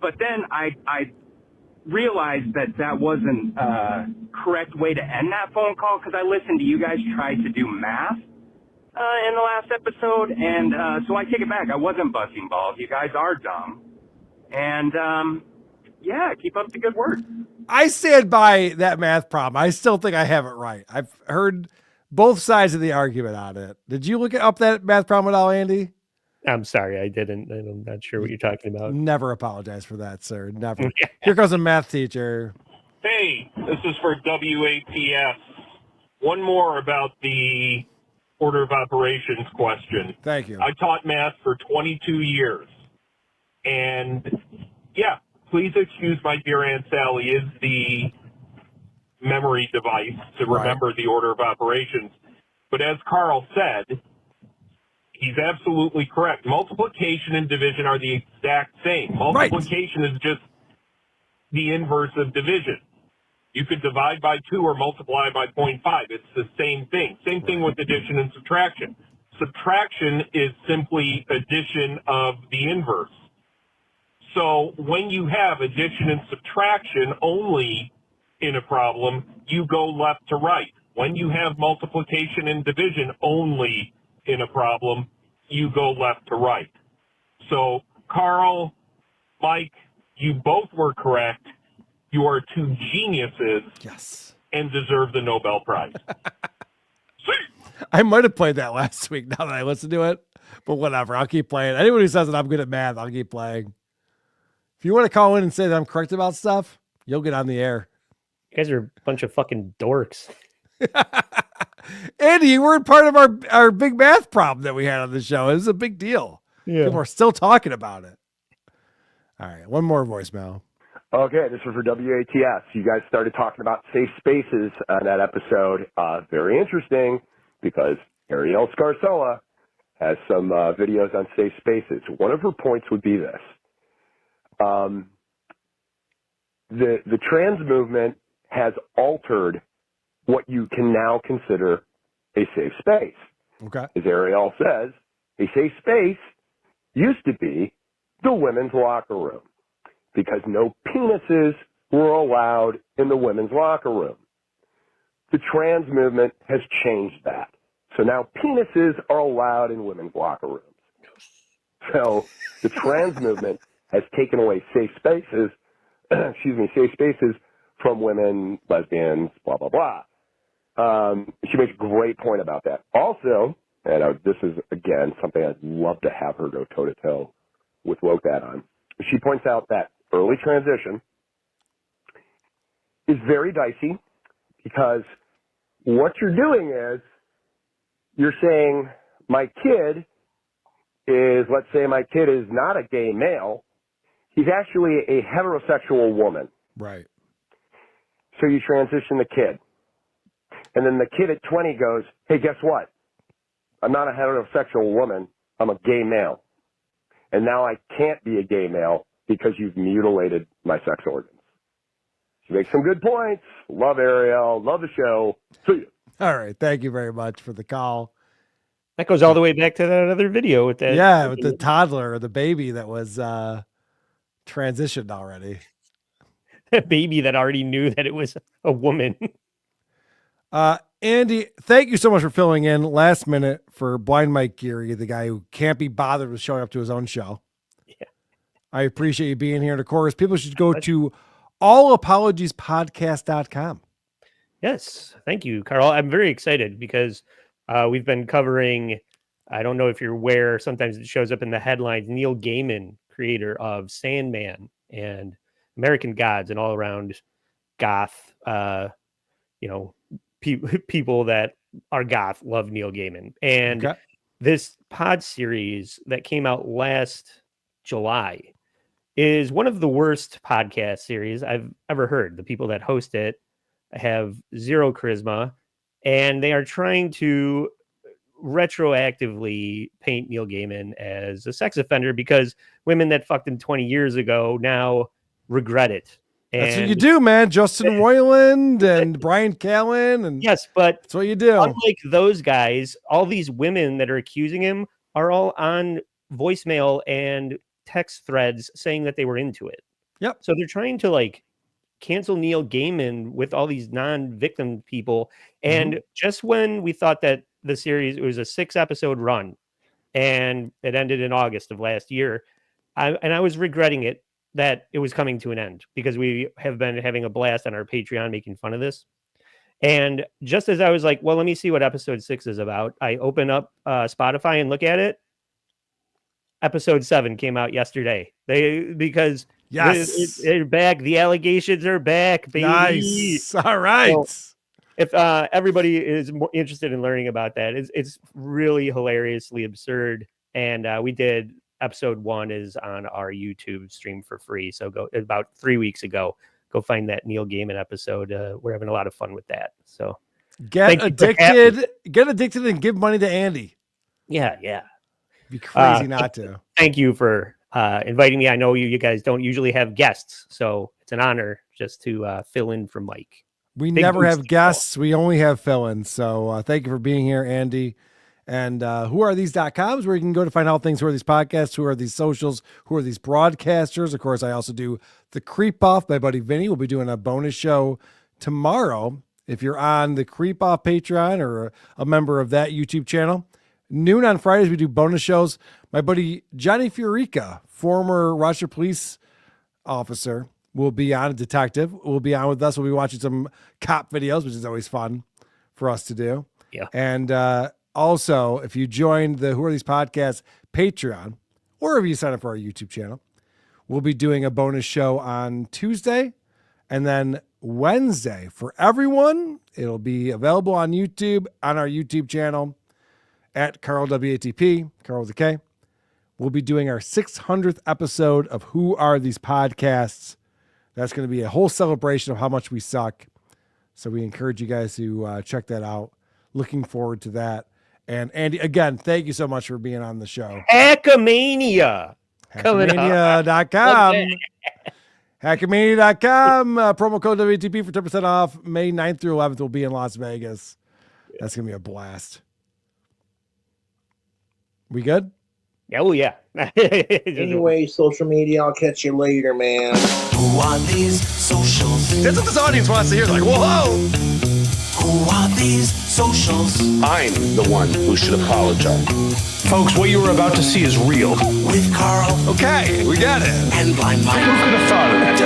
But then I realized that wasn't a correct way to end that phone call, because I listened to you guys try to do math in the last episode, and so I take it back. I wasn't busting balls. You guys are dumb. And yeah, keep up the good work. I stand by that math problem. I still think I have it right. I've heard both sides of the argument on it. Did you look up that math problem at all, Andy? I'm sorry, I didn't. I'm not sure what you're talking about. Never apologize for that, sir. Never. Here goes a math teacher. Hey, this is for WATS. One more about the order of operations question. Thank you. I taught math for 22 years. And, yeah, please excuse my dear Aunt Sally is the memory device to remember the order of operations. But as Carl said, he's absolutely correct. Multiplication and division are the exact same. Multiplication is just the inverse of division. You could divide by 2 or multiply by 0.5. It's the same thing. Same thing with addition and subtraction. Subtraction is simply addition of the inverse. So when you have addition and subtraction only in a problem, you go left to right. When you have multiplication and division only in a problem, you go left to right. So Carl, Mike, you both were correct. You are two geniuses. Yes. And deserve the Nobel Prize. I might have played that last week now that I listened to it, but whatever. I'll keep playing. Anyone who says that I'm good at math, I'll keep playing. If you want to call in and say that I'm correct about stuff, you'll get on the air. You guys are a bunch of fucking dorks. Andy, you weren't part of our big math problem that we had on the show. It was a big deal. Yeah. People are still talking about it. All right, one more voicemail. Okay, this is for WATS. You guys started talking about safe spaces on that episode. Very interesting because Ariel Scarsola has some videos on safe spaces. One of her points would be this. The trans movement has altered what you can now consider a safe space. Okay. As Ariel says, a safe space used to be the women's locker room because no penises were allowed in the women's locker room. The trans movement has changed that. So now penises are allowed in women's locker rooms. So the trans movement has taken away safe spaces, safe spaces from women, lesbians, blah, blah, blah. She makes a great point about that. Also, and this is, again, something I'd love to have her go toe-to-toe with Woke That on. She points out that early transition is very dicey because what you're doing is you're saying my kid is, let's say my kid is not a gay male. He's actually a heterosexual woman. Right. So you transition the kid. And then the kid at 20 goes, hey, guess what? I'm not a heterosexual woman. I'm a gay male. And now I can't be a gay male because you've mutilated my sex organs. She makes some good points. Love Ariel. Love the show. See you. All right. Thank you very much for the call. That goes all the way back to that other video with that. Yeah, with the toddler or the baby that was transitioned already. A baby that already knew that it was a woman. Andy, thank you so much for filling in last minute for Blind Mike Geary, the guy who can't be bothered with showing up to his own show. Yeah. I appreciate you being here. And of course, people should go to allapologiespodcast.com. Yes. Thank you, Carl. I'm very excited because we've been covering, I don't know if you're aware, sometimes it shows up in the headlines, Neil Gaiman, creator of Sandman and American Gods and all around goth, people that are goth love Neil Gaiman. And this pod series that came out last July is one of the worst podcast series I've ever heard. The people that host it have zero charisma, and they are trying to retroactively paint Neil Gaiman as a sex offender because women that fucked him 20 years ago now regret it. That's what you do, man. Justin Roiland and Brian Callen. And yes, but that's what you do. Unlike those guys, all these women that are accusing him are all on voicemail and text threads saying that they were into it. Yep. So they're trying to cancel Neil Gaiman with all these non-victim people. And just when we thought that the series, it was a 6-episode run and it ended in August of last year, I was regretting it, that it was coming to an end because we have been having a blast on our Patreon making fun of this. And just as I was like, well, let me see what episode 6 is about, I open up Spotify and look at it. episode 7 came out yesterday. Because they're back. The allegations are back, baby. Nice. All right. So if everybody is more interested in learning about that, it's really hilariously absurd. And we did episode 1 is on our YouTube stream for free. So go about 3 weeks ago. Go find that Neil Gaiman episode. We're having a lot of fun with that. So get addicted and give money to Andy. Yeah. Be crazy not to. Thank you for inviting me. I know you guys don't usually have guests, so it's an honor just to fill in for Mike. We never have guests. We only have fill-ins. So thank you for being here, Andy. And whoarethese.com is where you can go to find out things. Who are these podcasts? Who are these socials? Who are these broadcasters? Of course, I also do the Creep Off. My buddy Vinny will be doing a bonus show tomorrow. If you're on the Creep Off Patreon or a member of that YouTube channel, noon on Fridays, we do bonus shows. My buddy Johnny Furica, former Rochester police officer, will be on, a detective, will be on with us. We'll be watching some cop videos, which is always fun for us to do. Yeah. And also, if you join the Who Are These Podcasts Patreon, or if you sign up for our YouTube channel, we'll be doing a bonus show on Tuesday. And then Wednesday, for everyone, it'll be available on YouTube, on our YouTube channel, at Carl WATP, Carl with a K. We'll be doing our 600th episode of Who Are These Podcasts. That's going to be a whole celebration of how much we suck. So we encourage you guys to check that out. Looking forward to that. And Andy, again, thank you so much for being on the show. Hackamania. Hackamania.com. Hackamania.com. Promo code WATP for 10% off. May 9th through 11th will be in Las Vegas. That's going to be a blast. We good? Oh, yeah. Anyway, social media, I'll catch you later, man. Who are these socials? That's what this audience wants to hear. Like, whoa! Who are these socials? I'm the one who should apologize. Folks, what you were about to see is real. With Carl. Okay, we got it. And Blind Mike. Who could have thought of that?